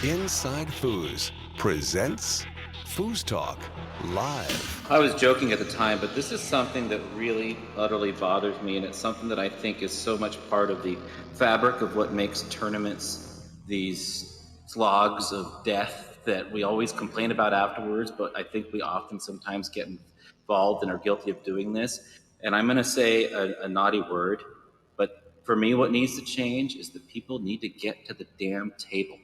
Inside Foos presents FoosTalk Live. I was joking at the time, but this is something that really utterly bothers me, and it's something that I think is so much part of the fabric of what makes tournaments these slogs of death that we always complain about afterwards, but I think we often sometimes get involved and are guilty of doing this. And I'm going to say a naughty word, but for me, what needs to change is that people need to get to the damn table.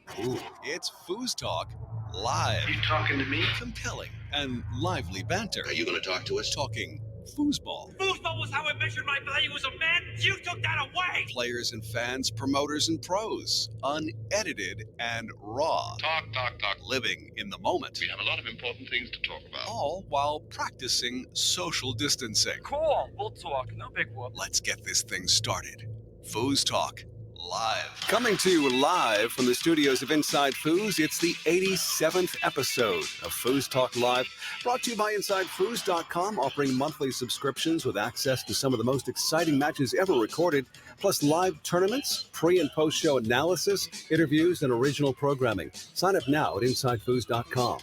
It's FoosTalk Live. You talking to me? Compelling and lively banter. Are you going to talk to us? Talking foosball. Foosball was how I measured my value as a man. You took that away. Players and fans, promoters and pros. Unedited and raw. Talk. Living in the moment. We have a lot of important things to talk about. All while practicing social distancing. Cool. We'll talk. No big whoop. Let's get this thing started. FoosTalk Live. Coming to you live from the studios of Inside Foos, it's the 87th episode of FoosTalk Live, brought to you by InsideFoos.com, offering monthly subscriptions with access to some of the most exciting matches ever recorded, plus live tournaments, pre- and post-show analysis, interviews, and original programming. Sign up now at InsideFoos.com.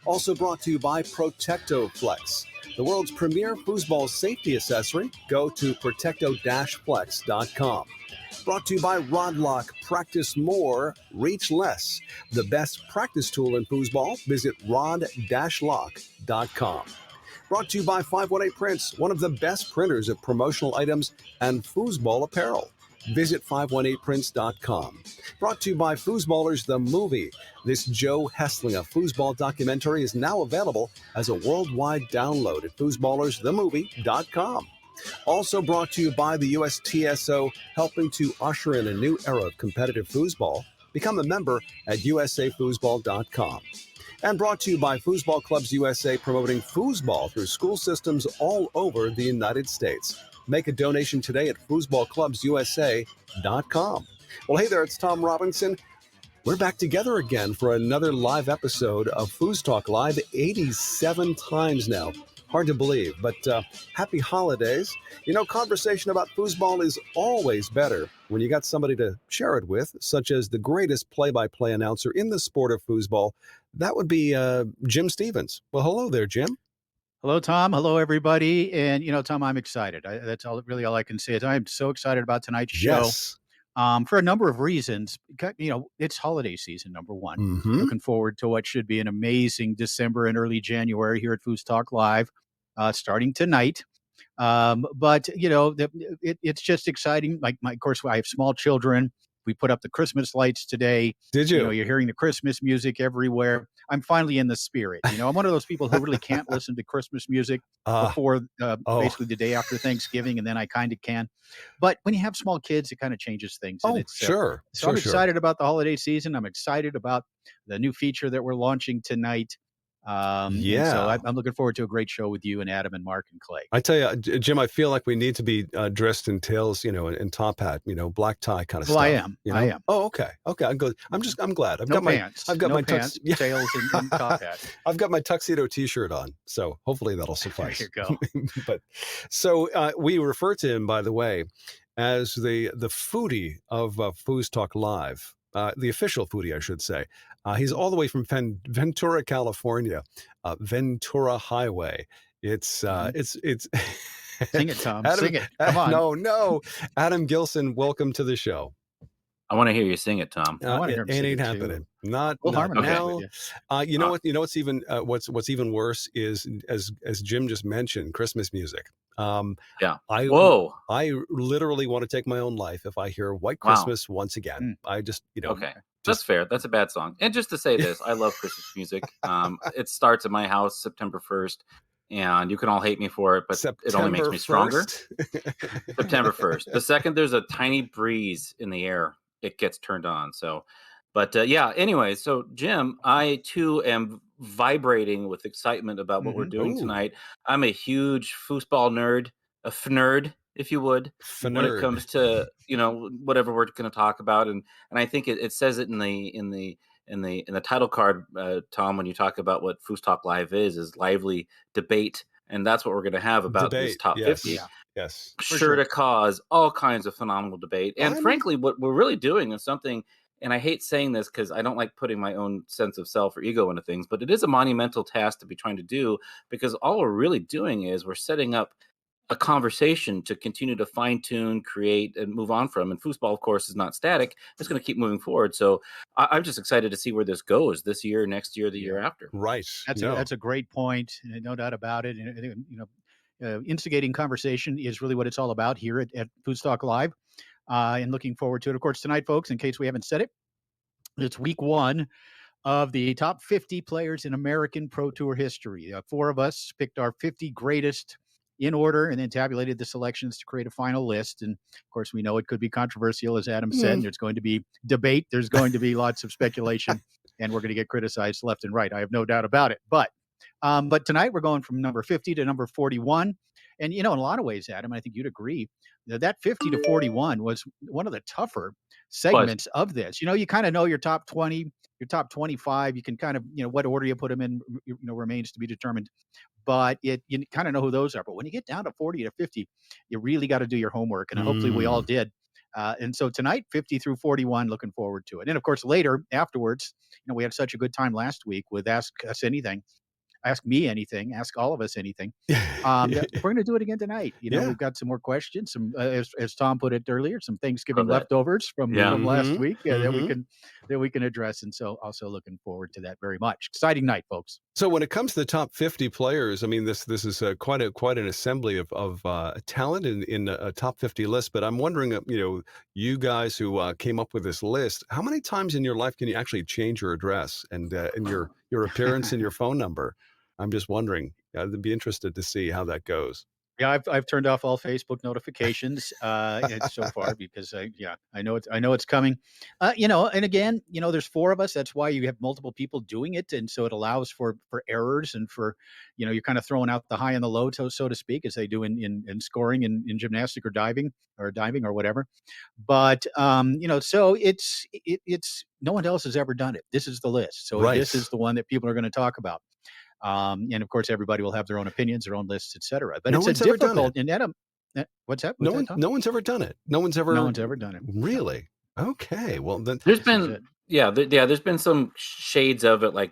Also brought to you by ProtectoFlex, the world's premier foosball safety accessory. Go to protecto-flex.com. Brought to you by Rodlock. Practice more, reach less. The best practice tool in foosball. Visit rod-lock.com. Brought to you by 518 Prints, one of the best printers of promotional items and foosball apparel. Visit 518prints.com. Brought to you by Foosballers the Movie. This Joe Hesslinger foosball documentary is now available as a worldwide download at foosballersthemovie.com. Also brought to you by the USTSO, helping to usher in a new era of competitive foosball. Become a member at usafoosball.com. And brought to you by Foosball Clubs USA, promoting foosball through school systems all over the United States. Make a donation today at foosballclubsusa.com. Well, hey there, it's Tom Robinson. We're back together again for another live episode of FoosTalk Live, 87 times now. Hard to believe, but happy holidays. You know, conversation about foosball is always better when you got somebody to share it with, such as the greatest play-by-play announcer in the sport of foosball. That would be Jim Stevens. Well, hello there, Jim. Hello, Tom. Hello, everybody. And, you know, Tom, I'm excited. That's really all I can say. I'm so excited about tonight's show. Yes. For a number of reasons. You know, it's holiday season, number one. Mm-hmm. Looking forward to what should be an amazing December and early January here at FoosTalk Live, starting tonight. But, you know, it's just exciting. Like, of course, I have small children. We put up the Christmas lights today. Did you? You know, you're hearing the Christmas music everywhere. I'm finally in the spirit. You know, I'm one of those people who really can't listen to Christmas music before basically the day after Thanksgiving, and then I kind of can. But when you have small kids, it kind of changes things. And it's, sure. So I'm excited about the holiday season. I'm excited about the new feature that we're launching tonight. So I'm looking forward to a great show with you and Adam and Mark and Clay. I tell you, Jim, I feel like we need to be dressed in tails, you know, and top hat, you know, black tie kind of stuff. Well, I am. You know? I am. Oh, okay. I'm good. I'm glad. I've got pants. my pants, tails, and top hat. I've got my tuxedo T-shirt on, so hopefully that'll suffice. There you go. But so we refer to him, by the way, as the foodie of FoosTalk Live. The official foodie, I should say. He's all the way from Ventura, California, Ventura Highway. It's Sing it, Tom. Sing it. Come on. No. Adam Gilson, welcome to the show. I want to hear you sing it, Tom. I want to hear him it sing ain't it happening. Too. Not now. You know what? You know what's even even worse is as Jim just mentioned, Christmas music. I literally want to take my own life if I hear White Christmas once again. I just, you know. Okay. That's fair. That's a bad song. And just to say this, I love Christmas music. It starts at my house September 1st, and you can all hate me for it, but it only makes me stronger. September 1st. The second there's a tiny breeze in the air, it gets turned on. So, but anyway, so Jim, I too am vibrating with excitement about what we're doing tonight. I'm a huge foosball nerd, a fnerd, if you would, when it comes to, you know, whatever we're going to talk about. And I think it says it in the title card, Tom, when you talk about what FoosTalk Live is lively debate. And that's what we're going to have about this top 50. Yeah. Yes. Sure to cause all kinds of phenomenal debate. And frankly, what we're really doing is something and I hate saying this because I don't like putting my own sense of self or ego into things, but it is a monumental task to be trying to do, because all we're really doing is we're setting up a conversation to continue to fine tune, create, and move on from. And foosball, of course, is not static. It's going to keep moving forward. So I'm just excited to see where this goes this year, next year, the year after. Right. That's a great point. No doubt about it. Instigating conversation is really what it's all about here at FoosTalk Live. And looking forward to it. Of course, tonight, folks, in case we haven't said it, it's week 1 of the top 50 players in American Pro Tour history. 4 of us picked our 50 greatest in order and then tabulated the selections to create a final list. And of course, we know it could be controversial, as Adam said, and there's going to be debate. There's going to be lots of speculation, and we're going to get criticized left and right. I have no doubt about it. But tonight we're going from number 50 to number 41. And, in a lot of ways, Adam, I think you'd agree that 50 to 41 was one of the tougher segments of this. You kind of know your top 20, your top 25. You can kind of, what order you put them in, remains to be determined. But you kind of know who those are. But when you get down to 40 to 50, you really got to do your homework. And hopefully we all did. And so tonight, 50 through 41, looking forward to it. And of course, later, afterwards, we had such a good time last week with Ask Us Anything. Ask me anything, ask all of us anything. We're going to do it again tonight. We've got some more questions, some as Tom put it earlier, some Thanksgiving leftovers from last week that we can address. And so also looking forward to that very much. Exciting night, folks. So when it comes to the top 50 players, I mean, this is quite an assembly of talent in a top 50 list. But I'm wondering, you guys who came up with this list, how many times in your life can you actually change your address and your appearance and your phone number? I'm just wondering. I'd be interested to see how that goes. Yeah, I've turned off all Facebook notifications so far because I know it's coming. And again, there's 4 of us. That's why you have multiple people doing it, and so it allows for errors and for you're kind of throwing out the high and the low, so to speak, as they do in scoring in gymnastic or diving or whatever. But so it's no one else has ever done it. This is the list, so This is the one that people are going to talk about. And of course, everybody will have their own opinions, their own lists, etc. But it's a difficult. And Adam, what's that? No one's ever done it. No one's ever done it. Really? Okay. Well, then there's been there's been some shades of it, like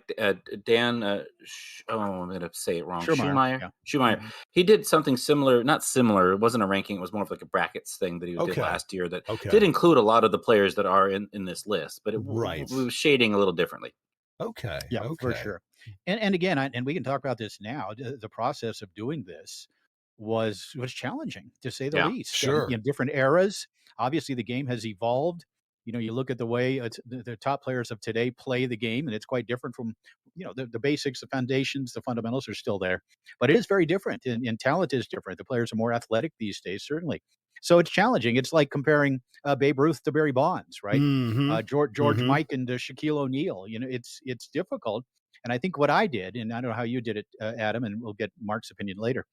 Dan. I'm going to say it wrong. Schumacher. Mm-hmm. He did something similar. Not similar. It wasn't a ranking. It was more of like a brackets thing that he did last year. That did include a lot of the players that are in this list, but it was shading a little differently. Okay. Yeah, for sure. And again, and we can talk about this now. The process of doing this was challenging, to say the least. Sure. Different eras. Obviously, the game has evolved. You look at the way the top players of today play the game, and it's quite different from, the basics, the foundations, the fundamentals are still there. But it is very different, and talent is different. The players are more athletic these days, certainly. So it's challenging. It's like comparing Babe Ruth to Barry Bonds, right? Mm-hmm. George Mikan to Shaquille O'Neal. It's difficult. And I think what I did, and I don't know how you did it, Adam, and we'll get Mark's opinion later.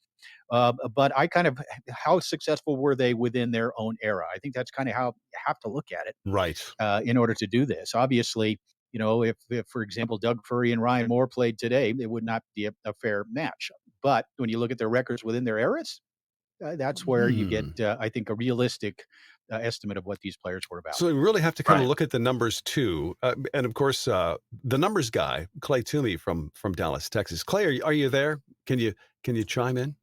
But I kind of, how successful were they within their own era? I think that's kind of how you have to look at it, right? In order to do this, obviously, if for example Doug Furry and Ryan Moore played today, it would not be a fair match. But when you look at their records within their eras, that's where you get, I think, a realistic estimate of what these players were about. So we really have to kind of look at the numbers too, and of course, the numbers guy, Clay Toomey from Dallas, Texas. Clay, are you there? Can you chime in?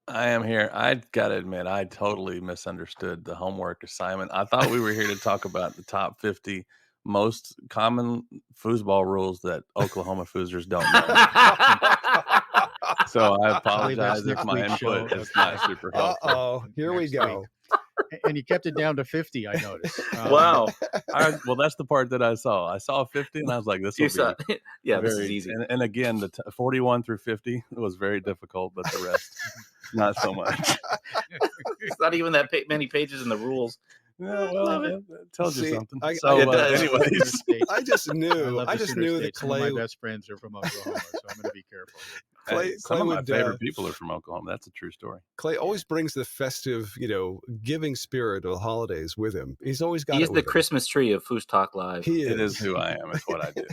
I am here. I got to admit, I totally misunderstood the homework assignment. I thought we were here to talk about the top 50 most common foosball rules that Oklahoma Foosers don't know. So I apologize if my input is not super helpful. Here we go. And you kept it down to 50, I noticed. Wow. Well, that's the part that I saw. I saw 50, and I was like, this will be this is easy. And again, the 41 through 50 was very difficult, but the rest, not so much. It's not even that many pages in the rules. Yeah, well, it tells you something. Anyways, I just knew that Clay. My best friends are from Oklahoma, so I'm going to be careful. Some of my favorite people are from Oklahoma. That's a true story. Clay always brings the festive, giving spirit of the holidays with him. He's always got. He's the Christmas tree of FoosTalk Live. It is who I am. It's what I do.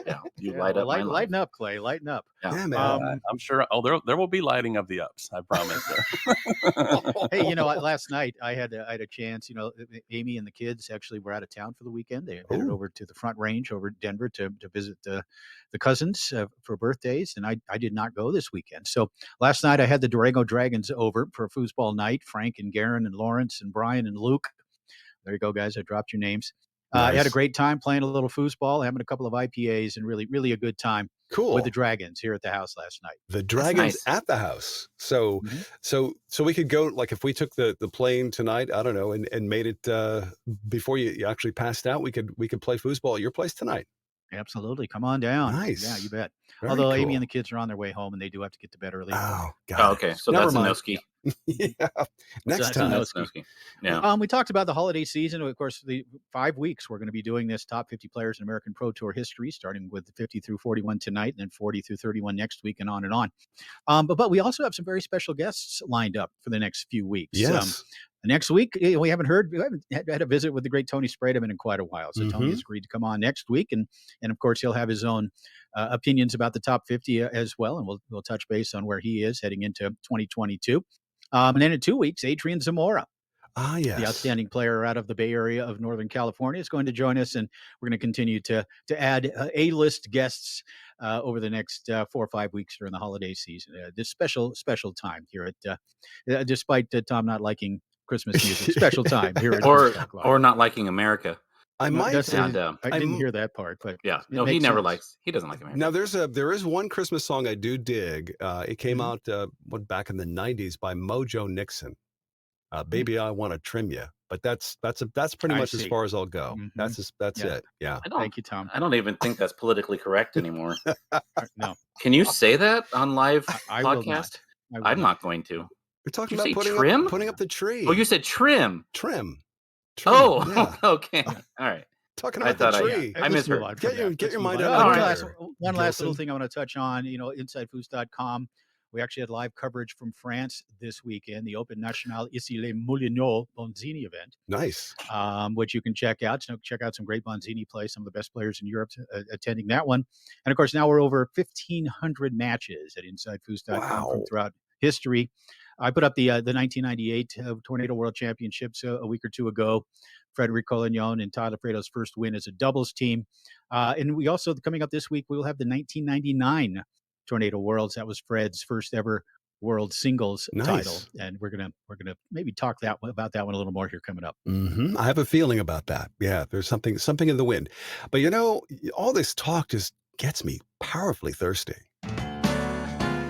Yeah. You light up my life. Lighten up, Clay. Lighten up. Yeah, man. I'm sure. Oh, there will be lighting of the ups. I promise. Hey, last night I had a chance. Amy and the kids actually were out of town for the weekend. They headed over to the Front Range over at Denver to visit the cousins for birthdays, and I did not go this weekend. So last night I had the Durango Dragons over for a foosball night. Frank and Garen and Lawrence and Brian and Luke. There you go, guys. I dropped your names. Nice. I had a great time playing a little foosball, having a couple of IPAs, and really, really a good time. Cool. With the Dragons here at the house last night. The Dragons at the house. So we could go, like, if we took the plane tonight, I don't know, and made it before you actually passed out, we could play foosball at your place tonight. Absolutely. Come on down. Nice. Yeah, you bet. Very Although cool. Amy and the kids are on their way home and they do have to get to bed early. Oh, God. Oh, okay. So that's a no ski. Yeah. Next time. No ski. Yeah. We talked about the holiday season. Of course, the 5 weeks we're going to be doing this top 50 players in American Pro Tour history, starting with 50 through 41 tonight, and then 40 through 31 next week, and on and on. But we also have some very special guests lined up for the next few weeks. Yes. Next week, we haven't had a visit with the great Tony Sprademan in quite a while. So Tony has agreed to come on next week. And of course, he'll have his own opinions about the top 50 as well. And we'll touch base on where he is heading into 2022. And then in 2 weeks, Adrian Zamora. Yes. The outstanding player out of the Bay Area of Northern California is going to join us, and we're going to continue to add A-list guests over the next 4 or 5 weeks during the holiday season. This special time here at, despite Tom not liking Christmas music, special time here at or not liking America. I didn't hear that part, but yeah, no, he doesn't like America. Now there is one Christmas song I do dig. It came out back in the 90s by Mojo Nixon. Baby, I want to trim you, but that's pretty much as far as I'll go. That's it. Yeah. Thank you, Tom. I don't even think that's politically correct anymore. No. Can you say that on live I podcast? I'm not going to. We're talking about putting up the tree. Oh, you said trim. Trim. Oh, yeah. Okay. All right. Talking about the tree. I misheard. Get your mind out. One last little thing I want to touch on. InsideFoos.com. We actually had live coverage from France this weekend, the Open National Issy-les Moulineaux Bonzini event. Nice. Which you can check out. So check out some great Bonzini play, some of the best players in Europe attending that one. And, of course, now we're over 1,500 matches at InsideFoos.com from throughout history. I put up the 1998 Tornado World Championships a week or two ago. Frederico Collignon and Todd Alfredo's first win as a doubles team. And we also, coming up this week, we will have the 1999 Tornado Worlds. That was Fred's first ever world singles title. And we're gonna maybe talk about that one a little more here coming up. I have a feeling about that. Yeah, there's something in the wind. But all this talk just gets me powerfully thirsty.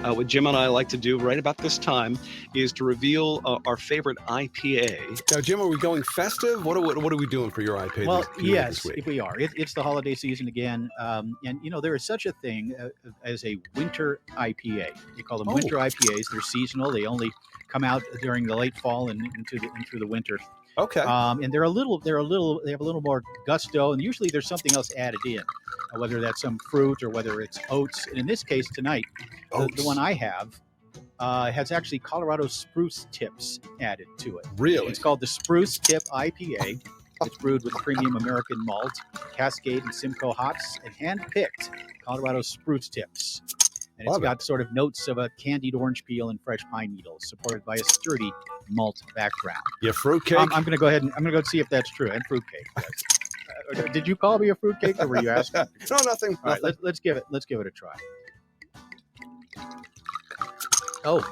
What Jim and I like to do right about this time is to reveal our favorite IPA. Now, Jim, are we going festive? What are we doing for your IPA? Well, this week? If we are. It's the holiday season again. And, there is such a thing as a winter IPA. They call them winter IPAs. They're seasonal. They only come out during the late fall and into the winter. Okay. And they have a little more gusto, and usually there's something else added in, whether that's some fruit or whether it's oats. And in this case tonight, the one I have has actually Colorado spruce tips added to it. Really? It's called the Spruce Tip IPA. It's brewed with premium American malt, Cascade and Simcoe hops, and hand-picked Colorado spruce tips. And it's got sort of notes of a candied orange peel and fresh pine needles, supported by a sturdy malt background. Yeah, fruitcake. I'm going to go ahead and see if that's true. And fruitcake. Did you call me a fruitcake, or were you asking? No, nothing. All right, let's give it a try. Oh,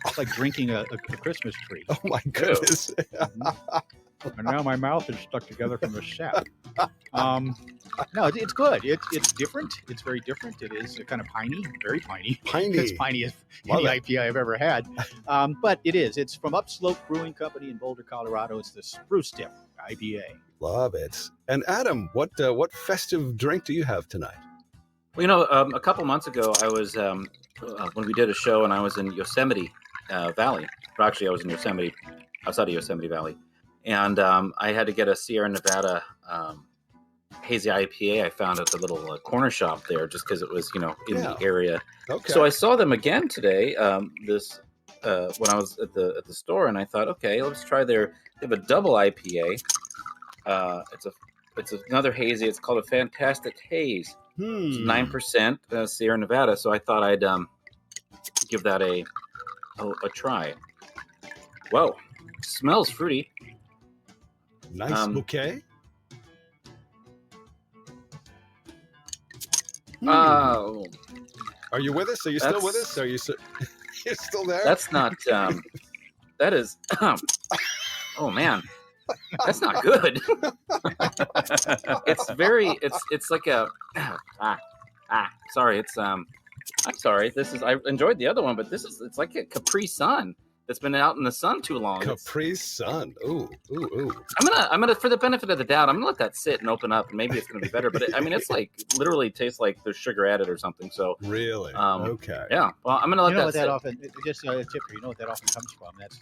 it's like drinking a Christmas tree. Oh my goodness! And now my mouth is stuck together from the sap. No, it's good. It's different. It's very different. It is kind of piney, very piney. As piney as any IPA I've ever had. But it is. It's from Upslope Brewing Company in Boulder, Colorado. It's the Spruce Tip IPA. Love it. And Adam, what festive drink do you have tonight? Well, a couple months ago, I was when we did a show, and I was in Yosemite Valley. Or actually, I was in Yosemite, outside of Yosemite Valley. And I had to get a Sierra Nevada Hazy IPA I found at the little corner shop there, just because it was, in the area. Okay. So I saw them again today. When I was at the store, and I thought, okay, let's try they have a double IPA. It's a It's another hazy. It's called a Fantastic Haze. It's 9% Sierra Nevada. So I thought I'd give that a try. Whoa, smells fruity. Nice bouquet. Oh, are you with us? Are you still with us? Are you you're still there? That's not. That is. Oh man, that's not good. It's very. It's like a. Sorry. It's I'm sorry. This is. I enjoyed the other one, but it's like a Capri Sun that's been out in the sun too long. Capri Sun. Ooh. I'm gonna, for the benefit of the doubt, I'm gonna let that sit and open up, and maybe it's gonna be better. But it's like literally tastes like there's sugar added or something. So really, okay, yeah. Well, I'm gonna let that sit. That often, just a tip here. You know what that often comes from? That's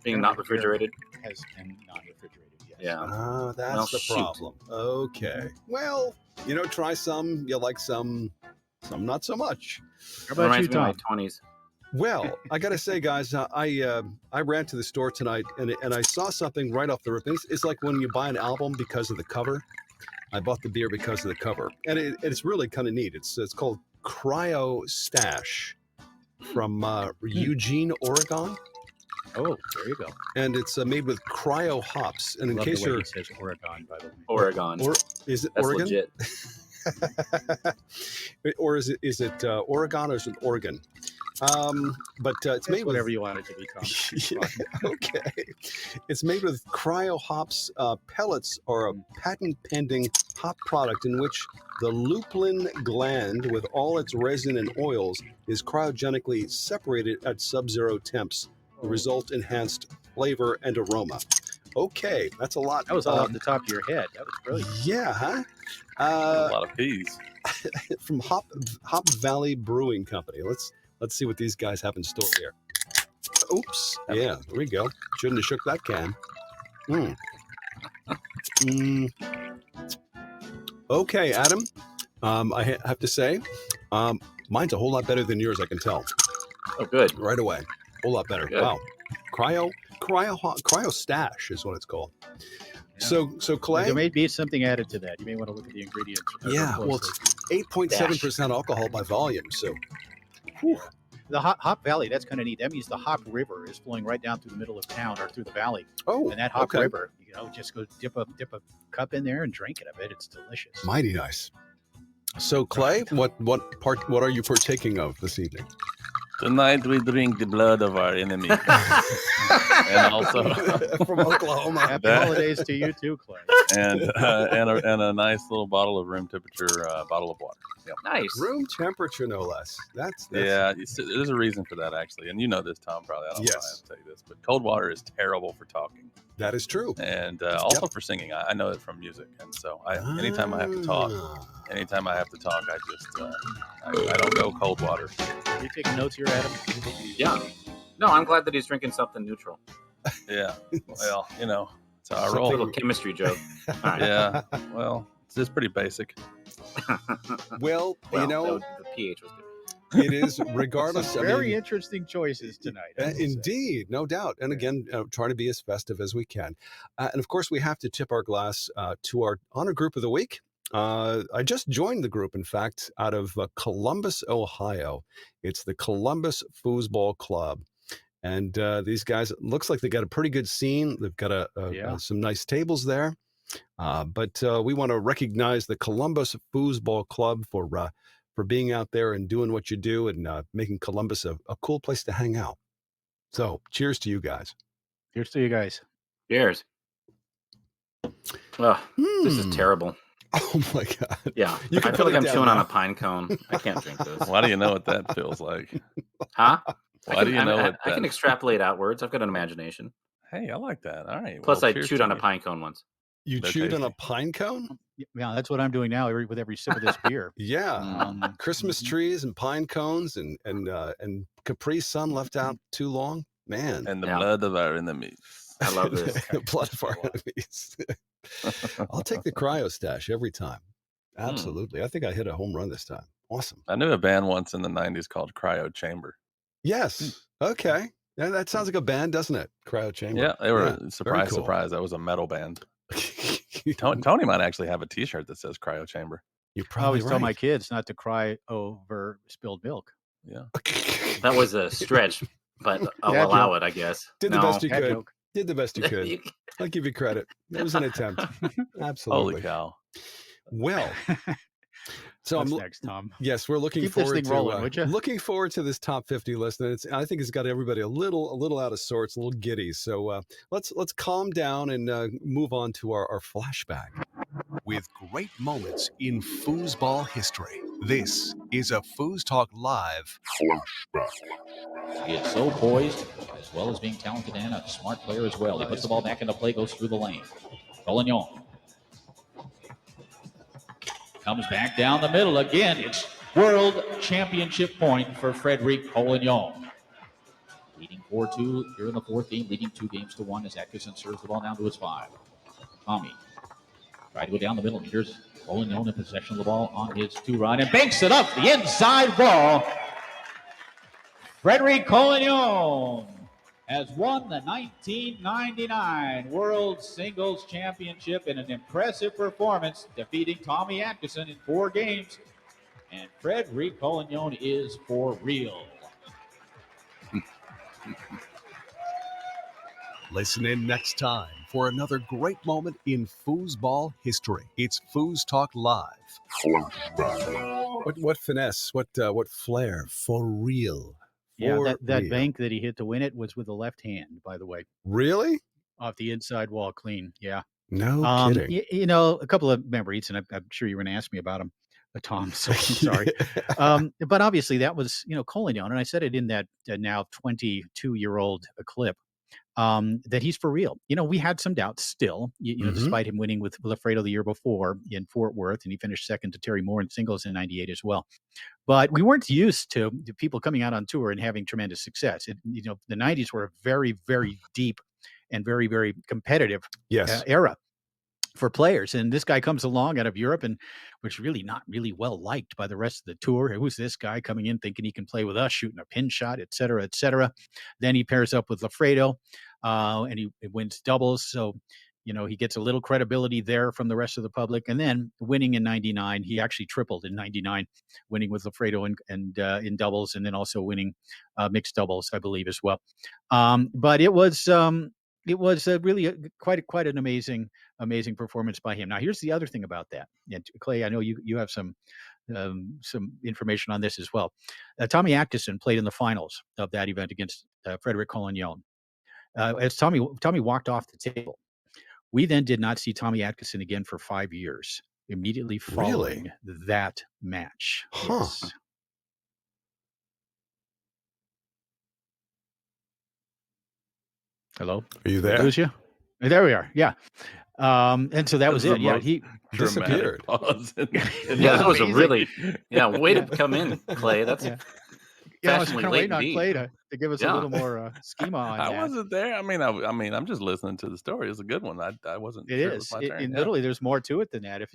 being not refrigerated. Has been non-refrigerated. Yes. Yeah. Oh, that's the problem. Okay. Well, try some. You like some not so much. How about you, Tom? My 20s. Well, I got to say, guys, I ran to the store tonight and I saw something right off the rip. It's like when you buy an album because of the cover. I bought the beer because of the cover, and it's really kind of neat. It's called Cryo Stash from Eugene, Oregon. Oh, there you go. And it's made with cryo hops. And in Love case the way you're he says Oregon, by the way. Oregon. Or is it That's Oregon? legit. Or is it Oregon or is it Oregon? But it's made with whatever you want it to be, Tom. Okay. It's made with cryo hops. Pellets are a patent-pending hop product in which the lupulin gland, with all its resin and oils, is cryogenically separated at sub-zero temps. The result enhanced flavor and aroma. Okay, that's a lot. That was all off the top of your head. That was brilliant. Yeah, huh? A lot of peas. From Hop Valley Brewing Company. Let's see what these guys have in store here. Oops. Yeah, there we go. Shouldn't have shook that can. Okay, Adam. I have to say, mine's a whole lot better than yours, I can tell. Oh, good. Right away. A whole lot better. Good. Wow. Cryo Stash is what it's called. Yeah. So Clay, there may be something added to that. You may want to look at the ingredients. Yeah, well, it's 8.7% alcohol by volume. So, the Hop Valley, that's kind of neat. That means the Hop River is flowing right down through the middle of town or through the valley. Oh, and that Hop River, just go dip a cup in there and drink it. I bet it's delicious. Mighty nice. So, Clay, what are you partaking of this evening? Tonight we drink the blood of our enemy. And also from Oklahoma. Happy holidays to you too, Clay. And a nice little bottle of room temperature bottle of water. Yep. Nice. Room temperature, no less. That's yeah. There's a reason for that, actually, and you know this, Tom. Probably I don't know why I tell you this, but cold water is terrible for talking. That is true. And also for singing. I know it from music, and so anytime I have to talk, I just I don't go cold water. Are you taking notes here, Adam? Yeah. No, I'm glad that he's drinking something neutral. Yeah. Well, it's how I A roll. little chemistry joke. All right. Yeah. Well, it's just pretty basic. Well, the pH was good. It is, regardless. Very interesting choices tonight. Indeed, no doubt. And again, trying to be as festive as we can. And of course, we have to tip our glass to our honor group of the week. I just joined the group, in fact, out of Columbus, Ohio. It's the Columbus Foosball Club. And these guys, it looks like they got a pretty good scene. They've got some nice tables there. But we want to recognize the Columbus Foosball Club for being out there and doing what you do and making Columbus a cool place to hang out. So cheers to you guys. Cheers to you guys. Cheers. Oh, this is terrible. Oh my God. Yeah. I feel like I'm chewing on a pine cone. I can't drink this. Why do you know what that feels like? Huh? Why do you know what I can extrapolate outwards. I've got an imagination. Hey, I like that. All right. Plus, I chewed on a pine cone once. You chewed on a pine cone? Yeah, that's what I'm doing now with every sip of this beer. Yeah. Christmas trees and pine cones and Capri Sun left out too long. Man. And the blood of our enemies. I love this. The blood of our enemies. I'll take the Cryo Stash every time. Absolutely. I think I hit a home run this time. Awesome. I knew a band once in the 90s called Cryo Chamber. Yes. Okay. Yeah, that sounds like a band, doesn't it? Cryo Chamber. Yeah, they were surprise. That was a metal band. Tony might actually have a T-shirt that says Cryo Chamber. You're I probably always tell my right. kids not to cry over spilled milk. Yeah. That was a stretch, but I'll Dad allow joke. it, I guess. Did the best you Dad could. joke. Did the best you could. I'll give you credit. It was an attempt. Absolutely. Holy cow. Well, so What's next, Tom? Yes, we're looking Keep this forward thing to rolling, would you? looking forward to this top 50 list, and I think it's got everybody a little out of sorts, a little giddy. So let's calm down and move on to our flashback with great moments in foosball history. This is a FoosTalk Live Flashback. He is so poised, as well as being talented and a smart player as well. He puts the ball back into play, goes through the lane. Collignon comes back down the middle again. It's World Championship point for Frederico Collignon. Leading 4-2 here in the fourth game, leading 2-1 as Atkinson serves the ball down to his 5. Tommy try to go down the middle. Here's Collignon in possession of the ball on his 2-run and banks it up the inside wall. Frederico Collignon has won the 1999 World Singles Championship in an impressive performance, defeating Tommy Atkinson in 4 games. And Frederico Collignon is for real. Listen in next time for another great moment in foosball history. It's FoosTalk Live Flashback. What finesse? What flair? For real. Yeah, that real. bank that he hit to win it was with the left hand, by the way. Really? Off the inside wall, clean. Yeah. No kidding. You know, a couple of memories, and I'm sure you were going to ask me about them, Tom. So I'm sorry. But obviously, that was Collignon, and I said it in that now 22-year-old clip. That he's for real. We had some doubts still, despite him winning with Lafredo the year before in Fort Worth, and he finished second to Terry Moore in singles in '98 as well. But we weren't used to people coming out on tour and having tremendous success. The '90s were a very, very deep and very, very competitive era for players. And this guy comes along out of Europe and was really not really well liked by the rest of the tour. Who's this guy coming in thinking he can play with us, shooting a pin shot, et cetera, et cetera. Then he pairs up with Lafredo and he wins doubles. So, he gets a little credibility there from the rest of the public. And then winning in '99, he actually tripled in '99, winning with Lafredo and in doubles, and then also winning mixed doubles, I believe, as well. But it was really quite an amazing performance by him. Now, here's the other thing about that. And Clay, I know you have some information on this as well. Tommy Atkinson played in the finals of that event against Frederico Collignon. As Tommy walked off the table, we then did not see Tommy Atkinson again for 5 years, immediately following that match. Huh. Yes. Hello? Are you there? Lose you? There we are. Yeah. And so that was it. Yeah, he disappeared. Yeah, that was a really way to come in, Clay. That's I was kind of waiting on indeed. Clay to give us a little more schema on that. I wasn't there. I mean, I'm just listening to the story. It's a good one. I wasn't. It sure is. It was my turn. Literally, there's more to it than that. If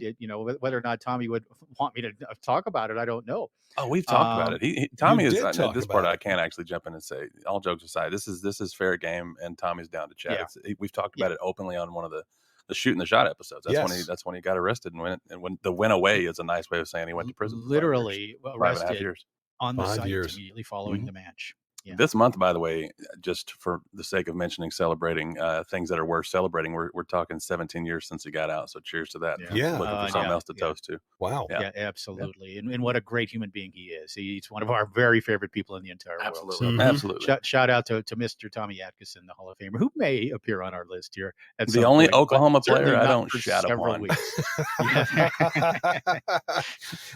whether or not Tommy would want me to talk about it, I don't know. Oh, we've talked about it. Tommy is at this part. It. I can't actually jump in and say. All jokes aside, this is fair game, and Tommy's down to chat. Yeah. We've talked about it openly on one of the shooting the shot episodes. That's when he got arrested and went. And when the win away is a nice way of saying he went to prison. Literally arrested 5.5 years. On the 5 site years. immediately following the match. Yeah. This month, by the way, just for the sake of mentioning, celebrating things that are worth celebrating, we're talking 17 years since he got out. So cheers to that. Yeah. Looking for something else to toast to. Wow. Yeah, absolutely. Yeah. And what a great human being he is. He's one of our very favorite people in the entire world. So Absolutely. Shout out to Mr. Tommy Atkinson, the Hall of Famer, who may appear on our list here. At The only point, Oklahoma player I don't for shout several upon. weeks.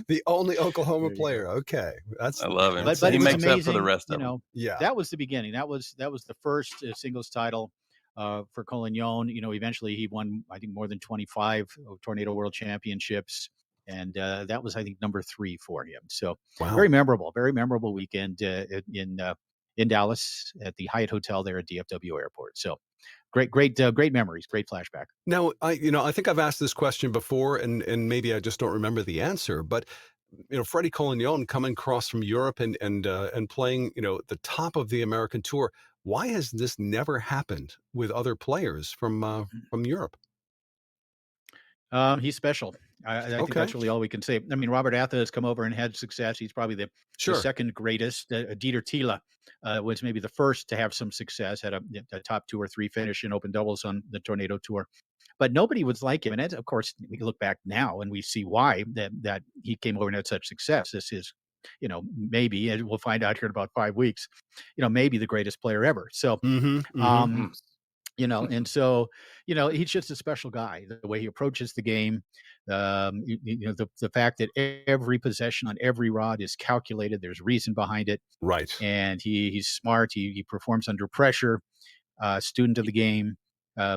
The only Oklahoma player. Okay. I love him. But He it was makes amazing, up for the rest of them. Yeah. That was the beginning. That was the first singles title for Collignon. Eventually he won, I think, more than 25 Tornado World Championships, and that was, I think, number 3 for him. So very memorable weekend in Dallas at the Hyatt Hotel there at DFW Airport. So great memories, great flashback. Now, I think I've asked this question before, and maybe I just don't remember the answer, but Freddie Collignon coming across from Europe and playing, the top of the American tour. Why has this never happened with other players from Europe? He's special. I think that's really all we can say. I mean, Robert Atha has come over and had success. He's probably the second greatest. Dieter Thiele was maybe the first to have some success, had a top 2 or 3 finish in open doubles on the Tornado Tour. But nobody was like him. And of course, we look back now and we see why that he came over and had such success. This is, maybe, and we'll find out here in about 5 weeks, maybe the greatest player ever. So, and so, he's just a special guy. The way he approaches the game, the fact that every possession on every rod is calculated. There's reason behind it. Right. And he's smart. He performs under pressure. Student of the game.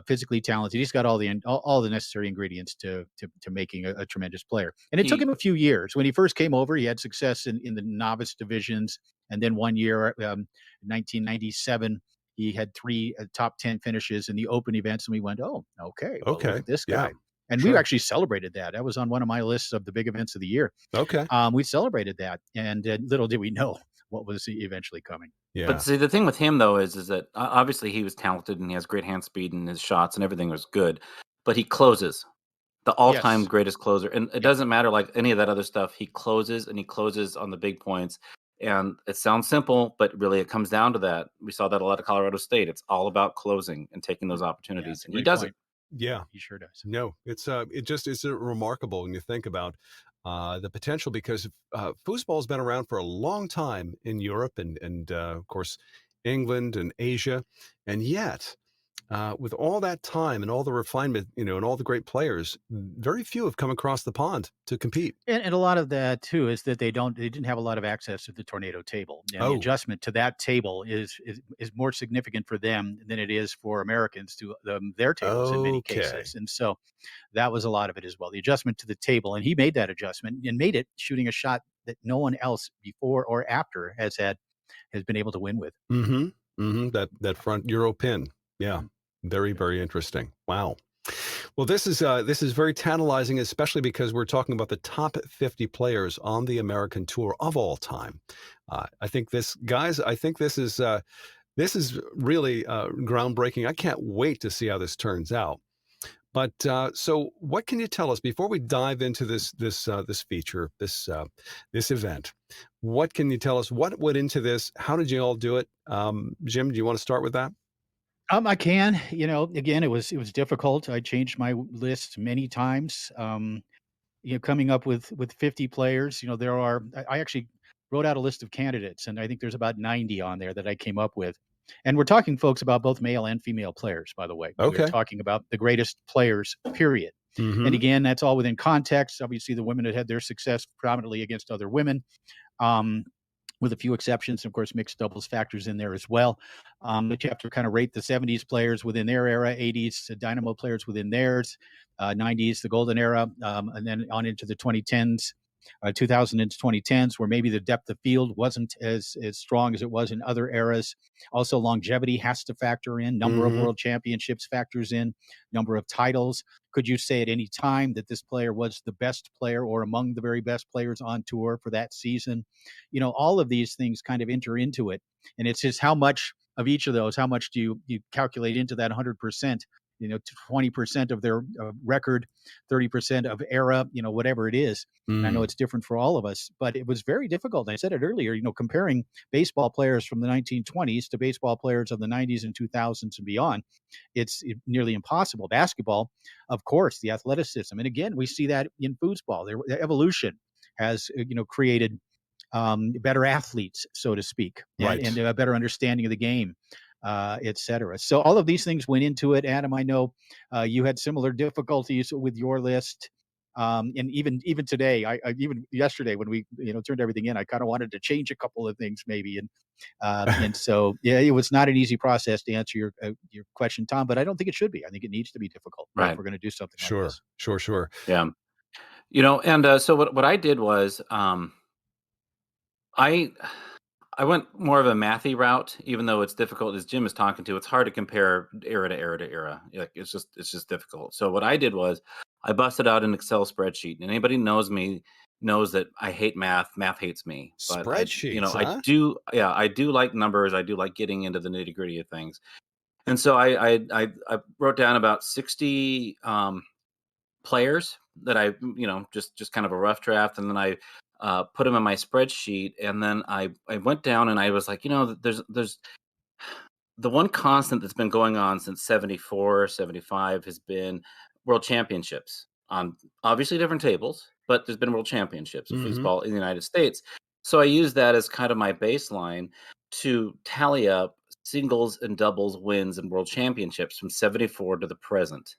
Physically talented. He's got all the necessary ingredients to making a tremendous player. And it took him a few years. When he first came over, he had success in the novice divisions. And then one year, 1997, he had 3 top 10 finishes in the open events. And we went, oh, okay. Well, look at this guy. Yeah. And we actually celebrated that. That was on one of my lists of the big events of the year. Okay. We celebrated that. And little did we know what was eventually coming. Yeah. But see, the thing with him, though, is that obviously he was talented and he has great hand speed and his shots and everything was good. But he closes. The all-time greatest closer. And it doesn't matter like any of that other stuff. He closes, and he closes on the big points. And it sounds simple, but really it comes down to that. We saw that a lot at Colorado State. It's all about closing and taking those opportunities. And he does it. Yeah, he sure does. No, it's remarkable when you think about the potential, because foosball's been around for a long time in Europe and of course England and Asia, and yet with all that time and all the refinement, and all the great players, very few have come across the pond to compete. And a lot of that too is that they didn't have a lot of access to the tornado table. And the adjustment to that table is more significant for them than it is for Americans to their tables in many cases. And so that was a lot of it as well. The adjustment to the table, and he made that adjustment and made it shooting a shot that no one else before or after has been able to win with. That front Euro pin. Yeah. Very, very interesting. Wow. Well, this is very tantalizing, especially because we're talking about the top 50 players on the American tour of all time. I think this is really groundbreaking. I can't wait to see how this turns out. But so, what can you tell us before we dive into this feature, this event? What can you tell us? What went into this? How did you all do it? Jim, do you want to start with that? I can. Again, it was difficult. I changed my list many times. Coming up with 50 players. I actually wrote out a list of candidates, and I think there's about 90 on there that I came up with. And we're talking, folks, about both male and female players, by the way. Okay. We're talking about the greatest players, period. Mm-hmm. And again, that's all within context. Obviously, the women had their success predominantly against other women. With a few exceptions. Of course, mixed doubles factors in there as well. The chapter kind of rate the 70s players within their era, 80s Dynamo players within theirs, 90s, the golden era, and then on into the 2010s, 2000 into 2010s, where maybe the depth of field wasn't as strong as it was in other eras. Also, longevity has to factor in. Number of world championships factors in. Number of titles. Could you say at any time that this player was the best player or among the very best players on tour for that season? All of these things kind of enter into it. And it's just how much of each of those, how much do you calculate into that 100%? 20% of their record, 30% of era, whatever it is. I know it's different for all of us, but it was very difficult. I said it earlier, comparing baseball players from the 1920s to baseball players of the 90s and 2000s and beyond. It's nearly impossible. Basketball, of course, the athleticism. And again, we see that in foosball. The evolution has, created better athletes, so to speak, and a better understanding of the game. Et cetera. So all of these things went into it. Adam, I know you had similar difficulties with your list. And even today, I even yesterday when we turned everything in, I kind of wanted to change a couple of things maybe. And so, it was not an easy process to answer your question, Tom, but I don't think it should be. I think it needs to be difficult if we're going to do something like this. Sure. Yeah. And so what I did was I went more of a mathy route, even though it's difficult. As Jim is talking to, it's hard to compare era to era to era. Like it's just difficult. So what I did was I busted out an Excel spreadsheet. And anybody knows me knows that I hate math. Math hates me. But Spreadsheets. I do like numbers. I do like getting into the nitty gritty of things. And so I wrote down about 60 players that I, just kind of a rough draft, and then I put them in my spreadsheet, and then I went down and I was like, there's the one constant that's been going on since 74, 75 has been world championships on obviously different tables, but there's been world championships of foosball in the United States. So I use that as kind of my baseline to tally up singles and doubles wins in world championships from 74 to the present.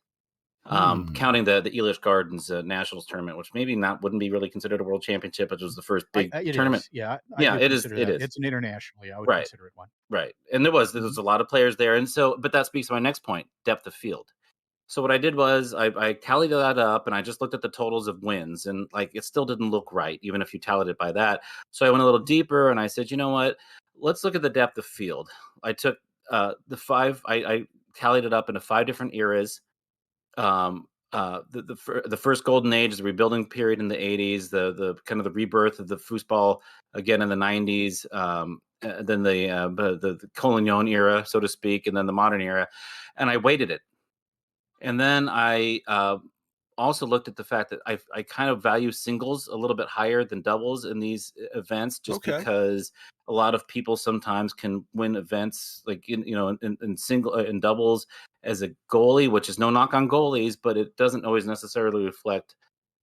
Counting the Elish Gardens Nationals tournament, which maybe wouldn't be really considered a world championship, but it was the first big tournament. Yeah, it is. It's an internationally. I would consider it one. Right, and there was a lot of players there, and so, but that speaks to my next point: depth of field. So what I did was I tallied that up, and I just looked at the totals of wins, and it still didn't look right, even if you tallied it by that. So I went a little deeper, and I said, you know what? Let's look at the depth of field. I took the five. I tallied it up into 5 different eras. The first golden age is the rebuilding period in the 80s, the kind of the rebirth of the foosball again in the 90s, then the Collignon era, so to speak, and then the modern era, and I weighted it. And then I also looked at the fact that I kind of value singles a little bit higher than doubles in these events, just because a lot of people sometimes can win events in single in doubles as a goalie, which is no knock on goalies, but it doesn't always necessarily reflect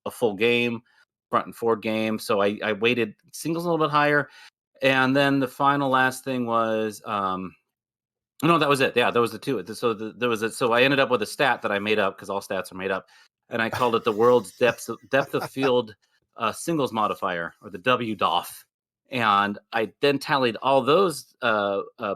a full game, front and forward game. So I weighted singles a little bit higher, and then the last thing was. No, that was it. Yeah, that was the two. So I ended up with a stat that I made up, because all stats are made up, and I called it the world's depth of field singles modifier, or the WDOF. And I then tallied all those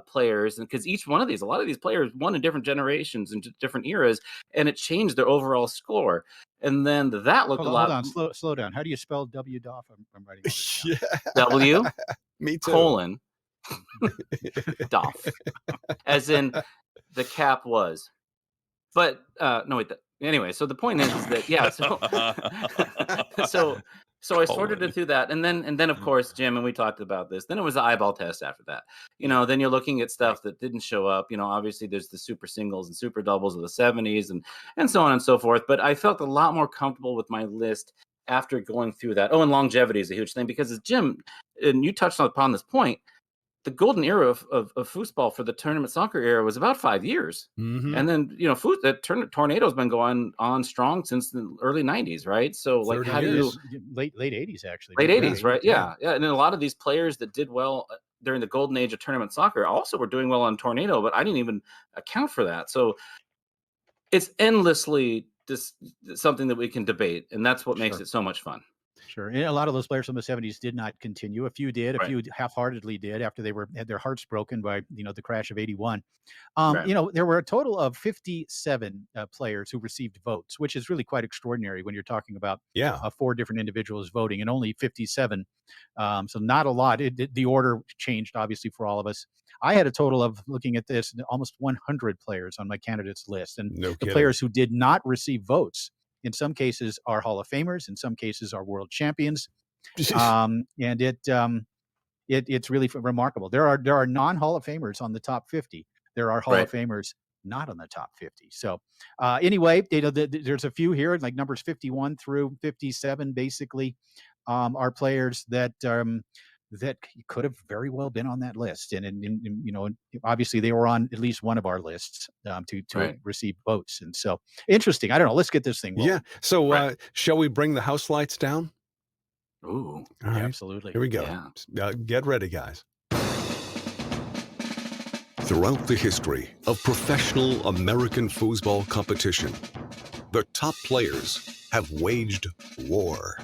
players, and because a lot of these players won in different generations and different eras, and it changed their overall score. And then that looked a lot. Hold on, slow down. How do you spell WDOF? I'm writing all this down. W Me too. colon Doff, as in the cap was. But no, wait. Anyway, so the point is that so I sorted it through that, and then of course, Jim, and we talked about this. Then it was the eyeball test after that. Then you're looking at stuff that didn't show up. Obviously there's the super singles and super doubles of the 70s and so on and so forth. But I felt a lot more comfortable with my list after going through that. Oh, and longevity is a huge thing, because as Jim and you touched upon this point, the golden era of foosball for the tournament soccer era was about 5 years. And then, the tornado's been going on strong since the early 90s, right? So how do you late 80s, actually. Late 80s, right? Yeah. And then a lot of these players that did well during the golden age of tournament soccer also were doing well on tornado, but I didn't even account for that. So it's endlessly just something that we can debate, and that's what makes it so much fun. Sure. And a lot of those players from the 70s did not continue. A few did. A few half-heartedly did after they had their hearts broken by, the crash of 81. There were a total of 57 players who received votes, which is really quite extraordinary when you're talking about 4 different individuals voting, and only 57. So not a lot. The order changed, obviously, for all of us. I had a total of, looking at this, almost 100 players on my candidates list. And the players who did not receive votes, in some cases, are Hall of Famers. In some cases, are world champions. And it's really remarkable. There are non-Hall of Famers on the top 50. There are Hall of Famers not on the top 50. So anyway, there's a few here, like numbers 51 through 57, basically, are players that could have very well been on that list. And obviously they were on at least one of our lists to receive votes. And so interesting. I don't know. Let's get this thing rolling. Yeah. So shall we bring the house lights down? Ooh, all right. Absolutely. Here we go. Yeah. Get ready, guys. Throughout the history of professional American foosball competition, the top players have waged war.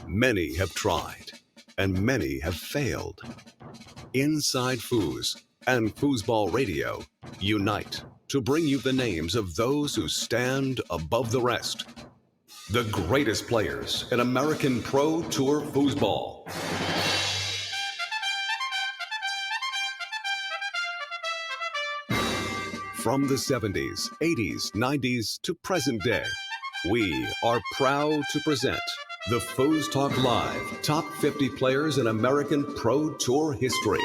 Many have tried, and many have failed. Inside Foos and Foosball Radio unite to bring you the names of those who stand above the rest. The greatest players in American Pro Tour foosball. From the 70s, 80s, 90s to present day, we are proud to present the FoosTalk Live Top 50 Players in American Pro Tour History.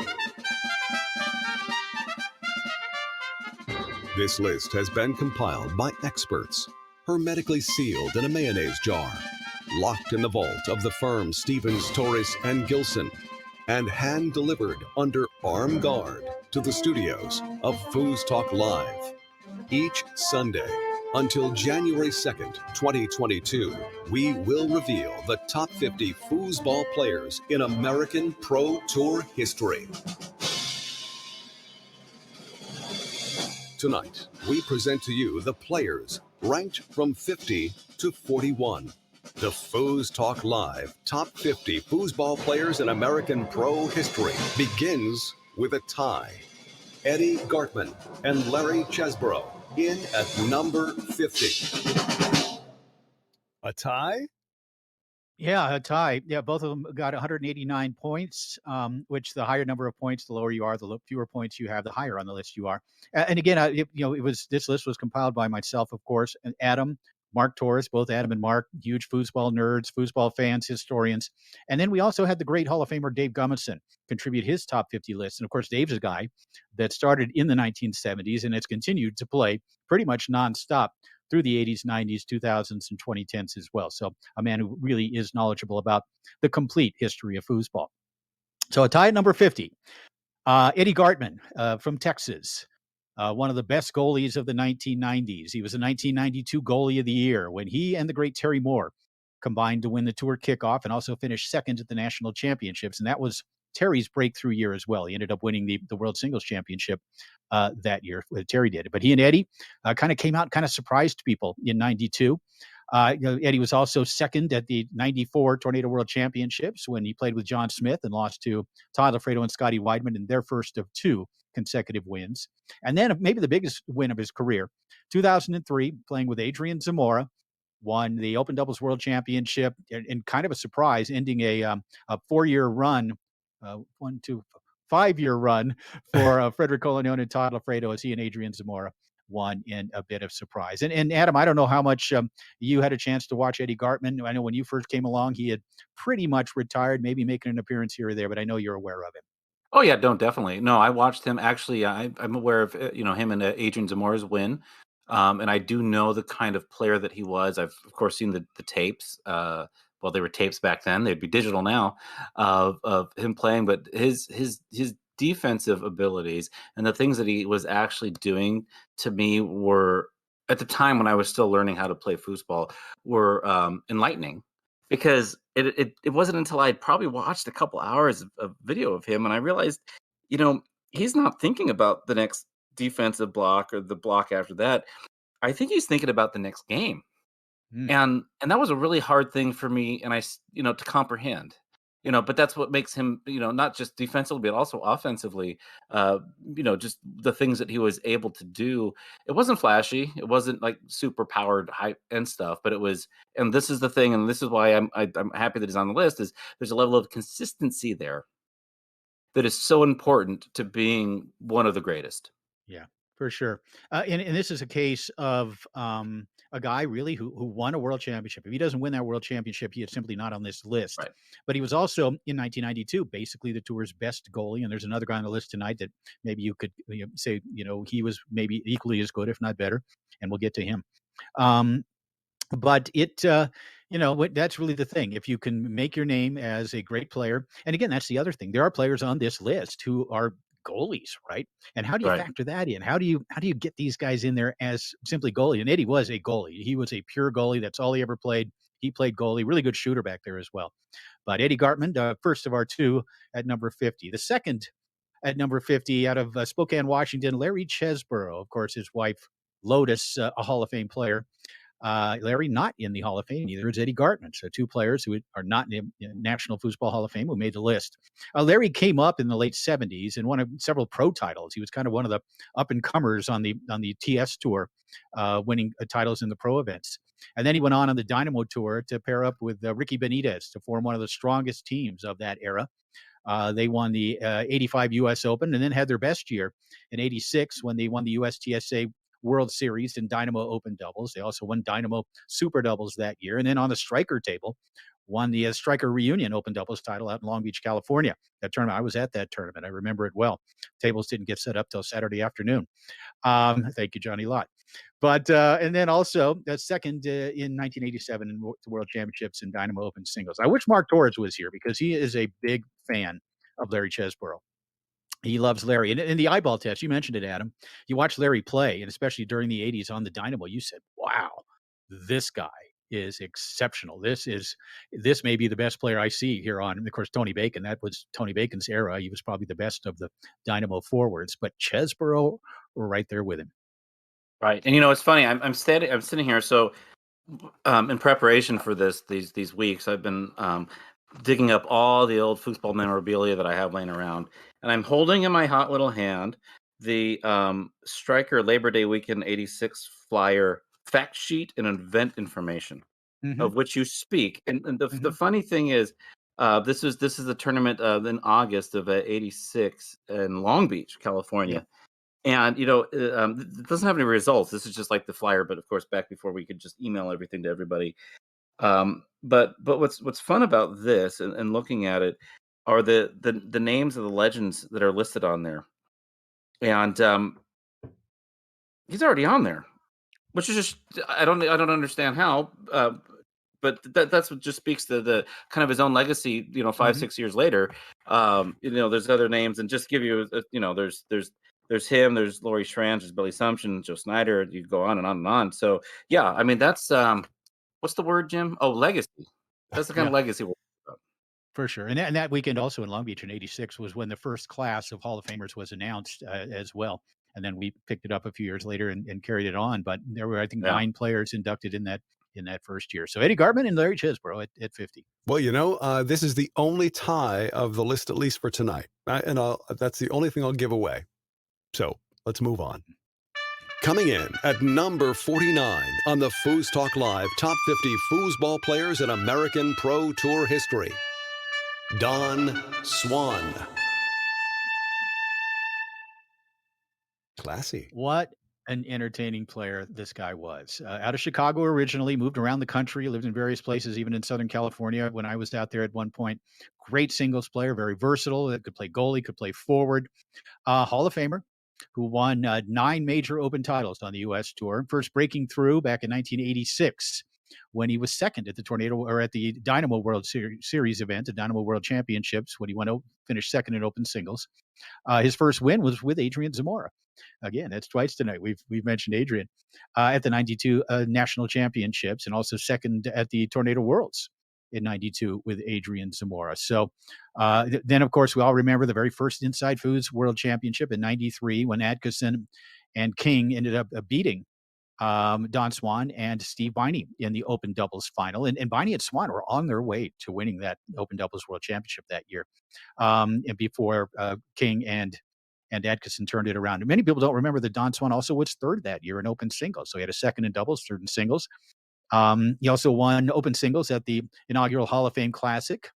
This list has been compiled by experts hermetically sealed in a mayonnaise jar, locked in the vault of the firm Stevens, Torres, and Gilson, and hand-delivered under armed guard to the studios of FoosTalk Live. Each Sunday until January 2nd, 2022, we will reveal the top 50 foosball players in American Pro Tour history. Tonight, we present to you the players ranked from 50 to 41. The FoosTalk Live Top 50 Foosball Players in American Pro History begins with a tie. Eddie Gartman and Larry Chesborough in at number 50. A tie? Yeah, a tie. Yeah, both of them got 189 points, which the higher number of points, the lower you are, the fewer points you have, the higher on the list you are. And again, this list was compiled by myself, of course, and Adam, Mark Torres, both Adam and Mark, huge foosball nerds, foosball fans, historians. And then we also had the great Hall of Famer Dave Gummison contribute his top 50 list. And of course, Dave's a guy that started in the 1970s and has continued to play pretty much nonstop through the 80s, 90s, 2000s, and 2010s as well. So a man who really is knowledgeable about the complete history of foosball. So a tie at number 50, Eddie Gartman from Texas, one of the best goalies of the 1990s. He was the 1992 Goalie of the Year when he and the great Terry Moore combined to win the tour kickoff and also finished second at the national championships. And that was Terry's breakthrough year as well. He ended up winning the World Singles Championship that year. Terry did. But he and Eddie kind of came out, kind of surprised people in 92. Eddie was also second at the 94 Tornado World Championships when he played with John Smith and lost to Todd Alfredo and Scotty Weidman in their first of two consecutive wins. And then maybe the biggest win of his career, 2003, playing with Adrian Zamora, won the Open Doubles World Championship in kind of a surprise, ending a 4-year run, 5-year run for Frederico Collignon and Todd Alfredo as he and Adrian Zamora won in a bit of surprise. And Adam, I don't know how much you had a chance to watch Eddie Gartman. I know when you first came along, he had pretty much retired, maybe making an appearance here or there, but I know you're aware of him. Oh yeah, definitely. No, I watched him. Actually, I'm aware of him and Adrian Zamora's win, and I do know the kind of player that he was. I've of course seen the tapes. Well, they were tapes back then; they'd be digital now of him playing. But his defensive abilities and the things that he was actually doing to me were, at the time when I was still learning how to play foosball, were enlightening. Because it wasn't until I probably watched a couple hours of video of him and I realized, he's not thinking about the next defensive block or the block after that. I think he's thinking about the next game. And that was a really hard thing for me and to comprehend. But that's what makes him, not just defensively, but also offensively, just the things that he was able to do. It wasn't flashy. It wasn't like super powered hype and stuff, but it was, and this is the thing. And this is why I'm happy that he's on the list, is there's a level of consistency there that is so important to being one of the greatest. Yeah, for sure. And this is a case of a guy really who won a world championship. If he doesn't win that world championship, he is simply not on this list. Right. But he was also in 1992, basically the tour's best goalie. And there's another guy on the list tonight that maybe you could say, he was maybe equally as good, if not better. And we'll get to him. But that's really the thing. If you can make your name as a great player, and again, that's the other thing. There are players on this list who are goalies, right? And how do you factor that in? How do you get these guys in there as simply goalie? And Eddie was a goalie. He was a pure goalie. That's all he ever played. He played goalie, really good shooter back there as well. But Eddie Gartman, the first of our two at number 50. The second at number 50 out of Spokane, Washington, Larry Chesborough, of course, his wife, Lotus, a Hall of Fame player. Larry not in the Hall of Fame, neither is Eddie Gartman. So two players who are not in the National Foosball Hall of Fame who made the list. Larry came up in the late 70s and won several pro titles. He was kind of one of the up-and-comers on the TS Tour, winning titles in the pro events. And then he went on the Dynamo Tour to pair up with Ricky Benitez to form one of the strongest teams of that era. They won the 85 U.S. Open and then had their best year in 86 when they won the USTSA World Series and Dynamo Open Doubles. They also won Dynamo Super Doubles that year. And then on the striker table won the Striker Reunion Open Doubles title out in Long Beach, California. That tournament, I was at that tournament. I remember it well. Tables didn't get set up till Saturday afternoon. Thank you, Johnny Lott. But and then also second in 1987 in the World Championships in Dynamo Open Singles. I wish Mark Torres was here because he is a big fan of Larry Chesborough. He loves Larry. And in the eyeball test, you mentioned it, Adam. You watch Larry play, and especially during the 80s on the Dynamo, you said, wow, this guy is exceptional. This may be the best player I see here on. And of course, Tony Bacon, that was Tony Bacon's era. He was probably the best of the Dynamo forwards, but Chesborough were right there with him. Right. And it's funny, I'm sitting here. So in preparation for these weeks, I've been digging up all the old foosball memorabilia that I have laying around, and I'm holding in my hot little hand the Striker Labor Day Weekend 86 flyer fact sheet and event information, of which you speak. And the funny thing is, this is the tournament in August of '86 in Long Beach, California. Yeah. And it doesn't have any results. This is just like the flyer, but of course back before we could just email everything to everybody. But what's fun about this and looking at it are the names of the legends that are listed on there. And he's already on there, which is just I don't understand how. But that's what just speaks to the kind of his own legacy. 5-6 years later, there's other names, and just give you there's him, there's Laurie Schranz, there's Billy Sumption, Joe Snyder. You go on and on and on. So yeah, I mean that's what's the word, Jim? Oh, legacy. That's the kind of legacy we're about. For sure. And that weekend also in Long Beach in '86 was when the first class of Hall of Famers was announced as well. And then we picked it up a few years later and carried it on. But there were, I think, 9 players inducted in that first year. So Eddie Gartman and Larry Chesborough at 50. Well, this is the only tie of the list, at least for tonight. And that's the only thing I'll give away. So let's move on. Coming in at number 49 on the FoosTalk Live Top 50 Foosball Players in American Pro Tour History, Don Swan. Classy. What an entertaining player this guy was. Out of Chicago originally, moved around the country, lived in various places, even in Southern California when I was out there at one point. Great singles player, very versatile. Could play goalie, could play forward. Hall of Famer who won 9 major open titles on the U.S. Tour, first breaking through back in 1986 when he was second at the Dynamo World Series event, the Dynamo World Championships, when he finished second in open singles. His first win was with Adrian Zamora. Again, that's twice tonight. We've mentioned Adrian at the '92 National Championships, and also second at the Tornado Worlds in '92 with Adrian Zamora. So then, of course, we all remember the very first Inside Foods World Championship in '93 when Atkinson and King ended up beating Don Swan and Steve Biney in the Open Doubles final. And Biney and Swan were on their way to winning that Open Doubles World Championship that year. And before King and Atkinson turned it around. And many people don't remember that Don Swan also was third that year in open singles. So he had a second in doubles, third in singles. He also won open singles at the inaugural Hall of Fame Classic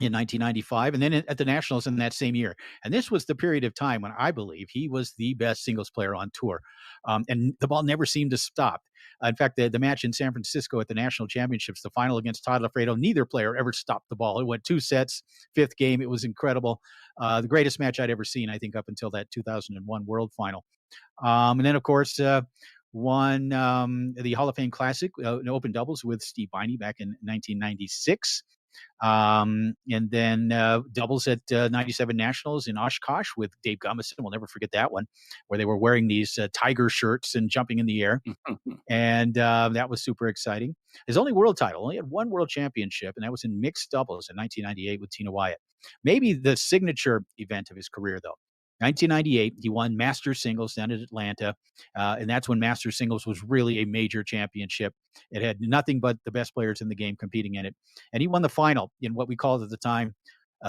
in 1995, and then at the Nationals in that same year. And this was the period of time when I believe he was the best singles player on tour. And the ball never seemed to stop. In fact, the match in San Francisco at the National Championships, the final against Todd Lafredo, neither player ever stopped the ball. It went 2 sets, 5th game. It was incredible. The greatest match I'd ever seen, I think, up until that 2001 World Final. And then, of course, won the Hall of Fame Classic in open doubles with Steve Biney back in 1996. And then doubles at 97 Nationals in Oshkosh with Dave Gummison. We'll never forget that one, where they were wearing these tiger shirts and jumping in the air. And that was super exciting. His only world title, only had 1 world championship, and that was in mixed doubles in 1998 with Tina Wyatt. Maybe the signature event of his career, though. 1998, he won Masters Singles down at Atlanta, and that's when Masters Singles was really a major championship. It had nothing but the best players in the game competing in it, and he won the final in what we called at the time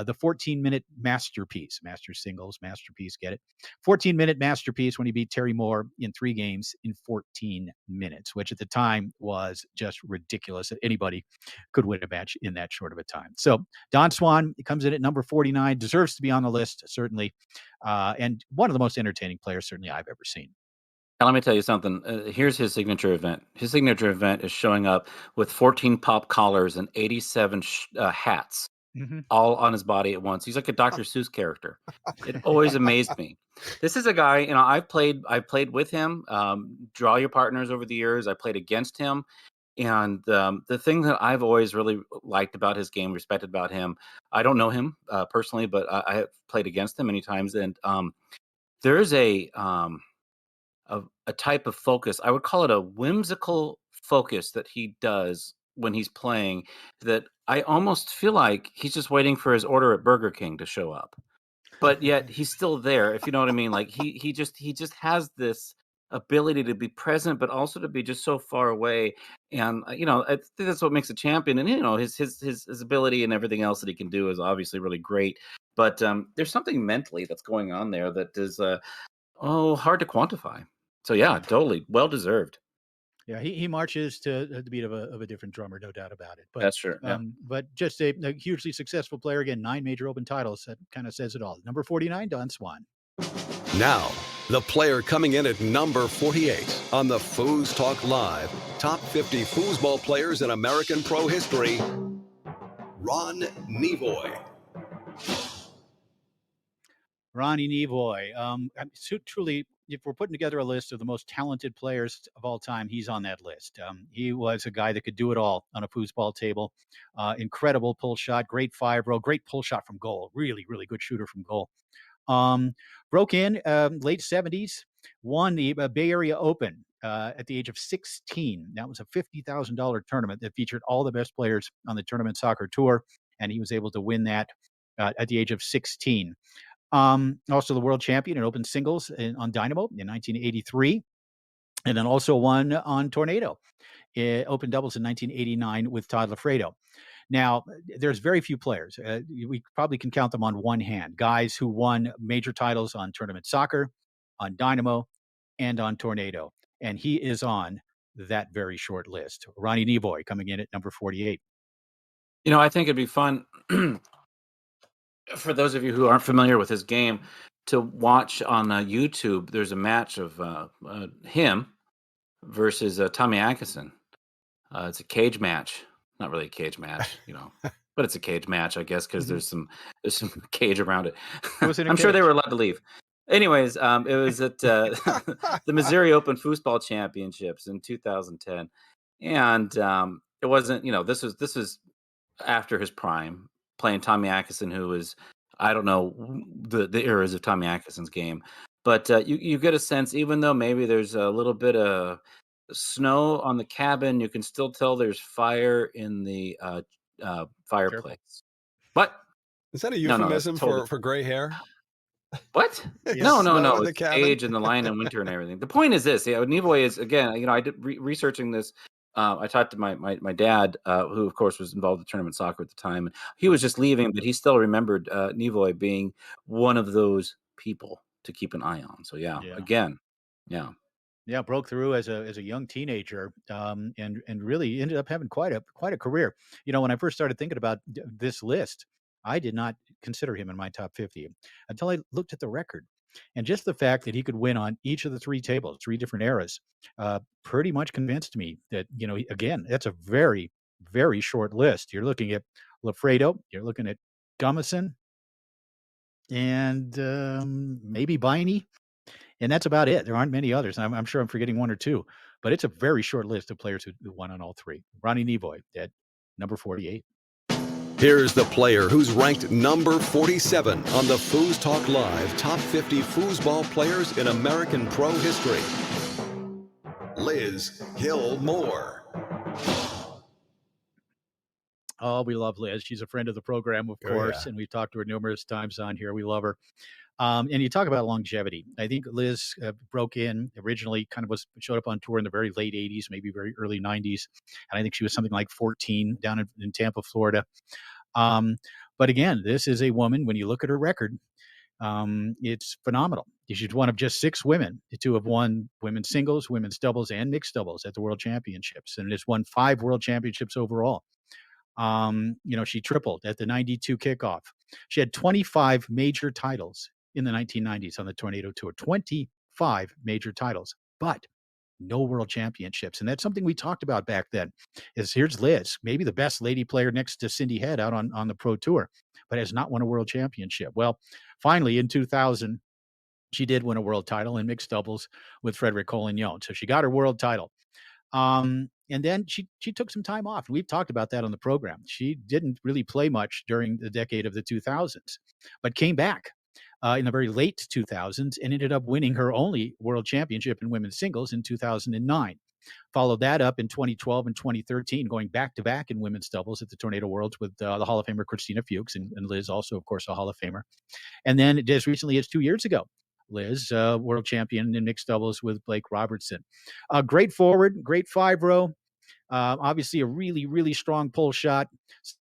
the 14-minute masterpiece. Masters Singles, masterpiece, get it? 14-minute masterpiece when he beat Terry Moore in 3 games in 14 minutes, which at the time was just ridiculous that anybody could win a match in that short of a time. So Don Swan comes in at number 49, deserves to be on the list, certainly. And one of the most entertaining players certainly I've ever seen. Now, let me tell you something. Here's his signature event. His signature event is showing up with 14 pop collars and 87 hats, all on his body at once. He's like a Dr. Seuss character. It always amazed me. This is a guy, I've played with him. Draw Your Partners over the years. I played against him. And the thing that I've always really liked about his game, respected about him, I don't know him personally, but I have played against him many times. And there's a type of focus. I would call it a whimsical focus that he does when he's playing, that I almost feel like he's just waiting for his order at Burger King to show up. But yet he's still there, if you know what I mean. Like he just has this ability to be present, but also to be just so far away. And I think that's what makes a champion. And his ability and everything else that he can do is obviously really great. But there's something mentally that's going on there that is hard to quantify. So yeah, totally well deserved. Yeah, he marches to the beat of a different drummer, no doubt about it. But that's true. Yeah. But just a hugely successful player. Again, 9 major open titles. That kind of says it all. Number 49, Don Swan. Now, the player coming in at number 48 on the FoosTalk Live Top 50 Foosball Players in American Pro History, Ron Nevoy. Ronnie Nevoy. Truly, if we're putting together a list of the most talented players of all time, he's on that list. He was a guy that could do it all on a foosball table. Incredible pull shot, great 5-row, great pull shot from goal. Really, really good shooter from goal. Broke in late 70s, won the Bay Area Open at the age of 16. That was a $50,000 tournament that featured all the best players on the tournament soccer tour, and he was able to win that at the age of 16. Also the world champion in open singles on Dynamo in 1983, and then also won on Tornado open doubles in 1989 with Todd Lafredo. Now, there's very few players. We probably can count them on one hand. Guys who won major titles on tournament soccer, on Dynamo, and on Tornado. And he is on that very short list. Ronnie Nevoy coming in at number 48. I think it'd be fun for those of you who aren't familiar with his game to watch on YouTube. There's a match of him versus Tommy Atkinson. It's a cage match. Not really a cage match, but it's a cage match, I guess, because there's some cage around it. I'm sure they were allowed to leave. Anyways, it was at the Missouri Open Foosball Championships in 2010, and it wasn't. This was after his prime, playing Tommy Atkinson, who was, I don't know the eras of Tommy Atkinson's game, but you get a sense, even though maybe there's a little bit of snow on the cabin, you can still tell there's fire in the fireplace. What? Is that a euphemism for gray hair? What? Yes. No. It's age and the lion in winter and everything. The point is this: Nevoy is, again. I did researching this. I talked to my dad, who of course was involved with tournament soccer at the time, and he was just leaving, but he still remembered Nevoy being one of those people to keep an eye on. So again. Yeah, broke through as a young teenager, and really ended up having quite a career. When I first started thinking about this list, I did not consider him in my top 50 until I looked at the record, and just the fact that he could win on each of the 3 tables, 3 different eras, pretty much convinced me that again, that's a very, very short list. You're looking at Lafredo, you're looking at Gummison, and maybe Biney. And that's about it. There aren't many others. I'm sure I'm forgetting 1 or 2, but it's a very short list of players who won on all 3. Ronnie Nevoy at number 48. Here's the player who's ranked number 47 on the FoosTalk Live Top 50 Foosball Players in American Pro History, Liz Hill-Moore. Oh, we love Liz. She's a friend of the program, of course, and we've talked to her numerous times on here. We love her. And you talk about longevity. I think Liz broke in originally, showed up on tour in the very late 80s, maybe very early 90s. And I think she was something like 14 down in Tampa, Florida. But again, this is a woman, when you look at her record, it's phenomenal. She's one of just 6 women to have won women's singles, women's doubles, and mixed doubles at the World Championships. And has won 5 World Championships overall. She tripled at the 92 kickoff. She had 25 major titles in the 1990s on the Tornado Tour. 25 major titles. but no world championships. And that's something we talked about back then. Is here's Liz, maybe the best lady player next to Cindy Head out on the pro tour, but has not won a world championship. Well, finally in 2000, she did win a world title in mixed doubles with Frederico Collignon. So she got her world title. And then she took some time off. We've talked about that on the program. She didn't really play much during the decade of the 2000s, but came back in the very late 2000s and ended up winning her only world championship in women's singles in 2009. Followed that up in 2012 and 2013, going back to back in women's doubles at the Tornado Worlds with the Hall of Famer Christina Fuchs and Liz, also, of course, a Hall of Famer. And then as recently as 2 years ago, Liz, world champion in mixed doubles with Blake Robertson. Great forward, great 5-row. Obviously, a really, really strong pull shot,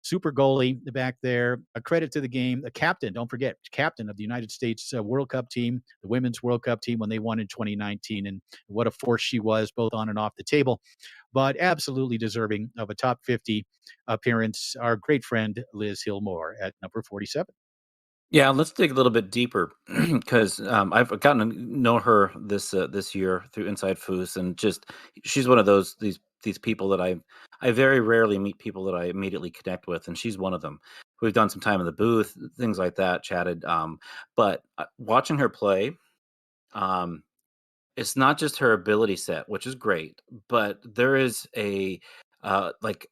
super goalie back there. A credit to the game. The captain, don't forget, captain of the United States World Cup team, the Women's World Cup team when they won in 2019. And what a force she was, both on and off the table. But absolutely deserving of a top 50 appearance. Our great friend, Liz Hillmore, at number 47. Yeah, let's dig a little bit deeper because I've gotten to know her this year through Inside Foos, and just she's one of these people that I very rarely meet people that I immediately connect with, and she's one of them. We've done some time in the booth, things like that, chatted. But watching her play, it's not just her ability set, which is great, but there is a like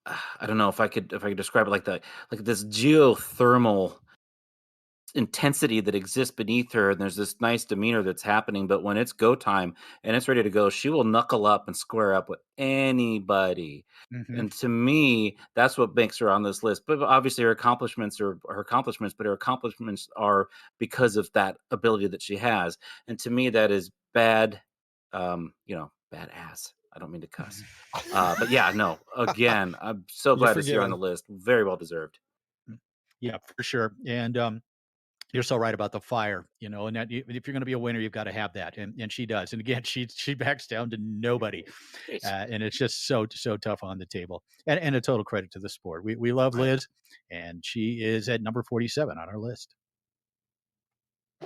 I don't know if I could describe it like that, like this geothermal intensity that exists beneath her, and there's this nice demeanor that's happening, but when it's go time and it's ready to go, she will knuckle up and square up with anybody. And to me, that's what makes her on this list. But obviously her accomplishments are because of that ability that she has. And to me, that is badass. I don't mean to cuss. But yeah, no, again, I'm so glad to see her on the list. Very well deserved. Yeah, for sure. And you're so right about the fire, and that if you're going to be a winner, you've got to have that. And she does. And again, she backs down to nobody. And it's just so tough on the table, and a total credit to the sport. We love Liz, and she is at number 47 on our list.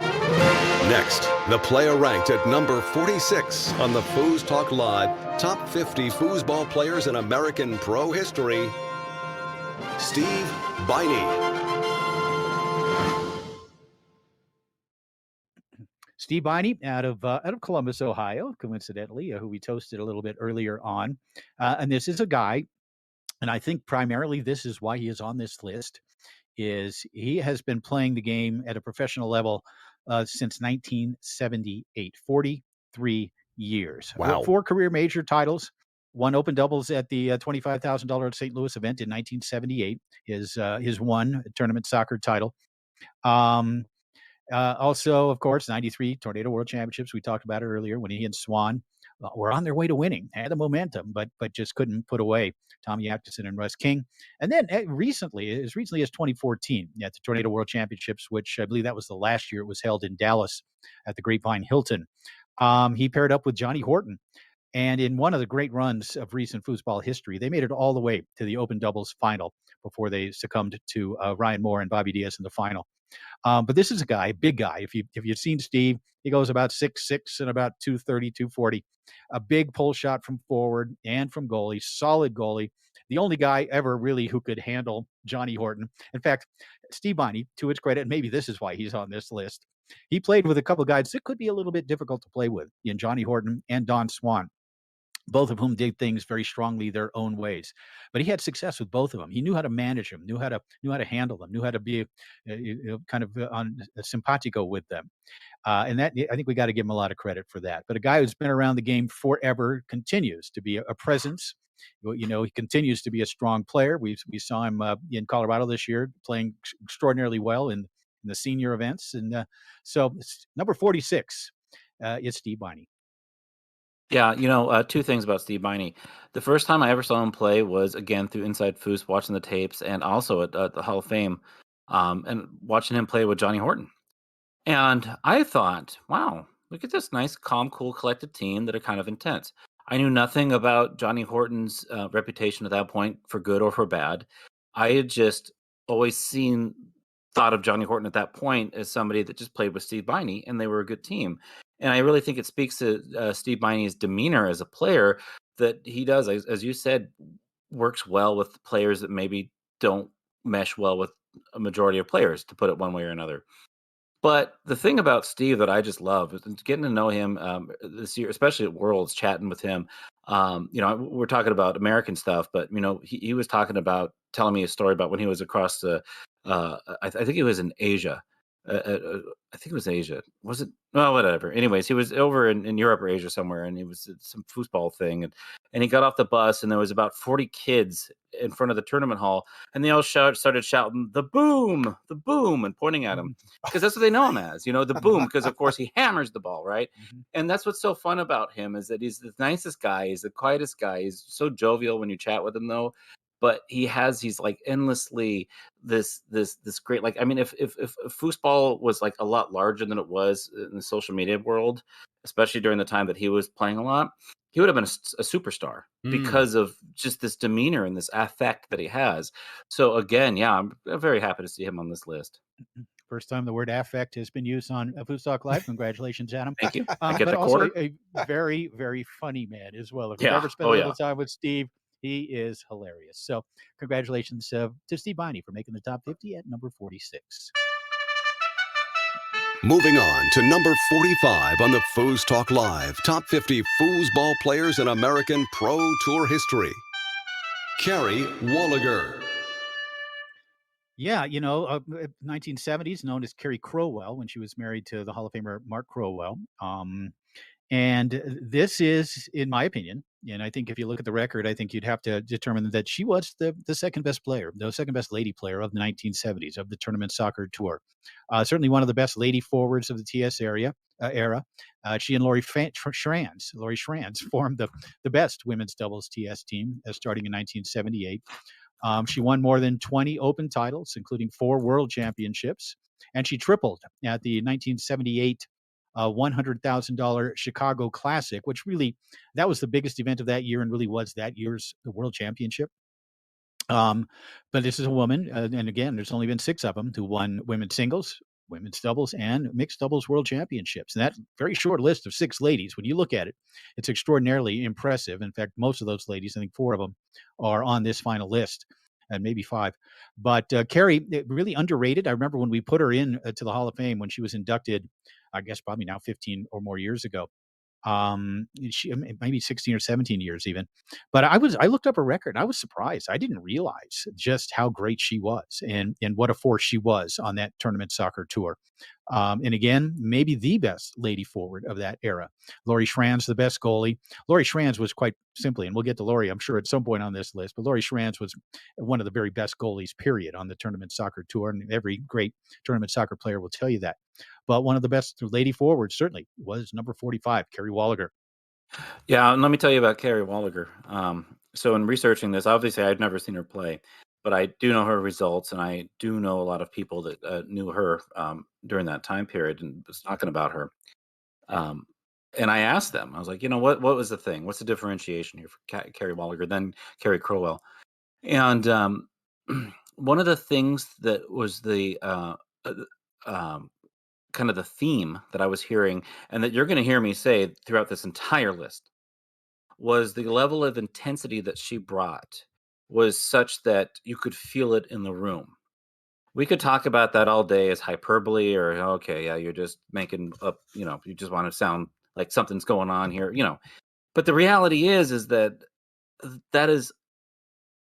Next, the player ranked at number 46 on the FoosTalk Live Top 50 Foosball Players in American Pro History, Steve Biney. Steve Biney out of Columbus, Ohio, coincidentally, who we toasted a little bit earlier on. And this is a guy, and I think primarily this is why he is on this list, is he has been playing the game at a professional level since 1978, 43 years. Wow. 4 career major titles, 1 open doubles at the $25,000 St. Louis event in 1978, his one tournament soccer title. Also, of course, 93 Tornado World Championships. We talked about it earlier when he and Swan were on their way to winning, had the momentum, but just couldn't put away Tommy Atkinson and Russ King. And then as recently as 2014, at the Tornado World Championships, which I believe that was the last year it was held in Dallas at the Grapevine Hilton, he paired up with Johnny Horton. And in one of the great runs of recent foosball history, they made it all the way to the open doubles final before they succumbed to Ryan Moore and Bobby Diaz in the final. But this is a guy, big guy. If you've seen Steve, he goes about 6'6" and about 230, 240. A big pull shot from forward and from goalie, solid goalie. The only guy ever really who could handle Johnny Horton. In fact, Steve Biney, to his credit, maybe this is why he's on this list. He played with a couple of guys that could be a little bit difficult to play with in Johnny Horton and Don Swan, both of whom did things very strongly their own ways. But he had success with both of them. He knew how to manage them, knew how to handle them, knew how to be kind of on simpatico with them. And that, I think we got to give him a lot of credit for that. But a guy who's been around the game forever, continues to be a presence. He continues to be a strong player. We saw him in Colorado this year playing extraordinarily well in the senior events. And so number 46 is Steve Biney. Yeah, 2 things about Steve Biney. The first time I ever saw him play was, again, through Inside Foos, watching the tapes, and also at the Hall of Fame, and watching him play with Johnny Horton. And I thought, wow, look at this nice, calm, cool, collected team that are kind of intense. I knew nothing about Johnny Horton's reputation at that point, for good or for bad. I had just always thought of Johnny Horton at that point as somebody that just played with Steve Biney, and they were a good team. And I really think it speaks to Steve Biney's demeanor as a player, that he does, as you said, works well with players that maybe don't mesh well with a majority of players, to put it one way or another. But the thing about Steve that I just love is getting to know him this year, especially at Worlds, chatting with him. We're talking about American stuff, but he was talking about, telling me a story about when he was across the, I think he was in Asia. I think it was Asia. Was it? Well, whatever. Anyways, he was over in Europe or Asia somewhere, and he was at some foosball thing, and he got off the bus, and there was about 40 kids in front of the tournament hall, and they all started shouting the boom, and pointing at him, because that's what they know him as, the boom, because of course he hammers the ball, right? And that's what's so fun about him, is that he's the nicest guy, he's the quietest guy, he's so jovial when you chat with him, though. But he's like endlessly this great, like, I mean, if foosball was like a lot larger than it was in the social media world, especially during the time that he was playing a lot, he would have been a superstar because of just this demeanor and this affect that he has. So again, yeah, I'm very happy to see him on this list. First time the word affect has been used on FoosTalk Live. Congratulations, Adam. Thank you. But also a very, very funny man as well. If you've ever spent a little time with Steve, he is hilarious. So congratulations to Steve Biney for making the top 50 at number 46. Moving on to number 45 on the FoosTalk Live Top 50 Foosball Players in American Pro Tour History. Kerry Wallager. Yeah, 1970s, known as Kerry Crowell, when she was married to the Hall of Famer Mark Crowell. And this is, in my opinion, and I think if you look at the record, I think you'd have to determine that she was the second best player, the second best lady player of the 1970s, of the tournament soccer tour. Certainly one of the best lady forwards of the TS era. She and Laurie Schranz formed the best women's doubles TS team, starting in 1978. She won more than 20 open titles, including 4 world championships, and she tripled at the 1978 $100,000 Chicago Classic, which really, that was the biggest event of that year and really was that year's world championship. But this is a woman, and again, there's only been 6 of them who won women's singles, women's doubles, and mixed doubles world championships. And that very short list of 6 ladies, when you look at it, it's extraordinarily impressive. In fact, most of those ladies, I think 4 of them, are on this final list, and maybe 5. But Kerry, really underrated. I remember when we put her in to the Hall of Fame when she was inducted, I guess probably now 15 or more years ago. She maybe 16 or 17 years even. But I looked up her record. And I was surprised. I didn't realize just how great she was and what a force she was on that tournament soccer tour. And again, maybe the best lady forward of that era. Laurie Schranz, the best goalie. Laurie Schranz was, quite simply, and we'll get to Laurie, I'm sure, at some point on this list, but Laurie Schranz was one of the very best goalies, period, on the tournament soccer tour. And every great tournament soccer player will tell you that. But one of the best lady forwards certainly was number 45, Kerry Wallager. Yeah, and let me tell you about Kerry Wallager. So in researching this, obviously I've never seen her play, but I do know her results, and I do know a lot of people that knew her during that time period and was talking about her. And I asked them, I was like, what was the thing? What's the differentiation here for Kerry Wallager, then Kerry Crowell? And one of the things that was the kind of the theme that I was hearing, and that you're going to hear me say throughout this entire list, was the level of intensity that she brought was such that you could feel it in the room. We could talk about that all day as hyperbole, or, okay, yeah, you're just making up, you just want to sound like something's going on here, But the reality is that is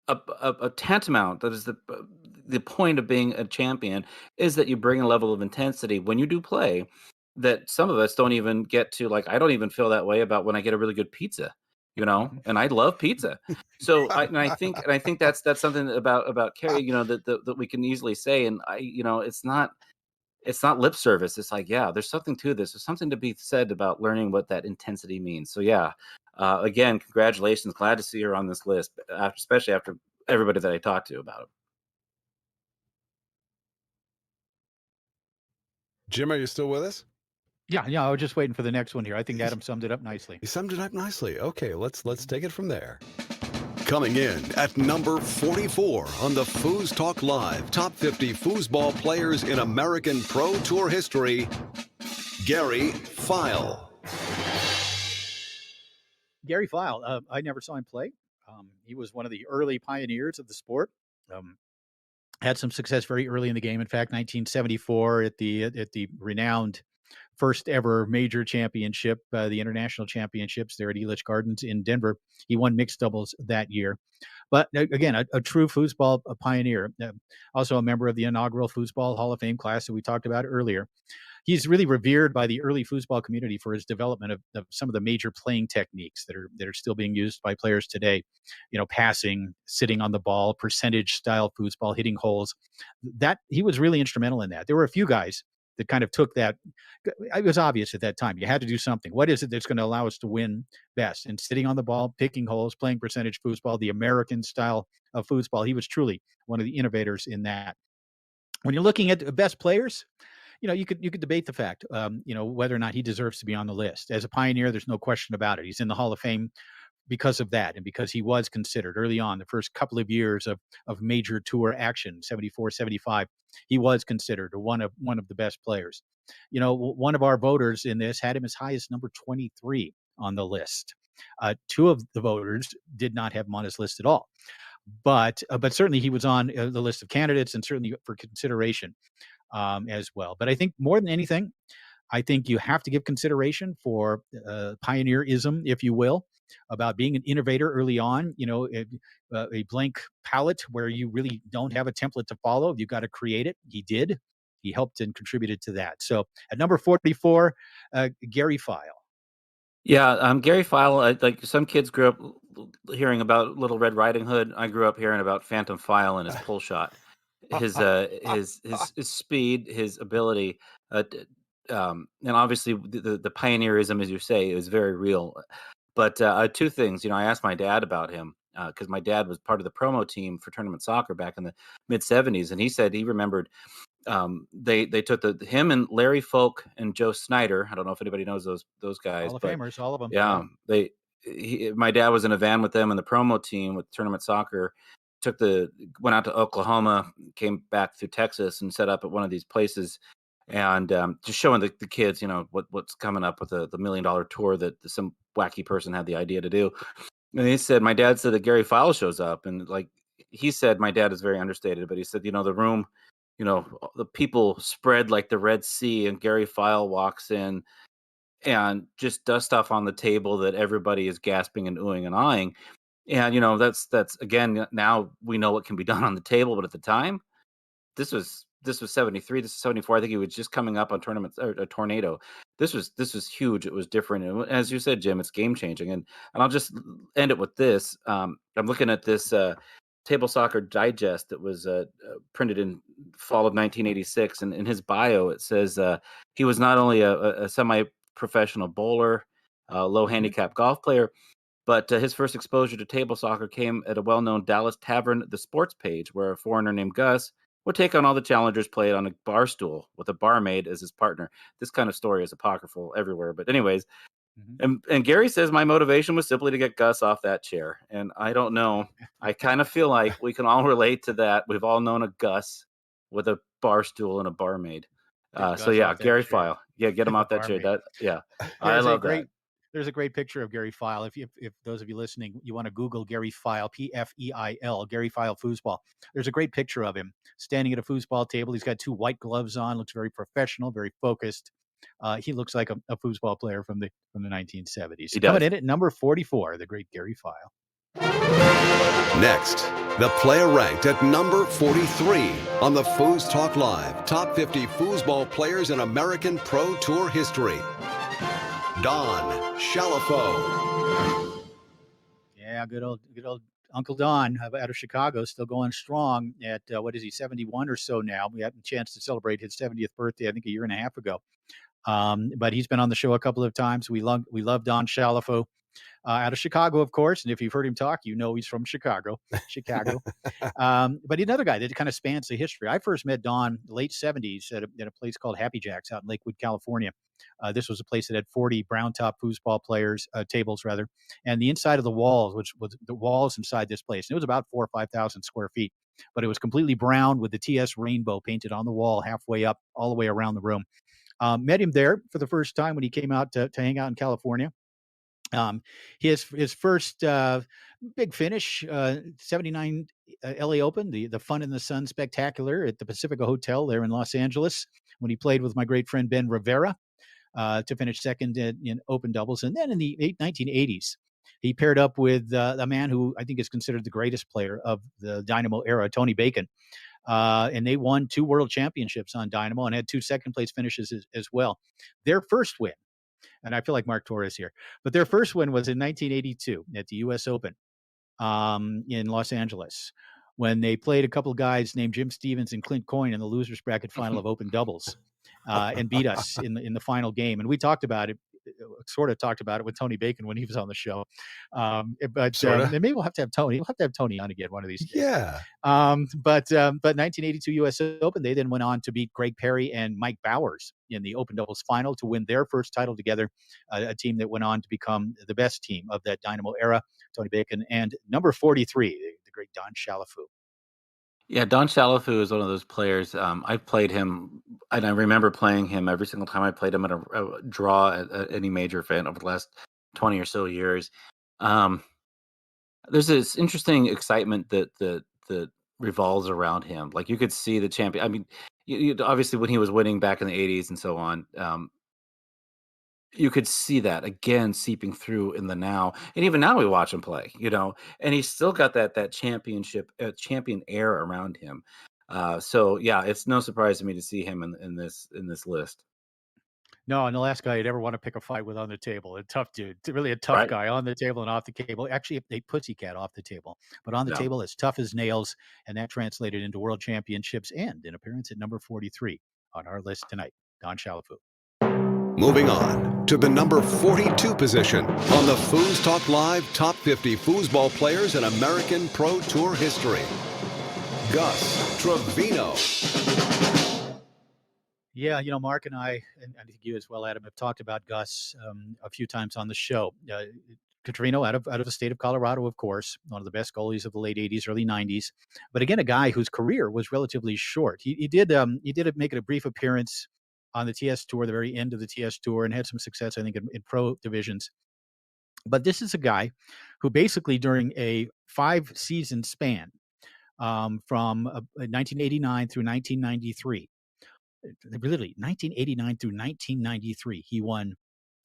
a tantamount. That is the point of being a champion, is that you bring a level of intensity when you do play that some of us don't even get to. Like, I don't even feel that way about when I get a really good pizza, and I love pizza. So I think that's something about Kerry, that we can easily say. And it's not lip service. It's like, yeah, there's something to this. There's something to be said about learning what that intensity means. So yeah, again, congratulations. Glad to see her on this list, especially after everybody that I talked to about it. Jim, are you still with us? Yeah, I was just waiting for the next one here. I think Adam summed it up nicely. He summed it up nicely. Okay, let's take it from there. Coming in at number 44 on the FoosTalk Live Top 50 Foosball Players in American Pro Tour History, Gary File. Gary File, I never saw him play. He was one of the early pioneers of the sport. Had some success very early in the game. In fact, 1974 at the renowned first ever major championship, the international championships there at Elitch Gardens in Denver. He won mixed doubles that year. But again, a true foosball pioneer, also a member of the inaugural Foosball Hall of Fame class that we talked about earlier. He's really revered by the early foosball community for his development of some of the major playing techniques that are still being used by players today. Passing, sitting on the ball, percentage style foosball, hitting holes. That he was really instrumental in that. There were a few guys that kind of took that. It was obvious at that time. You had to do something. What is it that's going to allow us to win best? And sitting on the ball, picking holes, playing percentage foosball, the American style of foosball. He was truly one of the innovators in that. When you're looking at the best players, you could debate the fact, whether or not he deserves to be on the list. As a pioneer, there's no question about it. He's in the Hall of Fame because of that, and because he was considered early on, the first couple of years of major tour action, 74, 75, he was considered one of the best players. One of our voters in this had him as high as number 23 on the list. Two of the voters did not have him on his list at all. But certainly he was on the list of candidates, and certainly for consideration as well. But I think more than anything, I think you have to give consideration for pioneerism, if you will, about being an innovator early on. A blank palette where you really don't have a template to follow. You've got to create it. He did. He helped and contributed to that. So at number 44, Gary File. Yeah, Gary File. Like some kids grew up hearing about Little Red Riding Hood. I grew up hearing about Phantom File and his pull shot, his speed, his ability, and obviously the pioneerism, as you say, is very real. But two things. I asked my dad about him because my dad was part of the promo team for tournament soccer back in the mid '70s, and he said he remembered. They took him and Larry Folk and Joe Snyder. I don't know if anybody knows those guys. Hall of Famers, all of them. Yeah, my dad was in a van with them and the promo team with tournament soccer. Went out to Oklahoma, came back through Texas, and set up at one of these places, and just showing the kids, what's coming up with the $1 million tour that some wacky person had the idea to do. And my dad said that Gary File shows up, and he said, my dad is very understated, but he said, the room. The people spread like the Red Sea, and Gary File walks in and just does stuff on the table that everybody is gasping and oohing and eyeing. And, that's again, now we know what can be done on the table. But at the time, this was 73, this is 74. I think he was just coming up on tournaments or a tornado. This was huge. It was different. And as you said, Jim, it's game changing. And I'll just end it with this. I'm looking at this, Table Soccer Digest that was printed in fall of 1986, and in his bio it says he was not only a semi-professional bowler, low handicap golf player, but his first exposure to table soccer came at a well-known Dallas tavern, The Sports Page, where a foreigner named Gus would take on all the challengers played on a bar stool with a barmaid as his partner. This kind of story is apocryphal everywhere, but anyways. And Gary says my motivation was simply to get Gus off that chair. And I don't know. I kind of feel like we can all relate to that. We've all known a Gus with a bar stool and a barmaid. So yeah, Gary File. Yeah, get him off that chair. I love that. There's a great picture of Gary File. If those of you listening, you want to Google Gary File, P-F-E-I-L, Gary File Foosball. There's a great picture of him standing at a foosball table. He's got two white gloves on. Looks very professional, very focused. He looks like a foosball player from the 1970s. Coming in at number 44, the great Gary File. Next, the player ranked at number 43 on the FoosTalk Live Top 50 Foosball Players in American Pro Tour History. Don Shalafo. Yeah, good old Uncle Don out of Chicago, still going strong at, 71 or so now. We had a chance to celebrate his 70th birthday, I think, a year and a half ago. But he's been on the show a couple of times. We love Don Shalafo out of Chicago, of course. And if you've heard him talk, he's from Chicago. But another guy that kind of spans the history. I first met Don late 70s at a place called Happy Jacks out in Lakewood, California. This was a place that had 40 brown top foosball players, tables rather. And the inside of the walls, which was the walls inside this place, and it was about 4,000 or 5,000 square feet. But it was completely brown with the TS rainbow painted on the wall halfway up, all the way around the room. Met him there for the first time when he came out to hang out in California. His first big finish, 79 LA Open, the Fun in the Sun Spectacular at the Pacifica Hotel there in Los Angeles, when he played with my great friend Ben Rivera to finish second in open doubles. And then in the 1980s, he paired up with a man who I think is considered the greatest player of the Dynamo era, Tony Bacon. And they won 2 world championships on Dynamo and had 2 second-place finishes as well. Their first win, and I feel like Mark Torres here, but their first win was in 1982 at the U.S. Open in Los Angeles, when they played a couple of guys named Jim Stevens and Clint Coyne in the losers bracket final of open doubles and beat us in the final game. And we talked about it, sort of talked about it with Tony Bacon when he was on the show. But maybe we'll have to have Tony. We'll have to have Tony on again one of these days. Yeah. But 1982 U.S. Open, they then went on to beat Greg Perry and Mike Bowers in the open doubles final to win their first title together, a team that went on to become the best team of that Dynamo era, Tony Bacon and number 43, the great Don Chalafou. Yeah, Don Chalafou is one of those players. I've played him, and I remember playing him every single time I played him at a draw at any major event over the last 20 or so years. There's this interesting excitement that revolves around him. Like, you could see the champion. I mean, you obviously when he was winning back in the 80s and so on, you could see that again seeping through in the now. And even now we watch him play, and he's still got that championship, champion air around him. So yeah, it's no surprise to me to see him in this list. No, and the last guy I'd ever want to pick a fight with on the table. A tough dude, really a tough guy on the table and off the table. Actually, a pussycat off the table, but on the table as tough as nails. And that translated into world championships and an appearance at number 43 on our list tonight, Don Chalafou. Moving on to the number 42 position on the FoosTalk Live Top 50 Foosball Players in American Pro Tour History, Gus Trevino. Yeah, Mark and I think you as well, Adam, have talked about Gus a few times on the show. Trevino out of the state of Colorado, of course, one of the best goalies of the late 80s, early 90s. But again, a guy whose career was relatively short. He did make a brief appearance on the TS Tour, the very end of the TS Tour, and had some success, I think, in pro divisions. But this is a guy who basically during a 5-season span from 1989 through 1993, literally 1989 through 1993, he won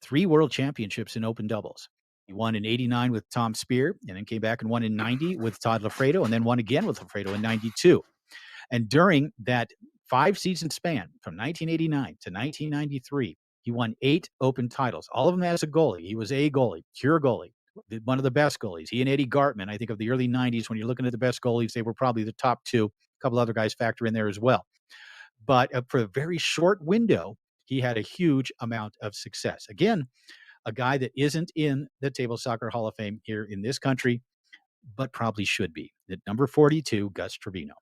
3 world championships in open doubles. He won in 89 with Tom Spear, and then came back and won in 90 with Todd Lafredo, and then won again with Lafredo in 92. And during that 5-season span from 1989 to 1993, he won 8 open titles, all of them as a goalie. He was a goalie, pure goalie, one of the best goalies. He and Eddie Gartman, I think, of the early 90s, when you're looking at the best goalies, they were probably the top 2. A couple other guys factor in there as well. But for a very short window, he had a huge amount of success. Again, a guy that isn't in the Table Soccer Hall of Fame here in this country, but probably should be. At number 42, Gus Trevino.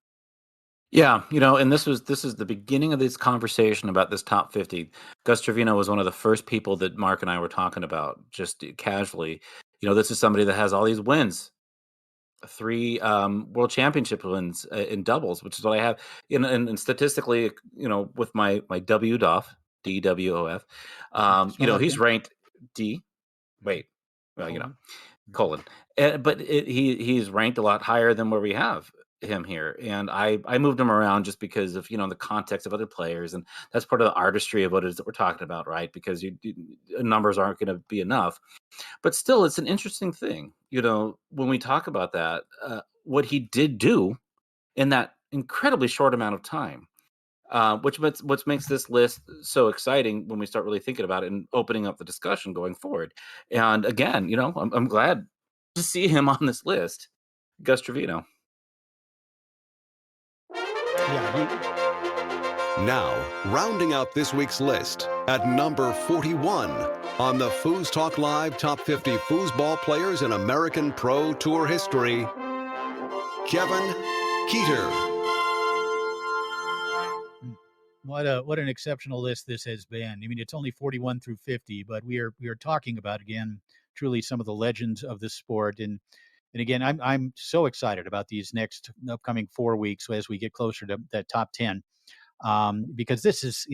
Yeah, and this is the beginning of this conversation about this top 50. Gus Trevino was one of the first people that Mark and I were talking about just casually. This is somebody that has all these wins, 3 world championship wins in doubles, which is what I have. And statistically, with my WDOF, DWOF, he's ranked D. Wait, well, colon. But he's ranked a lot higher than where we have him here, and I moved him around just because of the context of other players, and that's part of the artistry of what it is that we're talking about, right? Because numbers aren't going to be enough, but still, it's an interesting thing, when we talk about that, what he did do in that incredibly short amount of time, which makes this list so exciting when we start really thinking about it and opening up the discussion going forward. And again, I'm glad to see him on this list, Gus Trevino. Now, rounding out this week's list at number 41 on the FoosTalk Live Top 50 Foosball Players in American Pro Tour History, Kevin Keeter. What an exceptional list this has been. I mean, it's only 41 through 50, but we are talking about, again, truly some of the legends of the sport. And again, I'm so excited about these next upcoming 4 weeks as we get closer to that top 10. because this is,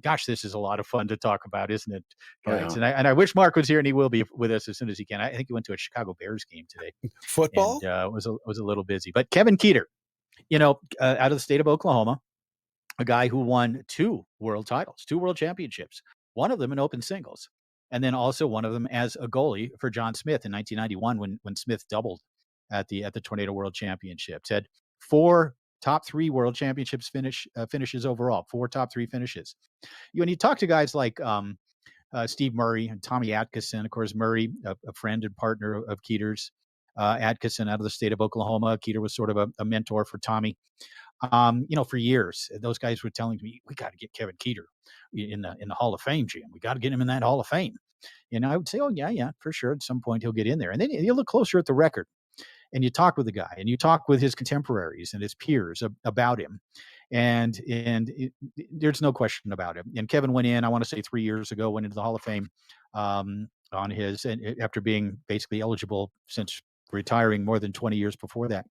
gosh, this is a lot of fun to talk about, isn't it, guys? Yeah. And I wish Mark was here, and he will be with us as soon as he can. I think he went to a Chicago Bears game today. Football? And was a little busy. But Kevin Keeter, out of the state of Oklahoma, a guy who won 2 world titles, 2 world championships, one of them in open singles, and then also one of them as a goalie for John Smith in 1991 when Smith doubled at the Tornado World Championships. Had 4 top 3 world championships finishes overall, 4 top 3 finishes. When you talk to guys like Steve Murray and Tommy Atkinson, of course, Murray, a friend and partner of Keeter's, Atkinson out of the state of Oklahoma. Keeter was sort of a mentor for Tommy. For years, those guys were telling me, we got to get Kevin Keeter in the Hall of Fame, Jim. We got to get him in that Hall of Fame. And I would say, oh, yeah, for sure. At some point he'll get in there. And then you look closer at the record and you talk with the guy and you talk with his contemporaries and his peers about him. And there's no question about him. And Kevin went in, I want to say 3 years ago, went into the Hall of Fame and after being basically eligible since retiring more than 20 years before that.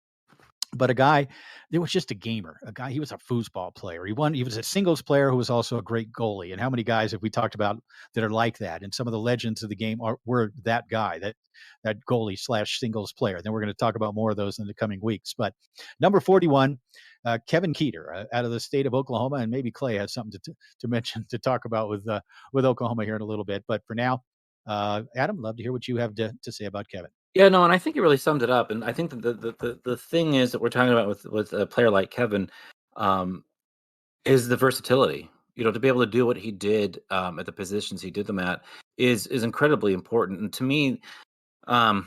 But a guy that was just a gamer, he was a foosball player. He was a singles player who was also a great goalie. And how many guys have we talked about that are like that? And some of the legends of the game were that guy, that goalie / singles player. Then we're going to talk about more of those in the coming weeks. But number 41, Kevin Keeter out of the state of Oklahoma. And maybe Clay has something to mention, to talk about with Oklahoma here in a little bit. But for now, Adam, love to hear what you have to say about Kevin. Yeah, no, and I think you really summed it up. And I think that the thing is that we're talking about with a player like Kevin is the versatility. To be able to do what he did at the positions he did them at is incredibly important. And to me, I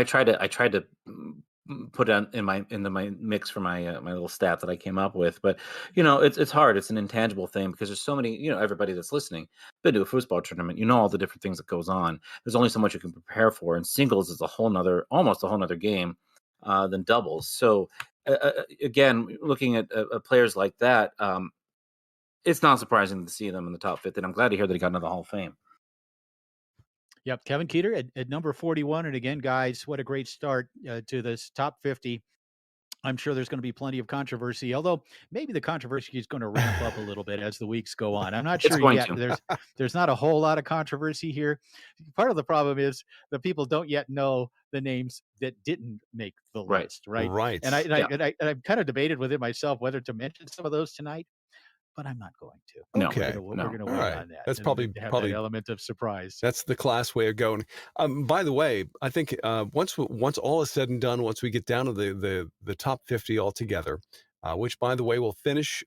tried to put it in my mix for my my little stat that I came up with, but it's hard. It's an intangible thing because there's so many. Everybody that's listening been to a foosball tournament. All the different things that goes on. There's only so much you can prepare for, and singles is almost a whole nother game than doubles. So again, looking at players like that, it's not surprising to see them in the top 50. And I'm glad to hear that he got into the Hall of Fame. Yep, Kevin Keeter at number 41. And again, guys, what a great start to this top 50. I'm sure there's going to be plenty of controversy, although maybe the controversy is going to ramp up a little bit as the weeks go on. I'm not sure yet. There's not a whole lot of controversy here. Part of the problem is that people don't yet know the names that didn't make the list, right? Right. And I've kind of debated with it myself whether to mention some of those tonight, but I'm not going to. Okay. We're going to wait on that. That's probably that element of surprise. That's the class way of going. By the way, I think once all is said and done, once we get down to the top 50 altogether, which by the way will finish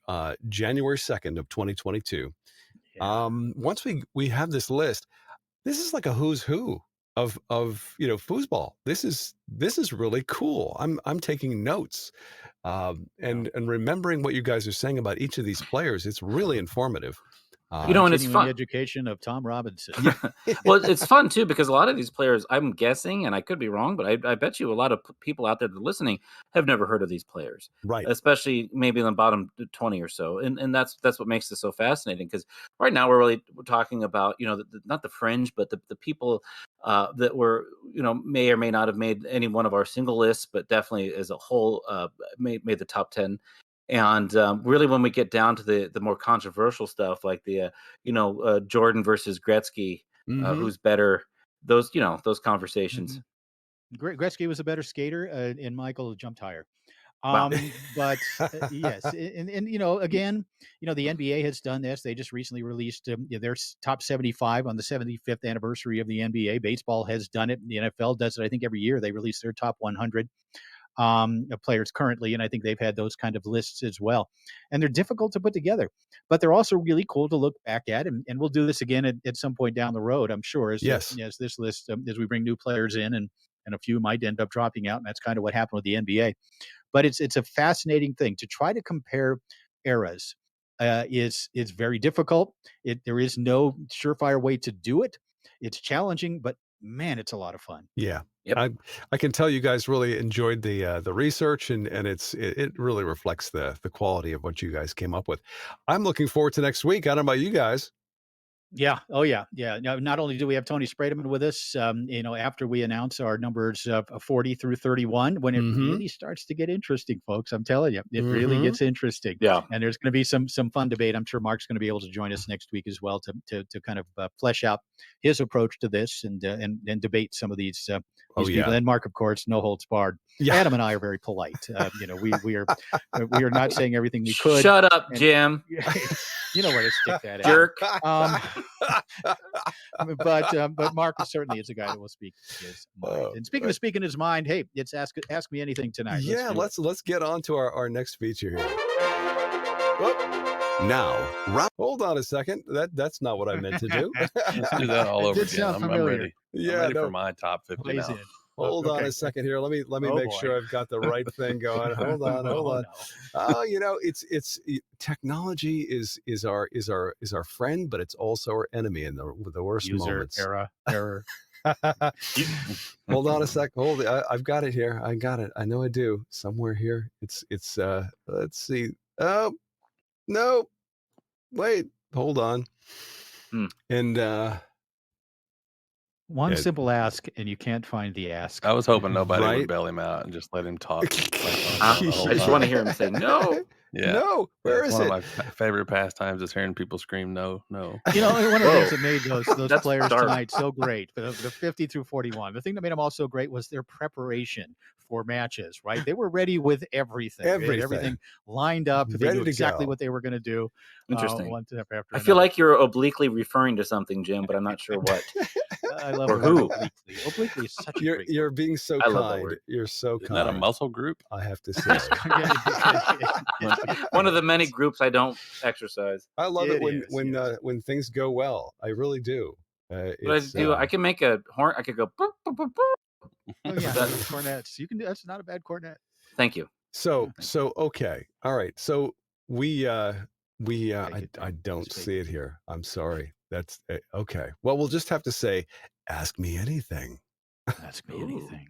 January 2nd of 2022. Yeah. Once we have this list, this is like a who's who of foosball. This is really cool. I'm taking notes. And remembering what you guys are saying about each of these players, it's really informative. And it's fun. The education of Tom Robinson. Well, it's fun too because a lot of these players, I'm guessing, and I could be wrong, but I bet you a lot of people out there that are listening have never heard of these players, right? Especially maybe in the bottom 20 or so, and that's what makes this so fascinating. Because right now we're talking about not the fringe, but the people that were may or may not have made any one of our single lists, but definitely as a whole made the top 10. And really, when we get down to the more controversial stuff, like the Jordan versus Gretzky, who's better, those conversations. Gretzky was a better skater, and Michael jumped higher. Wow. But yes, and again, the NBA has done this. They just recently released their top 75 on the 75th anniversary of the NBA. Baseball has done it. The NFL does it. I think every year they release their top 100. Players currently, and I think they've had those kind of lists as well. And they're difficult to put together, but they're also really cool to look back at. And we'll do this again at some point down the road, I'm sure, as this list, as we bring new players in, and a few might end up dropping out. And that's kind of what happened with the NBA. But it's a fascinating thing to try to compare eras. It's very difficult. There is no surefire way to do it. It's challenging, but man, it's a lot of fun. Yeah. Yep. I can tell you guys really enjoyed the research, and it really reflects the quality of what you guys came up with. I'm looking forward to next week. I don't know about you guys. Yeah. Oh, yeah. Yeah. Now, not only do we have Tony Sprademan with us, after we announce our numbers of 40 through 31, when it really starts to get interesting, folks, I'm telling you, it really gets interesting. Yeah. And there's going to be some fun debate. I'm sure Mark's going to be able to join us next week as well to kind of flesh out his approach to this and debate some of these people. And Mark, of course, no holds barred. Yeah. Adam and I are very polite. We are not saying everything we could. Shut up, Jim. You know where to stick that jerk. But Mark certainly is a guy that will speak his mind. And speaking of speaking his mind, hey, it's ask me anything tonight. Let's get on to our next feature here. Now, hold on a second. That's not what I meant to do. Let's do that all over again. I'm ready. I'm ready for my top 50 now. Hold on a second here. Let me make sure I've got the right thing going. Hold on. No. Oh, it's technology is our friend, but it's also our enemy in the worst moments. Error. Hold on a sec. I've got it here. I got it. I know I do. Somewhere here. It's let's see. Oh, no. Wait. Hold on. And one simple ask, and you can't find the ask. I was hoping nobody would bail him out and just let him talk. I just want to hear him say no. Yeah. No. Where is it? One of my favorite pastimes is hearing people scream no. One of the things that made those players tonight so great, the 50 through 41. The thing that made them all so great was their preparation for matches, right? They were ready with everything. Everything lined up. They knew exactly what they were going to do. Interesting. One step after I feel like you're obliquely referring to something, Jim, but I'm not sure what. I love or who. Obliquely is such a great You're being so kind. You're so kind. Is that a muscle group? I have to say. One of the many groups I don't exercise. I love it when things go well. I really do. I can make a horn. I could go. Boop, boop, boop, boop. Oh, yeah, cornets. You can do. That's not a bad cornet. Thank you. So okay, all right. So I don't see it here. I'm sorry. That's okay. Well, we'll just have to say, ask me anything. Ask me anything.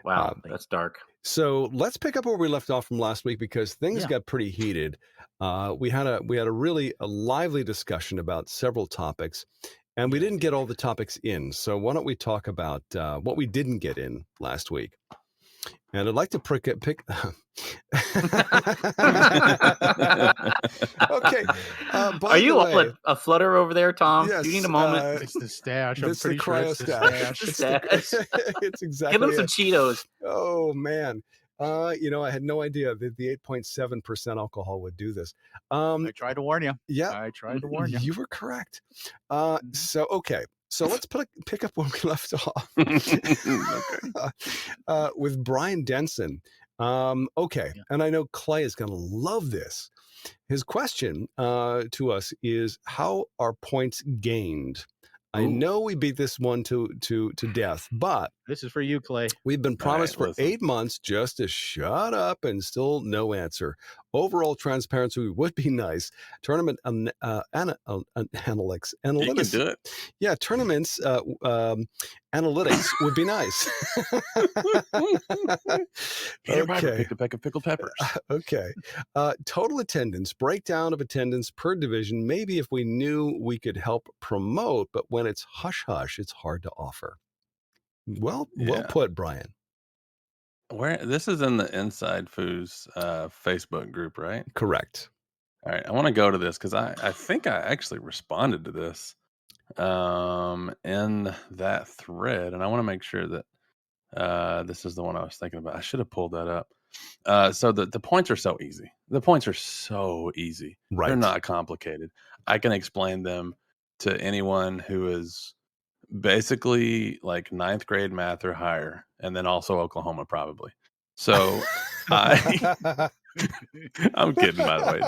Wow, that's dark. So let's pick up where we left off from last week because things got pretty heated. We had a really lively discussion about several topics. And we didn't get all the topics in, so why don't we talk about what we didn't get in last week? And I'd like to pick. Okay. Are you a flutter over there, Tom? Yes, Do you need a moment? It's the stash. It's the Cryo Stash. It's exactly. Give him some Cheetos. Oh man. I had no idea that the 8.7% alcohol would do this. I tried to warn you. Yeah. I tried to warn you. You were correct. So let's pick up where we left off. With Brian Denson. Okay. Yeah. And I know Clay is going to love this. His question to us is, how are points gained? I know we beat this one to death, but this is for you, Clay. We've been promised for 8 months just to shut up, and still no answer. Overall transparency would be nice. Tournament analytics. You can do it. Yeah, tournaments analytics would be nice. Peter Piper picked a peck of pickled peppers. Okay. Total attendance, breakdown of attendance per division. Maybe if we knew we could help promote, but when it's hush-hush, it's hard to offer. Well put, Brian. This is in the Inside Foos Facebook group, right? Correct. All right, I want to go to this because I think I actually responded to this in that thread, and I want to make sure that this is the one I was thinking about. I should have pulled that up. So the points are so easy. The points are so easy. Right. They're not complicated. I can explain them to anyone who is basically like 9th grade math or higher, and then also Oklahoma probably. So I'm kidding, by the way.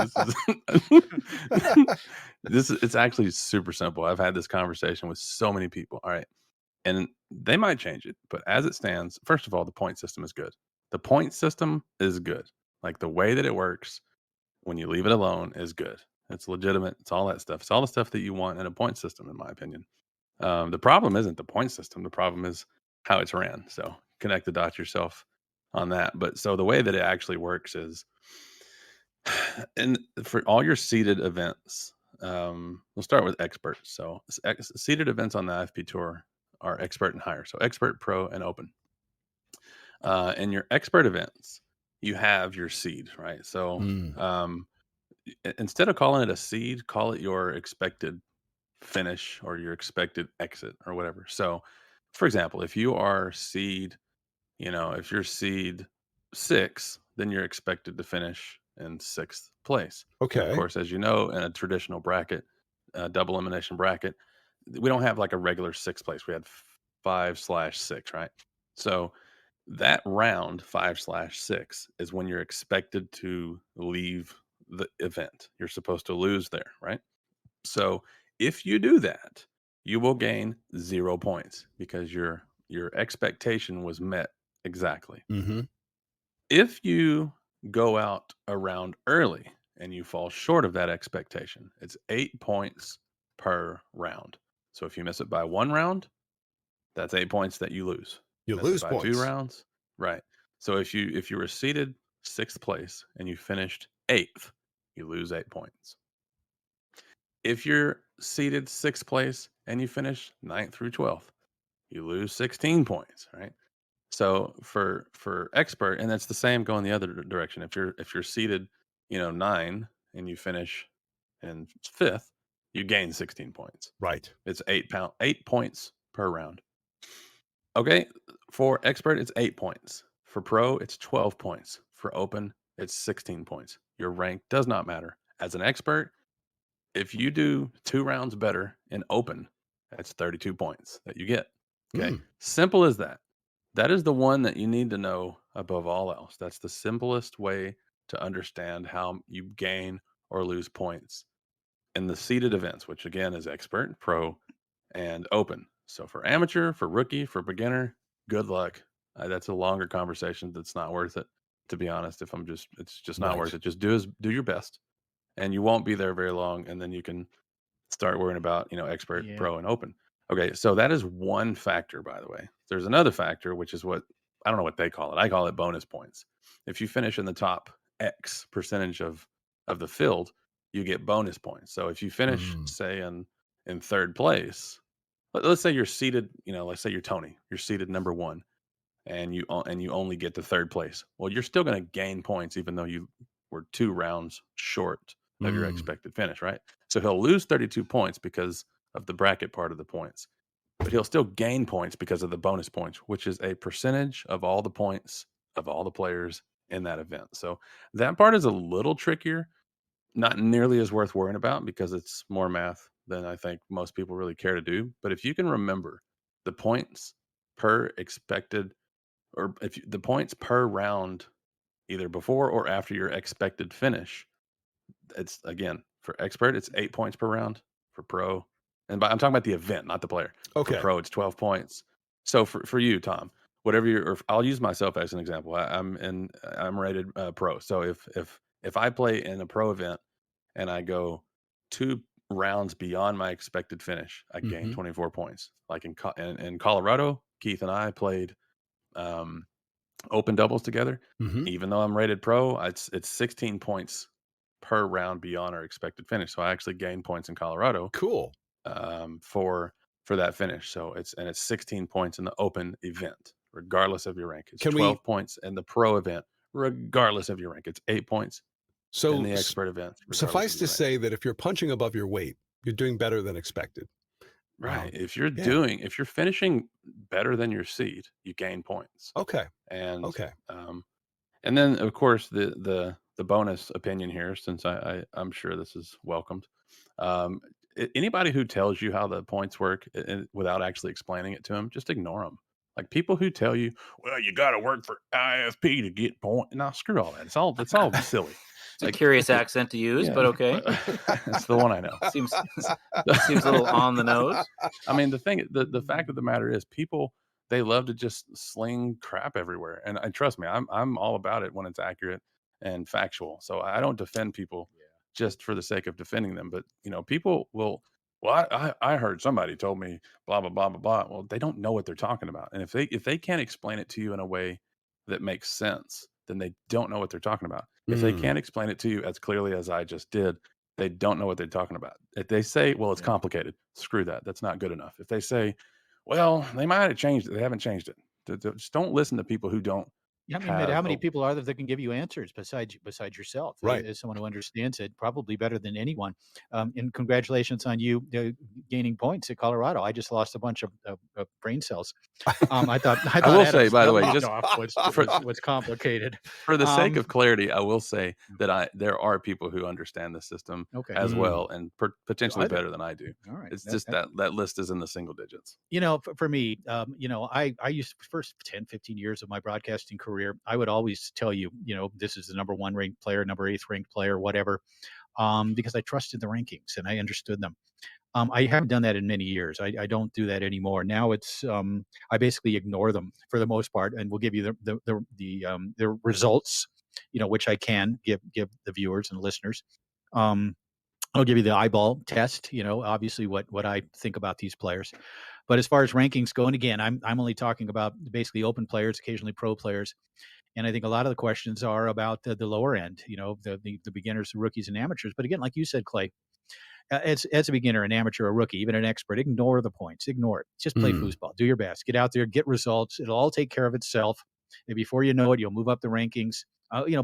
It's actually super simple. I've had this conversation with so many people. All right. And they might change it, but as it stands, first of all, the point system is good. The point system is good. Like the way that it works when you leave it alone is good. It's legitimate. It's all that stuff. It's all the stuff that you want in a point system, in my opinion. The problem isn't the point system. The problem is how it's ran. So connect the dots yourself on that. But so the way that it actually works is, and for all your seeded events, we'll start with expert. So seeded events on the IFP Tour are expert and higher. So expert, pro, and open. In your expert events, you have your seed, right? So instead of calling it a seed, call it your expected finish or your expected exit or whatever. So, for example, if you are seed, if you're seed 6, then you're expected to finish in 6th place. And of Okay. course, as you know, in a traditional bracket, double elimination bracket, we don't have like a regular 6th place. We had 5/6, right? So that round 5/6 is when you're expected to leave the event. You're supposed to lose there, right? So if you do that, you will gain 0 points because your expectation was met exactly. Mm-hmm. If you go out a round early and you fall short of that expectation, it's 8 points per round. So if you miss it by 1 round, that's 8 points that you lose. You Miss it lose by 2 points. rounds, right? So if you were seated 6th place and you finished 8th, you lose 8 points. If you're seated 6th place and you finish 9th through 12th, you lose 16 points, right? So for expert, and that's the same going the other direction. If you're seated, 9 and you finish in 5th, you gain 16 points. Right. It's 8 points per round. Okay, for expert, it's 8 points. For pro, it's 12 points. For open, it's 16 points. Your rank does not matter. As an expert, if you do 2 rounds better in open, that's 32 points that you get. Okay. Simple as that. That is the one that you need to know above all else. That's the simplest way to understand how you gain or lose points in the seeded events, which again is expert, pro, and open. So for amateur, for rookie, for beginner, good luck. That's a longer conversation. That's not worth it, to be honest. It's just not worth it. Just do your best, and you won't be there very long, and then you can start worrying about expert, pro, and open. Okay, so that is one factor, by the way. There's another factor, which is what I don't know what they call it. I call it bonus points. If you finish in the top X percentage of the field, you get bonus points. So if you finish, say, in 3rd place, let's say you're seated, let's say you're Tony, you're seated number 1, and you only get to 3rd place. Well, you're still going to gain points even though you were 2 rounds short of your expected finish, right? So he'll lose 32 points because of the bracket part of the points, but he'll still gain points because of the bonus points, which is a percentage of all the points of all the players in that event. So that part is a little trickier, not nearly as worth worrying about because it's more math than I think most people really care to do. But if you can remember the points per expected, or the points per round, either before or after your expected finish, it's again for expert, it's 8 points per round. For pro, I'm talking about the event, not the player. Okay. For pro, it's 12 points. So for you, Tom, whatever or I'll use myself as an example. I'm rated pro. So if I play in a pro event and I go 2 rounds beyond my expected finish, I gain 24 points. Like in Colorado, Keith and I played open doubles together. Even though I'm rated pro, it's 16 points per round beyond our expected finish. So I actually gained points in Colorado. Cool. For that finish. So it's 16 points in the open event, regardless of your rank. It's 12 points in the pro event, regardless of your rank. It's 8 points in the expert event. Suffice to say that if you're punching above your weight, you're doing better than expected. Right. If you're finishing better than your seed, you gain points. Okay. And and then of course the bonus opinion here, since I'm sure this is welcomed. Anybody who tells you how the points work without actually explaining it to them, just ignore them. Like people who tell you, well, you got to work for IFP to get points. Now, screw all that. It's all silly. It's a curious accent to use, but okay. It's the one I know. Seems a little on the nose. I mean, the fact of the matter is, people, they love to just sling crap everywhere, and trust me, I'm all about it when it's accurate and factual. So I don't defend people just for the sake of defending them. But people will. Well, I heard somebody told me blah blah blah blah blah. Well, they don't know what they're talking about, and if they can't explain it to you in a way that makes sense, then they don't know what they're talking about. If they can't explain it to you as clearly as I just did, they don't know what they're talking about. If they say, well, it's complicated, screw that. That's not good enough. If they say, well, they might have changed it, they haven't changed it. Just don't listen to people who don't Yeah, I mean, but have how many people are there that can give you answers besides yourself? Right. As someone who understands it probably better than anyone. And congratulations on you gaining points at Colorado. I just lost a bunch of brain cells. I thought I will Adam's say, by the way, W just stuff was complicated. for the sake of clarity, I will say that there are people who understand the system Okay. as well, and potentially Are there? better than I do. All right. It's just that list is in the single digits. You know, for me, I used first 10, 15 years of my broadcasting career, I would always tell you, this is the number 1 ranked player, number 8th ranked player, whatever, because I trusted the rankings and I understood them. I haven't done that in many years. I don't do that anymore. Now it's I basically ignore them for the most part, and we'll give you the results, which I can give the viewers and listeners. I'll give you the eyeball test, obviously what I think about these players. But as far as rankings go, and again, I'm only talking about basically open players, occasionally pro players. And I think a lot of the questions are about the lower end, the beginners, the rookies, and amateurs. But again, like you said, Clay, as a beginner, an amateur, a rookie, even an expert, ignore the points. Ignore it. Just play foosball. Do your best. Get out there, get results. It'll all take care of itself. And before you know it, you'll move up the rankings.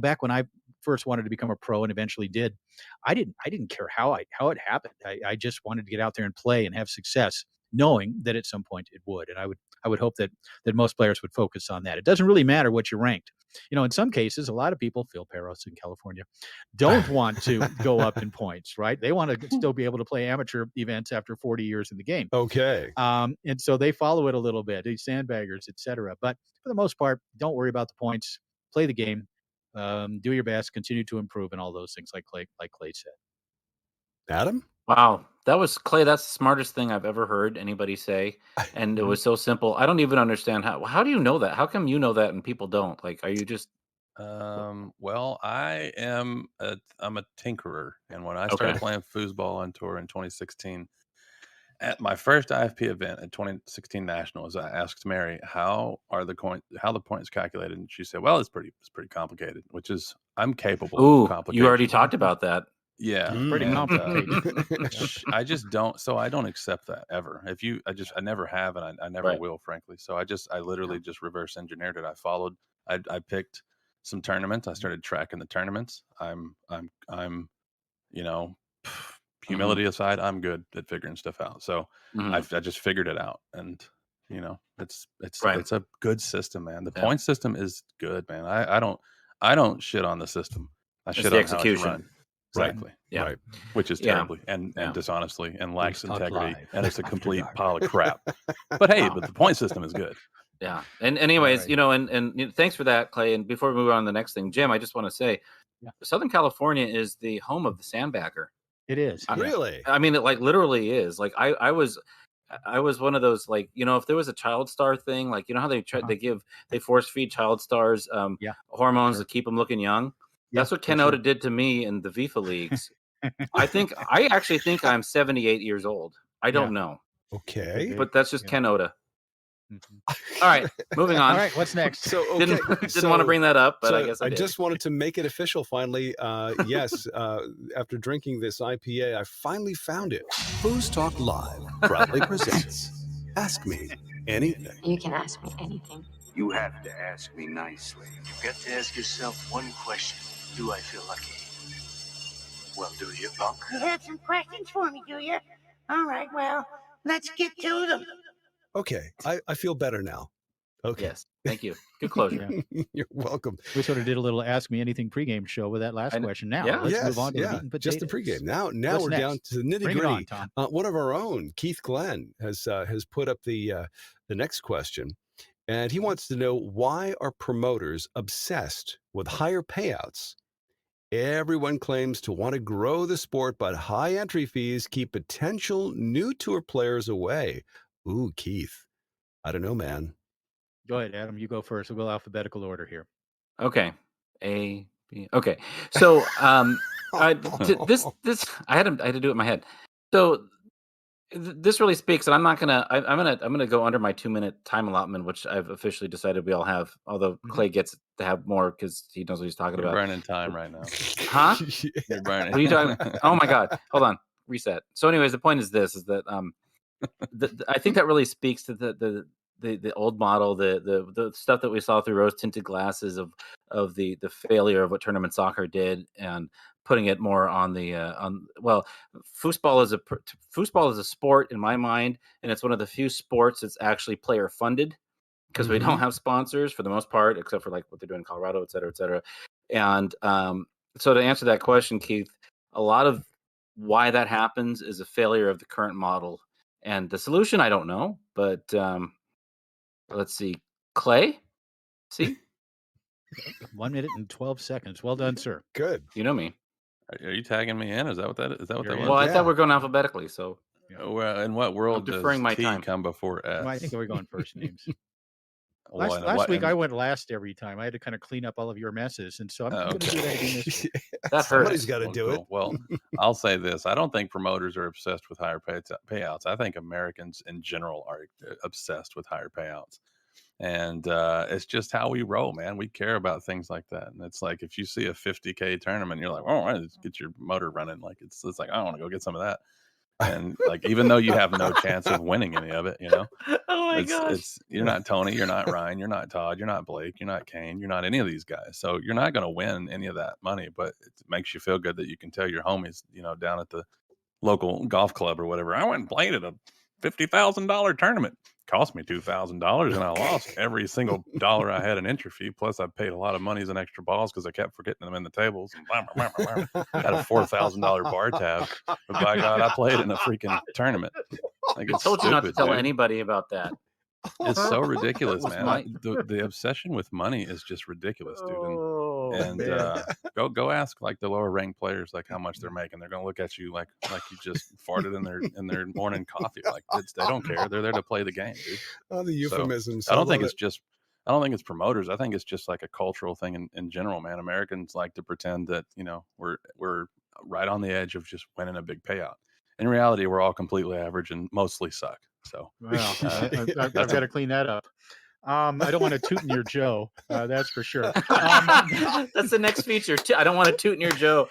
Back when I first wanted to become a pro and eventually did, I didn't care how it happened. I just wanted to get out there and play and have success, knowing that at some point it would. And I would hope that most players would focus on that. It doesn't really matter what you're ranked. In some cases, a lot of people, Phil Peros in California, don't want to go up in points, right? They want to still be able to play amateur events after 40 years in the game. Okay. And so they follow it a little bit, these sandbaggers, etc. But for the most part, don't worry about the points. Play the game. Do your best. Continue to improve, and all those things, like Clay said. Adam? Wow, that was Clay. That's the smartest thing I've ever heard anybody say, and it was so simple. I don't even understand how do you know that? How come you know that and people don't? Like, are you just Well, I'm a tinkerer, and when I started playing foosball on tour in 2016, at my first IFP event at 2016 Nationals, I asked Mary how the points calculated, and she said, "Well, it's pretty complicated," which is I'm capable of complication. You already talked about that. Yeah, pretty complicated. I just don't. So I don't accept that ever. I never have, and I never will, frankly. So I literally just reverse engineered it. I picked some tournaments. I started tracking the tournaments. I'm humility aside, I'm good at figuring stuff out. So I just figured it out, and it's a good system, man. The point system is good, man. I don't shit on the system. I shit on execution. How it's run. Exactly. Yeah. Right. Which is terribly and dishonestly and lacks integrity, and it's a complete pile of crap. But hey, the point system is good. Yeah. And anyways, and thanks for that, Clay. And before we move on to the next thing, Jim, I just want to say, Southern California is the home of the sandbagger. It is. Really? I mean, it literally is. Like I was one of those, if there was a child star thing, how they force feed child stars hormones to keep them looking young. That's what Ken Oda did to me in the FIFA leagues. I actually think I'm 78 years old. I don't know. Okay. But that's just Ken Oda. All right, moving on. All right, what's next? So didn't want to bring that up, but I guess I did. just wanted to make it official finally. Yes, after drinking this IPA, I finally found it. FoosTalk Live proudly presents Ask Me Anything. You can ask me anything. You have to ask me nicely. You've got to ask yourself one question. Do I feel lucky? Well, do you, punk? You have some questions for me, do you? All right, well, let's get to them. Okay, I feel better now. Okay. Yes, thank you. Good closure. You're welcome. We sort of did a little Ask Me Anything pregame show with that last question. Now, let's move on to the meat and potatoes. Just the pregame. Now What's we're next? down to the nitty gritty. One of our own, Keith Glenn, has put up the next question, and he wants to know, why are promoters obsessed with higher payouts? Everyone claims to want to grow the sport, but high entry fees keep potential new tour players away. Ooh, Keith. I don't know, man. Go ahead, Adam. You go first. We'll go alphabetical order here. Okay. A, B. Okay. So this I had to do it in my head. So This really speaks, and I'm not gonna. I'm gonna go under my 2-minute time allotment, which I've officially decided we all have. Although Clay gets to have more because he knows what he's talking You're about. burning time right now. Huh? You're burning. What are you talking about? Oh my God! Hold on. Reset. So, anyways, the point is this: is that I think that really speaks to the old model, the stuff that we saw through rose tinted glasses of the failure of what tournament soccer did, and putting it more on the foosball is a sport in my mind, and it's one of the few sports that's actually player funded because we don't have sponsors for the most part, except for like what they're doing in Colorado, et cetera, et cetera. And so to answer that question, Keith, a lot of why that happens is a failure of the current model. And the solution, I don't know, but let's see. Clay? See? 1 minute and 12 seconds. Well done, sir. Good. You know me. Are you tagging me in? Is that what that is? Is that what that was? Well, I thought we were going alphabetically, so. Well, in what world does deferring my T time. come before S? Well, I think we're going first names. Well, Last week I went last every time. I had to kind of clean up all of your messes, and so I'm going to do that again this week. That hurts. Somebody's got to do it. Well, I'll say this: I don't think promoters are obsessed with higher payouts. I think Americans in general are obsessed with higher payouts, and it's just how we roll, man. We care about things like that, and it's like if you see a 50K tournament, you're like, "Oh, let's get your motor running!" Like it's like I want to go get some of that. And like, even though you have no chance of winning any of it, you know, oh my gosh, it's you're not Tony, you're not Ryan, you're not Todd, you're not Blake, you're not Kane, you're not any of these guys. So you're not going to win any of that money, but it makes you feel good that you can tell your homies, you know, down at the local golf club or whatever, I went and played at a $50,000 tournament. Cost me $2,000 and I lost every single dollar I had in entry fee. Plus I paid a lot of money as an extra balls because I kept forgetting them in the tables. And had a $4,000 bar tab. But by God, I played in a freaking tournament. Like, I told you not to tell anybody about that. It's so ridiculous, man. my- The obsession with money is just ridiculous, dude. And man. go ask like the lower ranked players like how much they're making. They're gonna look at you like you just farted in their morning coffee. Like they don't care. They're there to play the game, dude. Oh, the euphemisms. So, I don't think it's promoters. I think it's just like a cultural thing in general, man. Americans like to pretend that, you know, we're right on the edge of just winning a big payout. In reality, we're all completely average and mostly suck. So, well, I've got to clean that up. I don't want to toot in your Joe. That's for sure. That's the next feature. I don't want to toot in your Joe.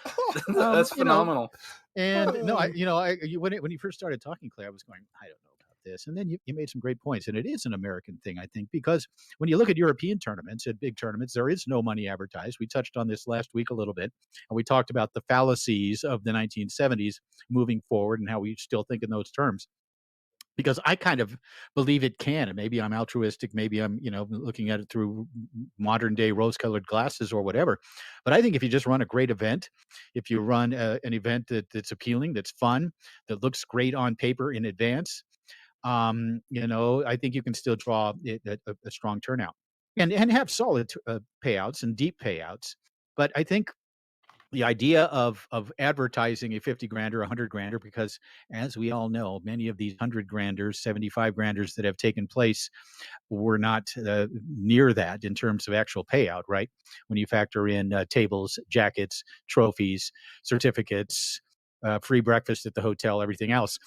That's phenomenal. And no, when you first started talking, Clay, I was going, I don't know about this. And then you made some great points. And it is an American thing, I think, because when you look at European tournaments, at big tournaments, there is no money advertised. We touched on this last week a little bit, and we talked about the fallacies of the 1970s moving forward and how we still think in those terms. Because I kind of believe it can, and maybe I'm altruistic, maybe I'm, looking at it through modern day rose-colored glasses or whatever. But I think if you just run a great event, if you run an event that's appealing, that's fun, that looks great on paper in advance, I think you can still draw a strong turnout and have solid payouts and deep payouts. But I think the idea of advertising a 50 grand or 100 grander, because as we all know, many of these 100 granders, 75 granders that have taken place were not near that in terms of actual payout, right? When you factor in tables, jackets, trophies, certificates, free breakfast at the hotel, everything else.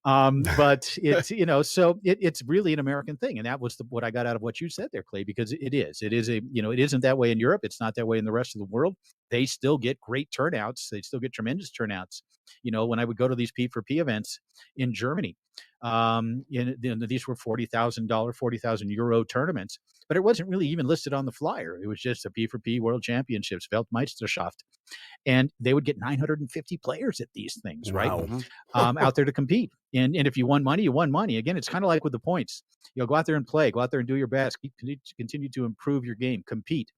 But it's, so it's really an American thing. And that was what I got out of what you said there, Clay, because it is it isn't that way in Europe. It's not that way in the rest of the world. They still get great turnouts. They still get tremendous turnouts. When I would go to these P4P events in Germany, these were $40,000, 40,000 euro tournaments, but it wasn't really even listed on the flyer. It was just a P4P World Championships, Weltmeisterschaft. And they would get 950 players at these things, right? Out there to compete. And if you won money, you won money. Again, it's kind of like with the points. Go out there and play. Go out there and do your best. Continue to improve your game. Compete.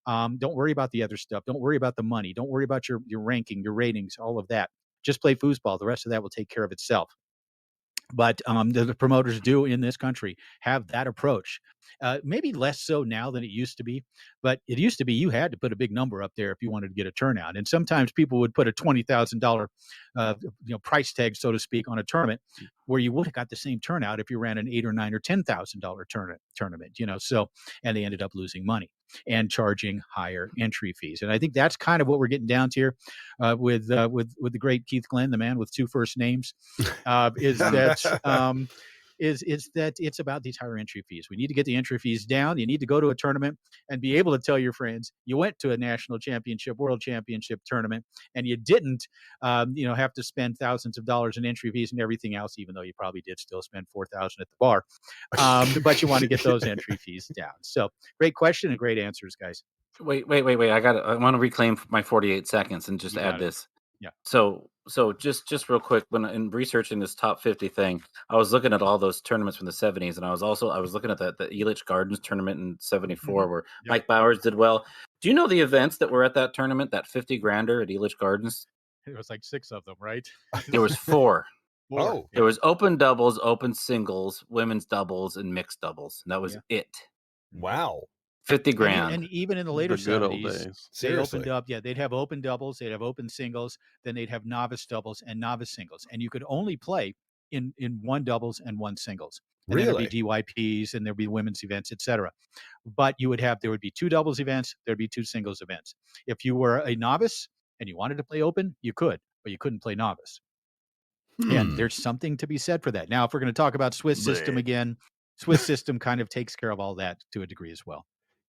Don't worry about the other stuff. Don't worry about the money. Don't worry about your ranking, your ratings, all of that. Just play foosball. The rest of that will take care of itself. But the promoters do in this country have that approach. Maybe less so now than it used to be. But it used to be you had to put a big number up there if you wanted to get a turnout. And sometimes people would put a $20,000 price tag, so to speak, on a tournament where you would have got the same turnout if you ran an $8,000 or $9,000 or $10,000 tournament. So, and they ended up losing money. and charging higher entry fees. And I think that's kind of what we're getting down to here with the great Keith Glenn, the man with two first names, is that is that it's about these higher entry fees. We need to get the entry fees down. You need to go to a tournament and be able to tell your friends you went to a national championship, world championship tournament, and you didn't, have to spend thousands of dollars in entry fees and everything else, even though you probably did still spend $4,000 at the bar. But you want to get those entry fees down. So great question and great answers, guys. Wait. I want to reclaim my 48 seconds and just add this. Yeah. So just real quick, when in researching this top 50 thing, I was looking at all those tournaments from the 70s, and I was looking at the Elitch Gardens tournament in 74 where Mike Bowers did well. Do you know the events that were at that tournament, that 50 grander at Elitch Gardens? It was like 6 of them, right? There was 4. Oh, there was open doubles, open singles, women's doubles, and mixed doubles. And that was it. Wow. 50 grand. And even in the later The good old 70s, days. they opened up. Yeah, they'd have open doubles, they'd have open singles, then they'd have novice doubles and novice singles, and you could only play in one doubles and one singles. And then there'd be DYPs, and there'd be women's events, etc. But there would be 2 doubles events, there'd be 2 singles events. If you were a novice and you wanted to play open, you could, but you couldn't play novice. And there's something to be said for that. Now, if we're going to talk about Swiss system again, Swiss system kind of takes care of all that to a degree as well.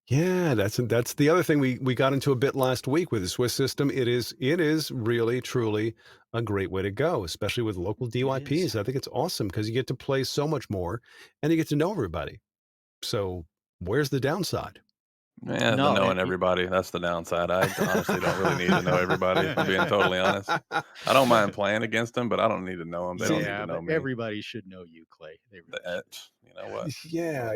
Yeah, that's the other thing we got into a bit last week with the Swiss system. It is really, truly a great way to go, especially with local DYPs. I think it's awesome because you get to play so much more and you get to know everybody. So where's the downside? Yeah, No, knowing everybody. That's the downside. I honestly don't really need to know everybody, if I'm being totally honest. I don't mind playing against them, but I don't need to know them. They don't need to know me. Everybody should know you, Clay. They really You know what? Yeah,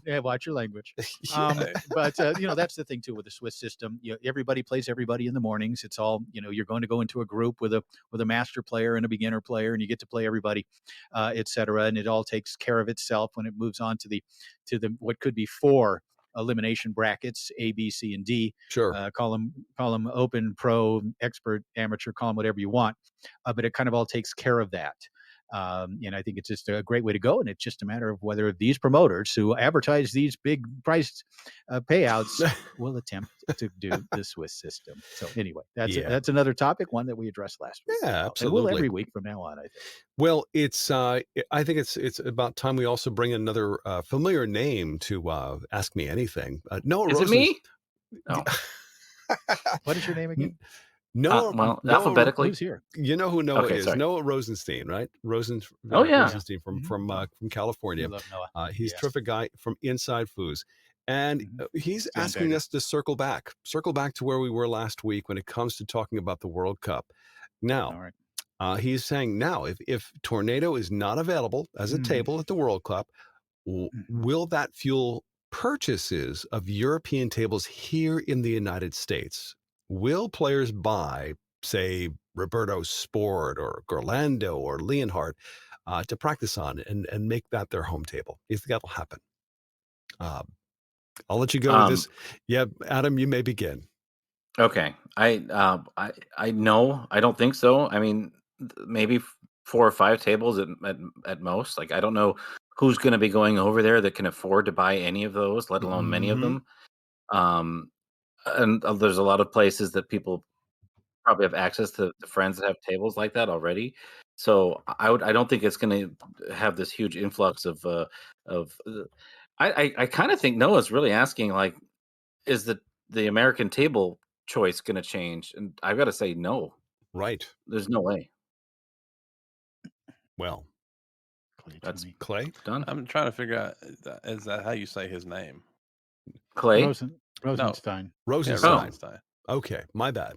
Yeah, watch your language. Yeah. But that's the thing too with the Swiss system. Everybody plays everybody in the mornings. It's all you're going to go into a group with a master player and a beginner player, and you get to play everybody, etc. And it all takes care of itself when it moves on to the what could be 4 elimination brackets, A, B, C, and D. Sure. Call them open, pro, expert, amateur, call them whatever you want. But it kind of all takes care of that. And I think it's just a great way to go. And it's just a matter of whether these promoters who advertise these big price payouts will attempt to do the Swiss system. So anyway, that's another topic, one that we addressed last week. Yeah, absolutely. And we'll every week from now on, I think. Well, I think it's about time we also bring another familiar name to Ask Me Anything. Noah Is Rosen. it me? No. What is your name again? Noah, alphabetically. Who's here? You know who Noah is? Sorry. Noah Rosenstein, right? Oh, yeah. Rosenstein from California. I love Noah. He's a terrific guy from Inside Foos. And he's John asking Bainey. us to circle back to where we were last week when it comes to talking about the World Cup. Now, All right. he's saying now, if Tornado is not available as a table at the World Cup, will that fuel purchases of European tables here in the United States? Will players buy, say, Roberto Sport or Gorlando or Leonhardt to practice on and make that their home table? You think that'll happen? I'll let you go with this. Yeah, Adam, you may begin. Okay. I know. I don't think so. I mean, maybe 4 or 5 tables at most. Like, I don't know who's going to be going over there that can afford to buy any of those, let alone many of them. And there's a lot of places that people probably have access to friends that have tables like that already. So I don't think it's going to have this huge influx of. I kind of think Noah's really asking, like, is the American table choice going to change? And I've got to say no. Right. There's no way. Well, That's Clay. Done. I'm trying to figure out, is that how you say his name? Clay? Rosenstein. Rosenstein. Yeah, Rosenstein. Okay, my bad.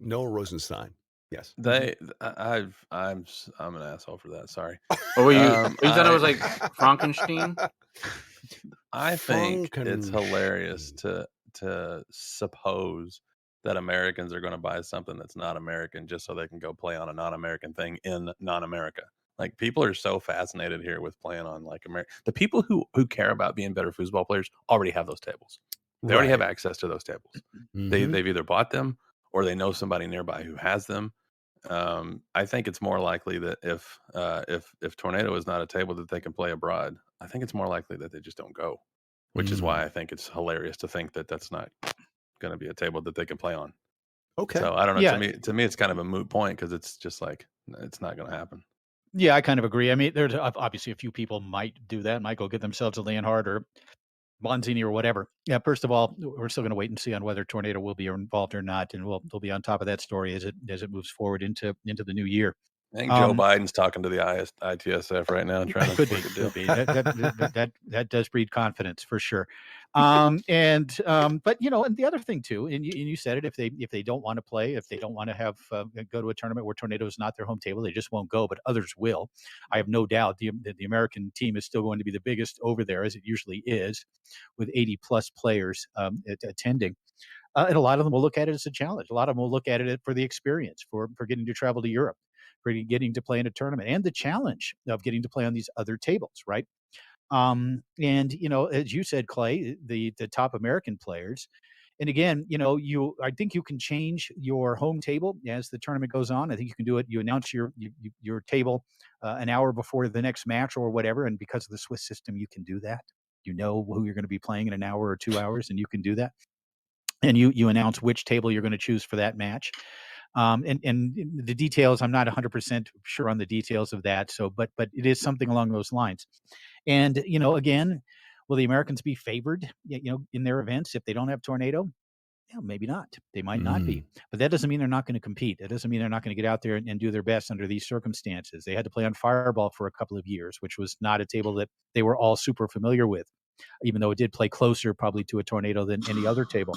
Noah Rosenstein. Yes. I'm an asshole for that. Sorry. What were you? You thought it was like Frankenstein? I think it's hilarious to suppose that Americans are going to buy something that's not American just so they can go play on a non-American thing in non-America. Like, people are so fascinated here with playing on like America. The people who care about being better foosball players already have those tables. They already have access to those tables. They've either bought them or they know somebody nearby who has them. I think it's more likely that if Tornado is not a table that they can play abroad, I think it's more likely that they just don't go. which is why I think it's hilarious to think that that's not going to be a table that they can play on. Okay. So I don't know. Yeah. To me, it's kind of a moot point because it's just like it's not going to happen. Yeah, I kind of agree. I mean, there's obviously a few people might do that, might go get themselves a Leonhardt or Bonzini or whatever. Yeah, first of all, we're still going to wait and see on whether Tornado will be involved or not, and we'll be on top of that story as it moves forward into the new year. I think Joe Biden's talking to the ITSF right now, trying to could work a deal. be. That does breed confidence for sure. But and the other thing too, and you said it, if they don't want to play, if they don't want to have go to a tournament where Tornado is not their home table, they just won't go. But others will. I have no doubt the American team is still going to be the biggest over there, as it usually is, with 80 plus players attending. And a lot of them will look at it as a challenge. A lot of them will look at it for the experience, for getting to travel to Europe, for getting to play in a tournament, and the challenge of getting to play on these other tables, right? And as you said, Clay, the top American players, and again, I think you can change your home table as the tournament goes on. I think you can do it. You announce your table an hour before the next match or whatever, and because of the Swiss system, you can do that. You know who you're going to be playing in an hour or 2 hours, and you can do that. And you announce which table you're going to choose for that match. And the details, I'm not 100% sure on the details of that. So, but it is something along those lines. And, again, will the Americans be favored, in their events if they don't have Tornado? Yeah, maybe not. They might not be. But that doesn't mean they're not going to compete. That doesn't mean they're not going to get out there and do their best under these circumstances. They had to play on Fireball for a couple of years, which was not a table that they were all super familiar with, even though it did play closer probably to a Tornado than any other table.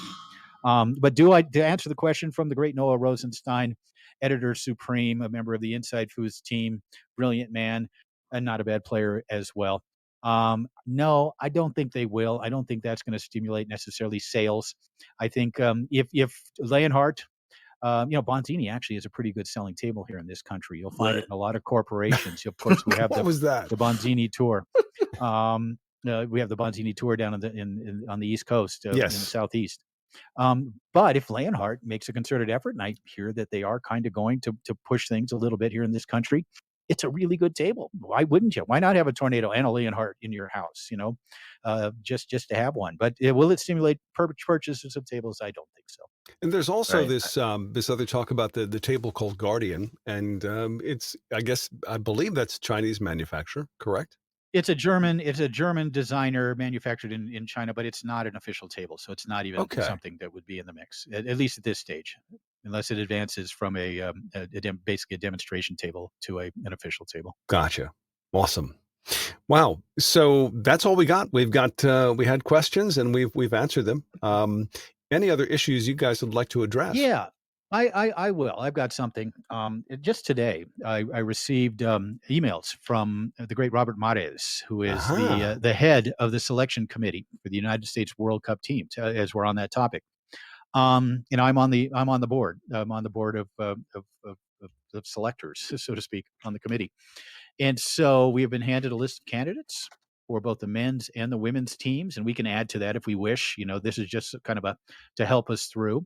But to answer the question from the great Noah Rosenstein, editor supreme, a member of the Inside Foos team, brilliant man, and not a bad player as well. No, I don't think they will. I don't think that's going to stimulate necessarily sales. I think if Leonhardt, Bonzini actually is a pretty good selling table here in this country. You'll find it in a lot of corporations. Of course, we have the Bonzini tour. We have the Bonzini tour down on the East Coast, in the Southeast. But if Leonhardt makes a concerted effort, and I hear that they are kind of going to push things a little bit here in this country, it's a really good table. Why wouldn't you? Why not have a Tornado and a Leonhardt in your house? Just to have one. But will it stimulate purchases of tables? I don't think so. And there's also this other talk about the table called Guardian, and I believe that's Chinese manufacturer, correct? It's a German designer manufactured in China, but it's not an official table, so it's not even something that would be in the mix, at least at this stage, unless it advances from basically a demonstration table to an official table. Gotcha. Awesome. Wow. So that's all we got. We had questions and we've answered them. Any other issues you guys would like to address? Yeah. I will. I've got something. Just today, I received emails from the great Robert Mares, who is the head of the selection committee for the United States World Cup team. As we're on that topic, I'm on the board. I'm on the board of selectors, so to speak, on the committee. And so we have been handed a list of candidates for both the men's and the women's teams, and we can add to that if we wish. This is just kind of to help us through.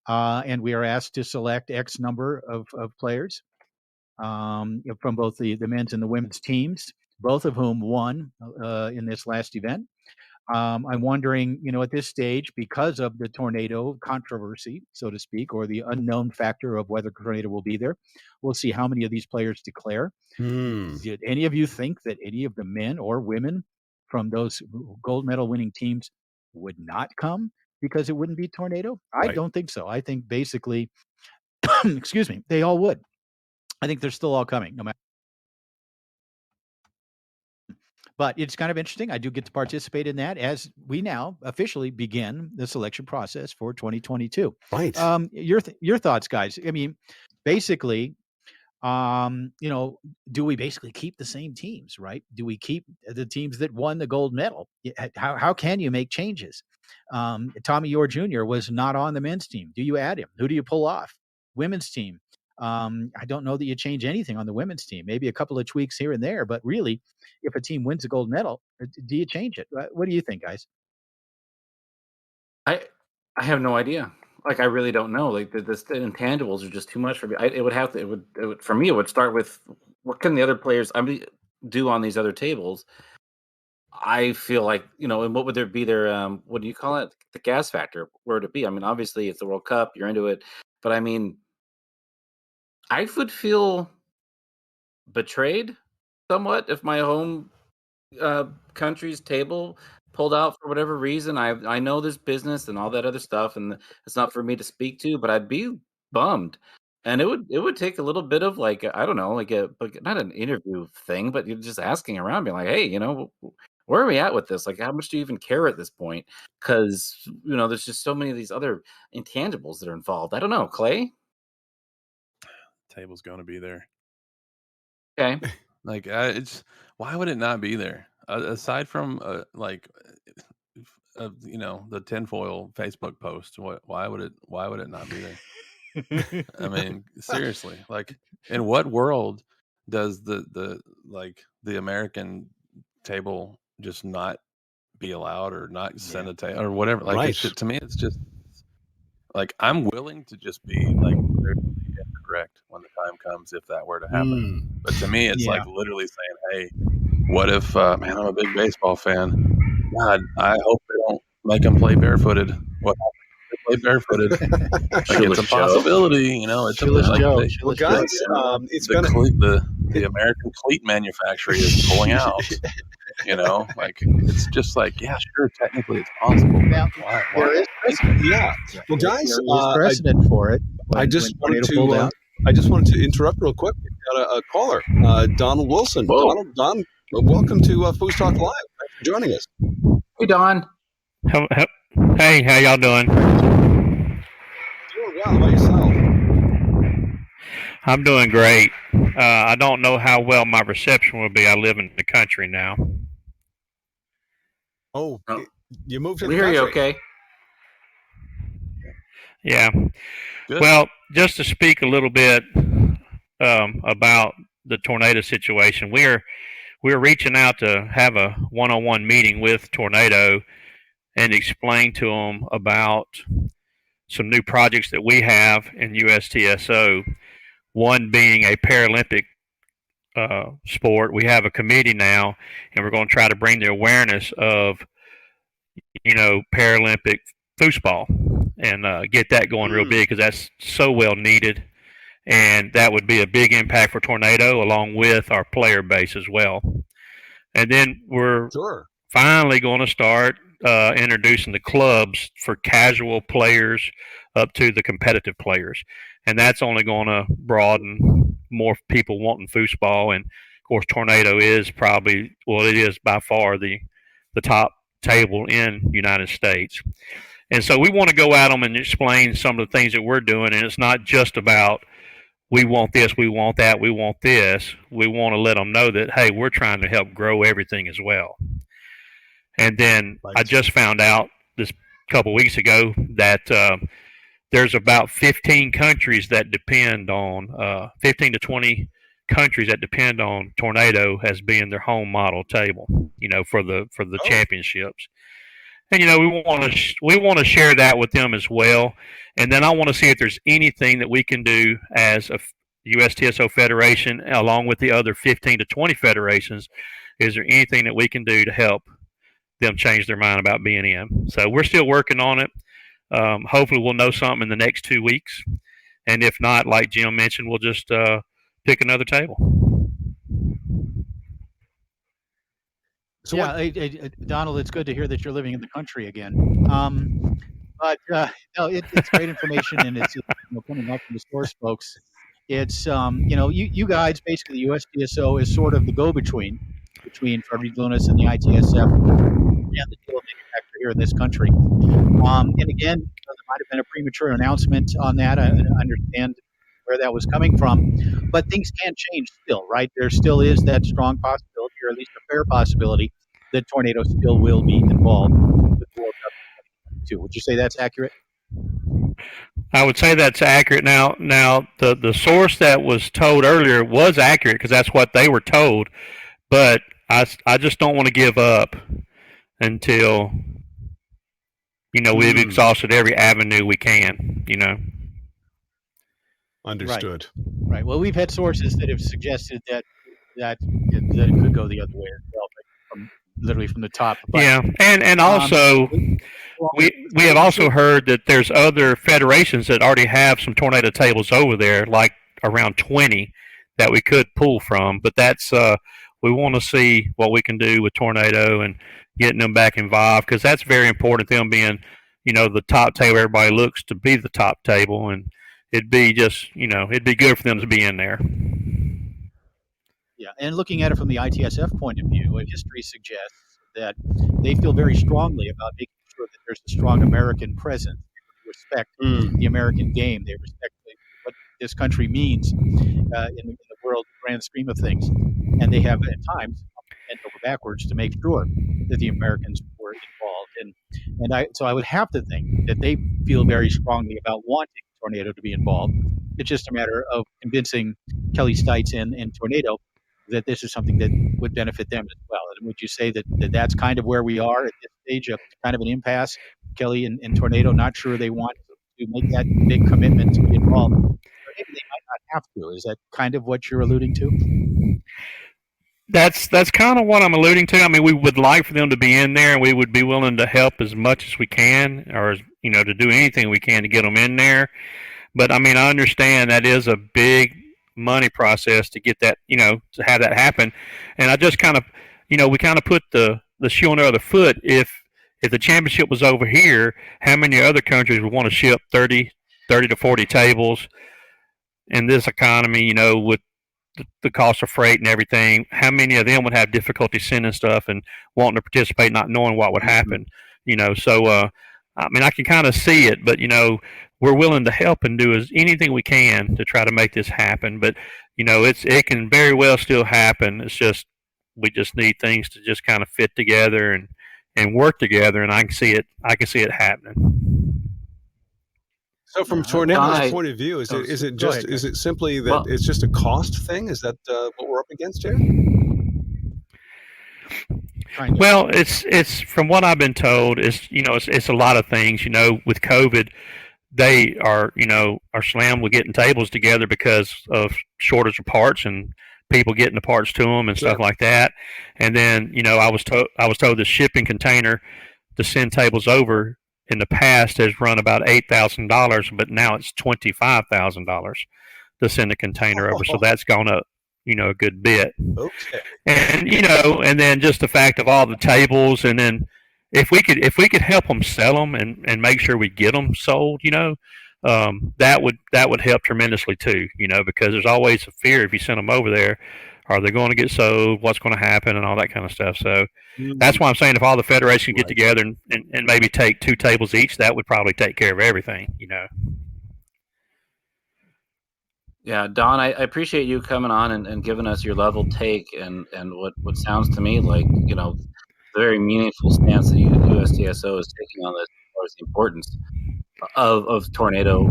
And we are asked to select X number of players from both the men's and the women's teams, both of whom won in this last event. I'm wondering, at this stage, because of the Tornado controversy, so to speak, or the unknown factor of whether Tornado will be there, we'll see how many of these players declare. Did any of you think that any of the men or women from those gold medal winning teams would not come because it wouldn't be Tornado? I don't think so. I think basically, excuse me, they all would. I think they're still all coming, no matter. But it's kind of interesting. I do get to participate in that as we now officially begin the selection process for 2022. Right. Your thoughts, guys. I mean, basically, do we basically keep the same teams, right? Do we keep the teams that won the gold medal? How can you make changes? Tommy Orr Jr. was not on the men's team. Do you add him? Who do you pull off? Women's team. I don't know that you change anything on the women's team. Maybe a couple of tweaks here and there, but really, if a team wins a gold medal, do you change it? What do you think, guys? I have no idea. Like, I really don't know. Like, the intangibles are just too much for me. It would for me. It would start with what can the other players do on these other tables. I feel like, and what would there be there? What do you call it? The gas factor. Where would it be? I mean, obviously it's the World Cup. You're into it, but I mean, I would feel betrayed somewhat if my home country's table pulled out for whatever reason. I know this business and all that other stuff, and it's not for me to speak to, but I'd be bummed. And it would take a little bit of like, I don't know, like not an interview thing, but you're just asking around, being like, hey, where are we at with this? Like, how much do you even care at this point? Because there's just so many of these other intangibles that are involved. I don't know, Clay. Table's going to be there. Okay. Like, it's why would it not be there? Aside from the tinfoil Facebook post, why would it not be there? I mean, seriously, like, in what world does the American table just not be allowed or not send a table or whatever? Like, Right. to me, it's just like, I'm willing to just be like incorrect when the time comes if that were to happen. But to me, it's like literally saying, hey, what if, man, I'm a big baseball fan. God, I hope they don't make them play barefooted. What happens if they play barefooted? Like, it's a possibility, It's Well, guys, it's been the American cleat manufacturer is pulling out. Like, it's just like, yeah, sure, technically it's possible. Now, why? there is precedent. Yeah. Well, guys, there is precedent for it. I just wanted to interrupt real quick. We've got a caller, Donald Wilson. Don, welcome to FoosTalk Live. Thanks for joining us. Hey, Don. Hey, how y'all doing? Doing well. How about yourself? I'm doing great. I don't know how well my reception will be. I live in the country now. Oh, you moved to the country. We hear you okay. Yeah. Good. Well, just to speak a little bit about the tornado situation, we're reaching out to have a one-on-one meeting with Tornado and explain to them about some new projects that we have in USTSO. One being a Paralympic sport. We have a committee now, and we're going to try to bring the awareness of, Paralympic foosball and get that going real big, because that's so well needed. And that would be a big impact for Tornado, along with our player base as well. And then we're finally going to start introducing the clubs for casual players up to the competitive players. And that's only going to broaden more people wanting foosball. And, of course, Tornado is probably, it is by far the top table in the United States. And so we want to go at them and explain some of the things that we're doing. And it's not just about, we want this, we want that, we want this. We want to let them know that, hey, we're trying to help grow everything as well. And then I just found out this couple weeks ago that there's about 15 countries that depend on 15 to 20 countries that depend on Tornado as being their home model table, for the championships. And we want to share that with them as well. And then I want to see if there's anything that we can do as a USTSO federation, along with the other 15 to 20 federations. Is there anything that we can do to help them change their mind about being in? So we're still working on it. Hopefully we'll know something in the next 2 weeks. And if not, like Jim mentioned, we'll just pick another table. So Donald, it's good to hear that you're living in the country again. But it's great information, and it's coming up from the source folks. It's you guys, basically the USTSO is sort of the go-between between Frederico Collignon and the ITSF and the table manufacturer here in this country. And again, there might have been a premature announcement on that. I understand where that was coming from, but things can change still, right? There still is that strong possibility, or at least a fair possibility, that Tornado still will be involved with the World Cup 2022. Would you say that's accurate? I would say that's accurate. Now the source that was told earlier was accurate, because that's what they were told. But I just don't want to give up until we've exhausted every avenue we can. Understood. Right. Well, we've had sources that have suggested that it could go the other way as well. But from literally from the top. But, yeah, and also we have also heard that there's other federations that already have some tornado tables over there, like around 20 that we could pull from. But that's we want to see what we can do with tornado and getting them back involved, because that's very important. Them being, the top table, everybody looks to be the top table, and it'd be just, it'd be good for them to be in there. Yeah, and looking at it from the ITSF point of view, history suggests that they feel very strongly about making sure that there's a strong American presence. They respect the American game. They respect what this country means in the world grand scheme of things. And they have, at times, bent over backwards to make sure that the Americans were involved. So I would have to think that they feel very strongly about wanting Tornado to be involved. It's just a matter of convincing Kelly Stites and Tornado that this is something that would benefit them as well. And would you say that that's kind of where we are at this stage, of kind of an impasse? Kelly and Tornado not sure they want to make that big commitment to be involved. Or maybe they might not have to. Is that kind of what you're alluding to? That's kind of what I'm alluding to. I mean, we would like for them to be in there, and we would be willing to help as much as we can, or to do anything we can to get them in there. But I mean, I understand that is a big money process to get that, to have that happen. And I just kind of, we kind of put the shoe on the other foot. If the championship was over here, how many other countries would want to ship 30 to 40 tables in this economy, with the cost of freight and everything? How many of them would have difficulty sending stuff and wanting to participate, not knowing what would happen? So I mean, I can kind of see it, but we're willing to help and do anything we can to try to make this happen. But it can very well still happen. It's just we just need things to just kind of fit together and work together, and I can see it happening. So from Tornado's point of view, is it simply that it's just a cost thing? Is that what we're up against here? Well, it's from what I've been told, it's a lot of things. With COVID, they are slammed with getting tables together because of shortage of parts and people getting the parts to them and stuff like that. And then I was told the shipping container to send tables over in the past has run about $8,000, but now it's $25,000 to send a container over. So that's gone up, a good bit. Okay. And and then just the fact of all the tables, and then if we could help them sell them and make sure we get them sold, that would help tremendously too. Because there's always a fear if you send them over there, are they going to get sold? What's going to happen and all that kind of stuff. So that's why I'm saying if all the federations get together and maybe take 2 tables each, that would probably take care of everything. Yeah, Don, I appreciate you coming on and giving us your level take and what sounds to me like, the very meaningful stance that USTSO is taking on this as far as the importance of Tornado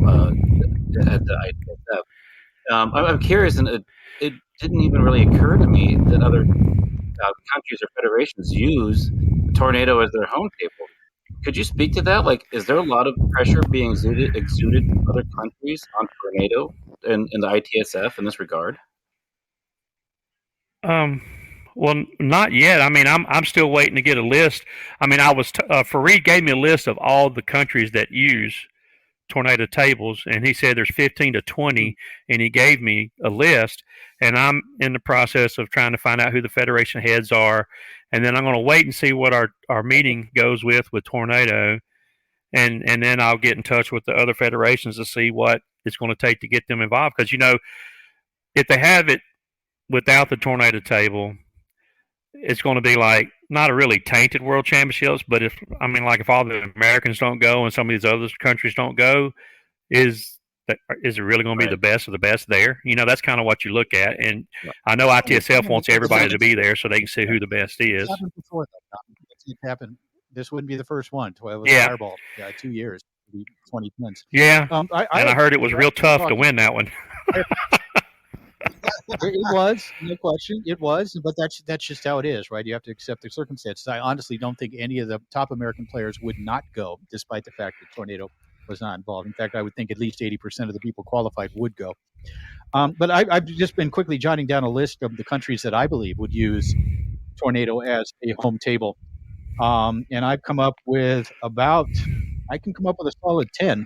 at the ITSF. I'm curious, and it didn't even really occur to me that other countries or federations use Tornado as their home table. Could you speak to that? Like, is there a lot of pressure being exuded from other countries on Tornado in the ITSF in this regard? Well, not yet. I mean, I'm still waiting to get a list. I mean, Fareed gave me a list of all the countries that use Tornado tables, and he said there's 15 to 20, and he gave me a list, and I'm in the process of trying to find out who the federation heads are, and then I'm going to wait and see what our meeting goes with Tornado, and then I'll get in touch with the other federations to see what it's going to take to get them involved, because if they have it without the Tornado table, it's going to be like not a really tainted world championships, but if all the Americans don't go and some of these other countries don't go, is it really going to be the best of the best there? That's kind of what you look at. And I know ITSF wants everybody to be there so they can see who the best is. It's happened before, though. It happened. This wouldn't be the first one. It was Fireball. 2 years, 2010s. Yeah. I heard it was real tough to win that one. It was, no question. It was, but that's just how it is, right? You have to accept the circumstances. I honestly don't think any of the top American players would not go, despite the fact that Tornado was not involved. In fact, I would think at least 80% of the people qualified would go. But I've just been quickly jotting down a list of the countries that I believe would use Tornado as a home table. And I've come up with I can come up with a solid 10.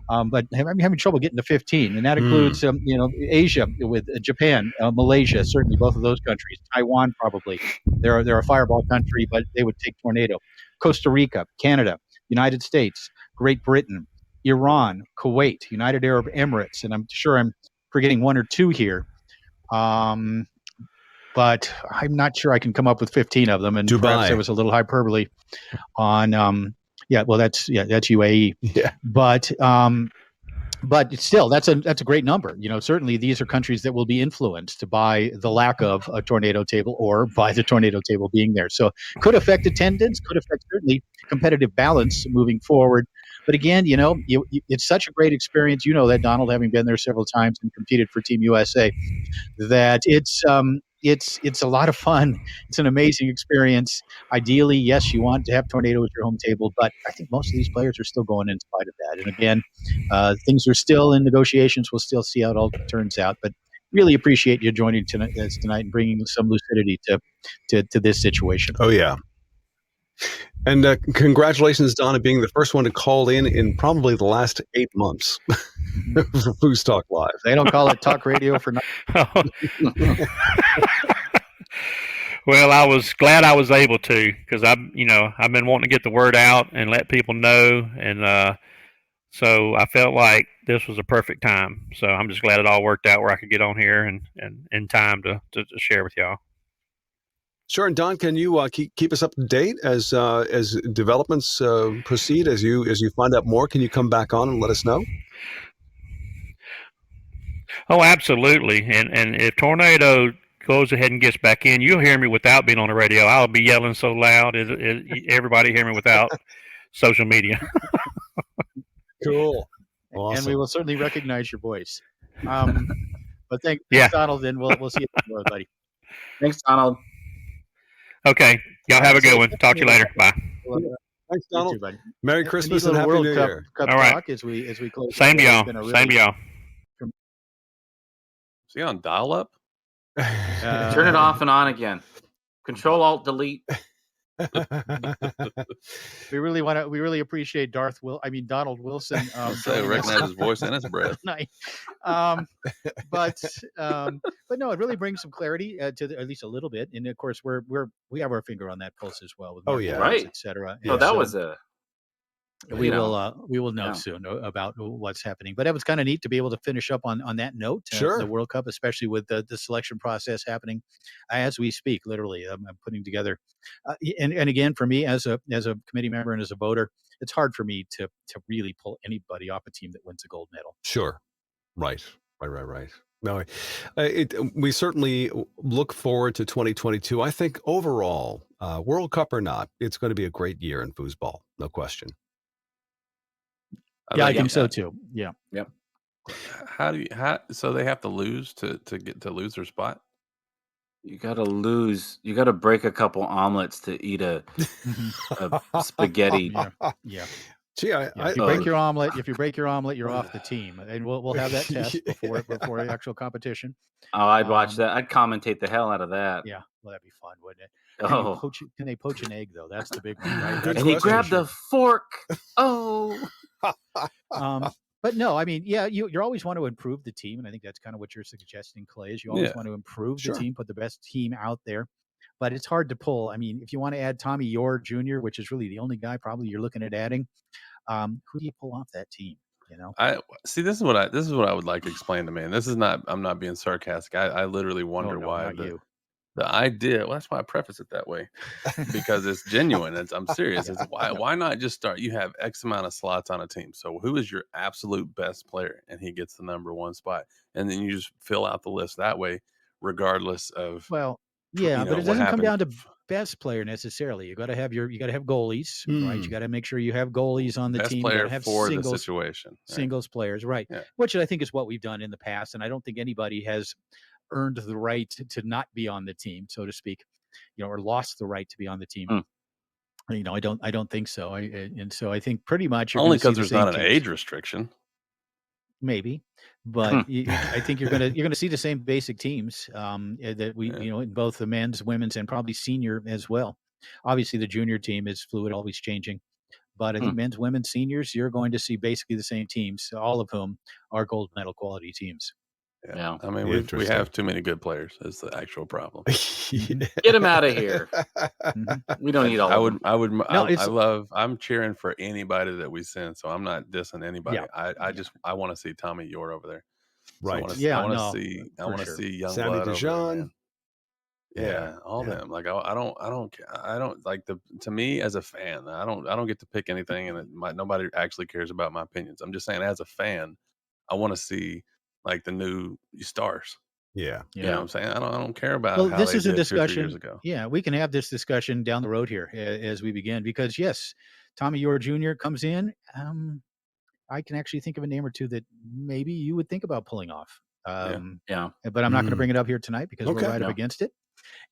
But I'm having trouble getting to 15, and that includes, Asia with Japan, Malaysia, certainly both of those countries. Taiwan, probably. They're a fireball country, but they would take Tornado. Costa Rica, Canada, United States, Great Britain, Iran, Kuwait, United Arab Emirates, and I'm sure I'm forgetting one or two here. But I'm not sure I can come up with 15 of them, and Dubai. Perhaps there was a little hyperbole on. That's UAE. Yeah. But still, that's a great number. Certainly these are countries that will be influenced by the lack of a tornado table or by the tornado table being there. So could affect attendance, could affect certainly competitive balance moving forward. But again, it's such a great experience. You know that, Donald, having been there several times and competed for Team USA, that it's a lot of fun. It's an amazing experience. Ideally, yes, you want to have Tornado as your home table, but I think most of these players are still going in spite of that. And again, things are still in negotiations. We'll still see how it all turns out. But really appreciate you joining us tonight and bringing some lucidity to this situation. Oh, yeah. And congratulations, Donna, being the first one to call in probably the last 8 months for FoosTalk Live. They don't call it talk radio for nothing. Well, I was glad I was able to, because I've been wanting to get the word out and let people know, and so I felt like this was a perfect time. So I'm just glad it all worked out where I could get on here and in time to share with y'all. Sure. And Don, can you keep us up to date as developments proceed? As you find out more, can you come back on and let us know? Oh, absolutely. And if Tornado goes ahead and gets back in, you'll hear me without being on the radio. I'll be yelling so loud. Everybody hear me without social media. Cool. Awesome. And we will certainly recognize your voice. But thanks, Donald, and we'll see you tomorrow, buddy. Thanks, Donald. Okay. Y'all have a good one. Talk to you later. Bye. Thanks, Donald. Too, buddy. Merry Christmas and Happy World New Year. Cup all right. Talk as we close. Same to y'all. Same to y'all. Is he on dial-up? Turn it off and on again. Control, Alt, Delete. We really appreciate Donald Wilson. I recognize his voice and his breath. But no, it really brings some clarity to at least a little bit. And of course, we have our finger on that pulse as well. With right, etc. So that was a. We will know soon about what's happening. But it was kind of neat to be able to finish up on that note. Sure. The World Cup, especially with the selection process happening as we speak. Literally, I'm putting together. And again, for me as a committee member and as a voter, it's hard for me to really pull anybody off a team that wins a gold medal. Sure. Right. No, we certainly look forward to 2022. I think overall, World Cup or not, it's going to be a great year in foosball. No question. I think so too. Yeah. Yep. So they have to lose to lose their spot? You gotta lose. You gotta break a couple omelets to eat a spaghetti. Yeah. Gee, if you break your omelet, you're off the team, and we'll have that test before the actual competition. Oh, I'd watch that. I'd commentate the hell out of that. Yeah, well, that'd be fun, wouldn't it? Can they poach an egg though? That's the big one, right? And he grabbed the fork. Oh. But no, I mean, you always want to improve the team, and I think that's kind of what you're suggesting, Clay. Is you always want to improve the team, put the best team out there. But it's hard to pull. I mean, if you want to add Tommy Orr Jr., which is really the only guy probably you're looking at adding, who do you pull off that team? I see. This is what I would like to explain to me. And this is not. I'm not being sarcastic. I literally wonder why the idea. Well, that's why I preface it that way, because it's genuine. I'm serious. It's why not just start? You have X amount of slots on a team. So who is your absolute best player, and he gets the number one spot, and then you just fill out the list that way, regardless of. Well, yeah, but it doesn't come down to best player necessarily. You got to have goalies, right? You got to make sure you have goalies on the best team. Player you have for the situation, right? Singles players, right? Yeah. Which I think is what we've done in the past, and I don't think anybody has earned the right to not be on the team, so to speak, or lost the right to be on the team. I don't think so. And so I think pretty much only because there's not an age restriction. maybe, but I think you're gonna see the same basic teams that we in both the men's, women's, and probably senior as well. Obviously, the junior team is fluid, always changing. But I think men's, women's, seniors, you're going to see basically the same teams, all of whom are gold medal quality teams. Yeah. I mean, we have too many good players is the actual problem. Get them out of here. We don't need all of them. I'm cheering for anybody that we send, so I'm not dissing anybody. Yeah. I want to see Tommy Yor over there. Right. I want to see young Sammy blood over there, Dijon. man. Yeah, all them. Like I don't like to me as a fan, I don't get to pick anything, and nobody actually cares about my opinions. I'm just saying, as a fan, I want to see like the new stars. Yeah. You know what I'm saying? I don't care about how this they is a did 2 or 3 discussion. years ago. Yeah, we can have this discussion down the road here as we begin, because yes, Tommy Yor Jr. comes in. I can actually think of a name or two that maybe you would think about pulling off. But I'm not going to bring it up here tonight because we're right up against it.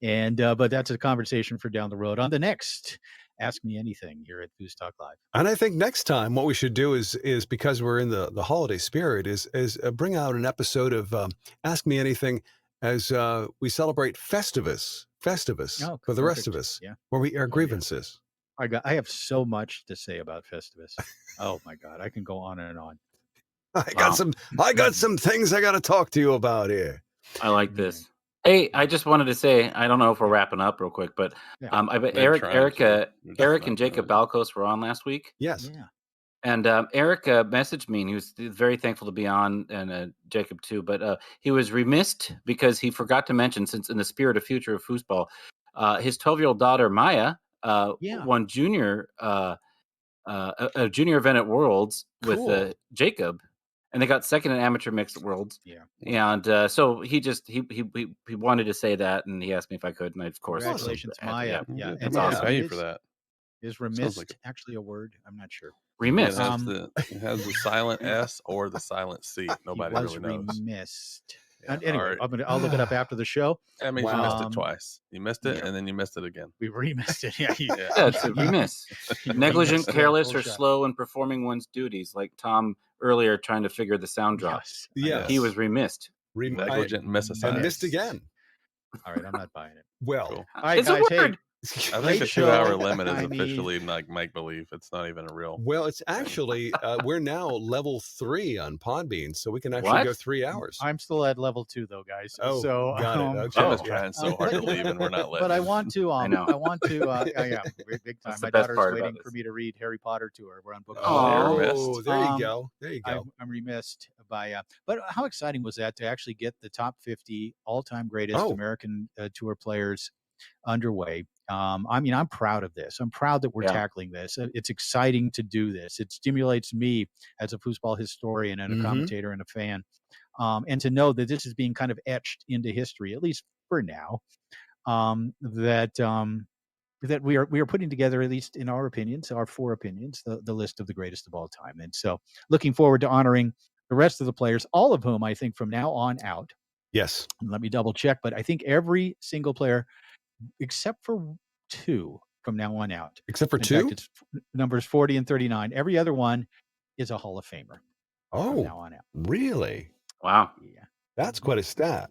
And but that's a conversation for down the road on the next Ask Me Anything here at FoosTalk Live. And I think next time what we should do is because we're in the holiday spirit is bring out an episode of Ask Me Anything as we celebrate Festivus for the rest of us, where we air grievances. I have so much to say about Festivus. Oh my God, I can go on and on. I got some things I got to talk to you about here. I like this. Hey, I just wanted to say, I don't know if we're wrapping up real quick, but I bet Eric and Jacob Balkos were on last week. Yes. Yeah. And Eric messaged me, and he was very thankful to be on, and Jacob too. But he was remiss because he forgot to mention, since in the spirit of future of foosball, his 12-year-old daughter Maya won junior a junior event at Worlds with Jacob. And they got second in amateur mixed at Worlds. Yeah. And so he wanted to say that, and he asked me if I could, and I, of course. Congratulations, Maya. Yeah. And I'll pay you for that. Is remiss actually a word? I'm not sure. Remiss. It has the silent S or the silent C. Nobody really knows. Remissed. Anyway, I'll look it up after the show. I mean, you missed it twice. You missed it, and then you missed it again. We remissed it. Yeah, it's a remiss. Negligent, careless, or slow in performing one's duties, like Tom earlier trying to figure the sound drop. Yes. He was remissed. Negligent, miss-aside. And missed again. All right, I'm not buying it. Well, all right, it's guys, a word. I think the 2-hour limit is officially like make-believe. It's not even a real. Well, it's actually, we're now level 3 on Podbean, so we can actually go 3 hours. I'm still at level 2 though, guys. Oh, so got it. Okay. Jim is trying so hard to leave, and we're not letting. But I want to, big time. My daughter's waiting for me to read Harry Potter to her. We're on book. Oh, there you go. There you go. I'm remissed by, but how exciting was that to actually get the top 50 all-time greatest American tour players underway. I mean, I'm proud of this. I'm proud that we're tackling this. It's exciting to do this. It stimulates me as a foosball historian and a commentator and a fan. And to know that this is being kind of etched into history, at least for now, that we are putting together, at least in our opinions, our 4 opinions, the list of the greatest of all time. And so looking forward to honoring the rest of the players, all of whom I think from now on out. Yes. Let me double check, but I think every single player except for 2 from now on out. Except for in 2? fact, it's numbers 40 and 39. Every other one is a Hall of Famer. From now on out. Really? Wow. Yeah. That's quite a stat.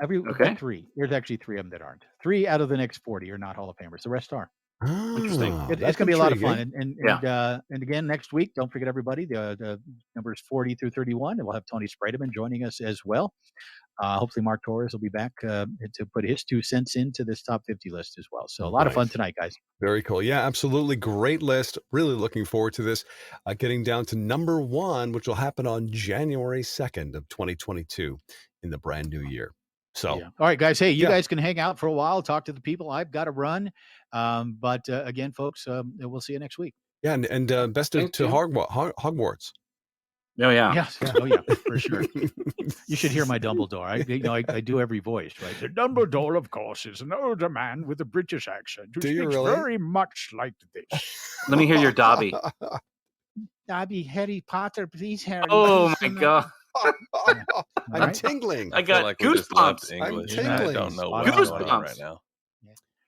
Every 3. There's actually 3 of them that aren't. 3 out of the next 40 are not Hall of Famers. The rest are. Interesting. It's going to be a lot of fun. And again, next week, don't forget everybody, the numbers 40 through 31, and we'll have Tony Spredeman joining us as well. Hopefully Mark Torres will be back to put his 2 cents into this top 50 list as well. So a lot of fun tonight, guys. Very cool. Yeah, absolutely. Great list. Really looking forward to this. Getting down to number 1, which will happen on January 2nd of 2022 in the brand new year. So, all right, guys. Hey, you guys can hang out for a while, talk to the people. I've got to run. But again, folks, we'll see you next week. Yeah. And best to Hogwarts. Oh, yeah. Yes. Oh, yeah, for sure. You should hear my Dumbledore. I do every voice, right? The Dumbledore, of course, is an older man with a British accent who speaks very much like this. Let me hear your Dobby. Dobby, Harry Potter, please, Harry. Oh, my God. I'm tingling. I got goosebumps. I'm tingling. I don't know what's going on right now.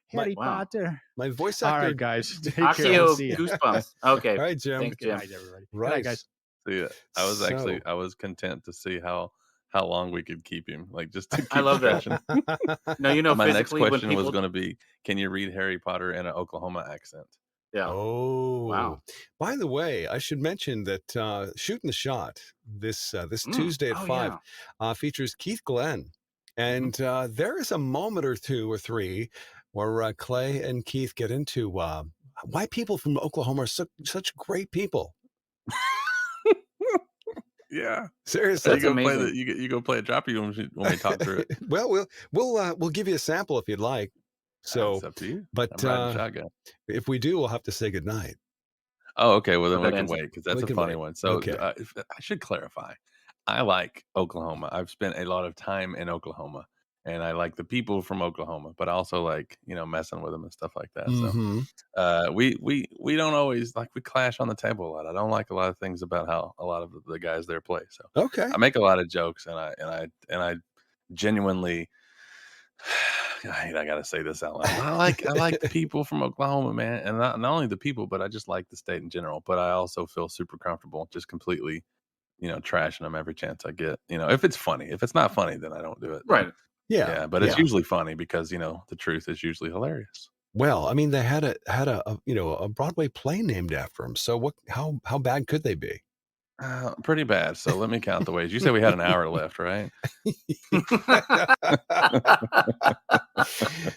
Harry Potter. My voice actor. All right, guys. Goosebumps. Okay. All right, Jim. Thanks, Jim. Good night, everybody. Right. Good night, guys. Yeah, I was content to see how long we could keep him, like just to I keep love that. stretching. No, you know, My next physically when question was people. going to be, can you read Harry Potter in an Oklahoma accent? Yeah. Oh, wow. By the way, I should mention that Shooting the Shot this Tuesday at 5 features Keith Glenn. And there is a moment or two or three where Clay and Keith get into why people from Oklahoma are such great people. Yeah, Seriously, you go play you go play a drop you when we talk through it. Well, we'll give you a sample if you'd like. So it's up to you. But I'm riding shotgun. if we do, we'll have to say goodnight. Oh, okay. Well, then we can wait because that's a funny one. So Okay. I should clarify. I like Oklahoma. I've spent a lot of time in Oklahoma, and I like the people from Oklahoma, but I also like messing with them and stuff like that. So we don't always we clash on the table a lot. I don't like a lot of things about how a lot of the guys there play. So okay, I make a lot of jokes, and I genuinely. I gotta say this out loud. I like the people from Oklahoma, man, and not only the people, but I just like the state in general. But I also feel super comfortable just completely, trashing them every chance I get. If it's funny. If it's not funny, then I don't do it. Right. Yeah. But it's usually funny because the truth is usually hilarious. Well, I mean, they had a Broadway play named after them. So how bad could they be? Pretty bad. So let me count the ways. You said we had an hour left, right?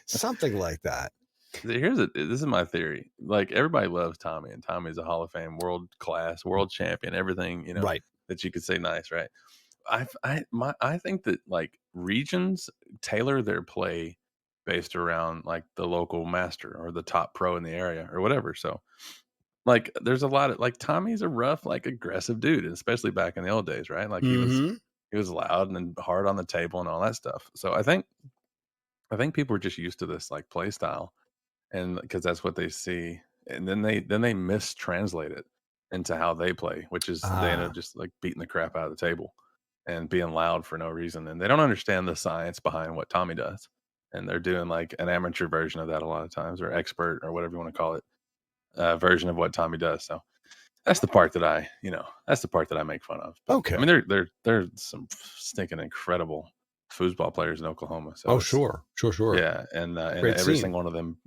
Something like that. This is my theory. Like everybody loves Tommy, and Tommy's a Hall of Fame, world class, world champion, everything right that you could say nice, right? I think that regions tailor their play based around the local master or the top pro in the area or whatever. So there's a lot of Tommy's a rough, aggressive dude, especially back in the old days, right? He was loud and hard on the table and all that stuff. So I think people are just used to this play style, and because that's what they see, and then they mistranslate it into how they play, which is they end up just beating the crap out of the table and being loud for no reason, and they don't understand the science behind what Tommy does, and they're doing an amateur version of that a lot of times, or expert, or whatever you want to call it. Version of what Tommy does. So that's the part that I make fun of. But, okay. I mean, there's some stinking incredible foosball players in Oklahoma. So sure. Yeah. And every single one of them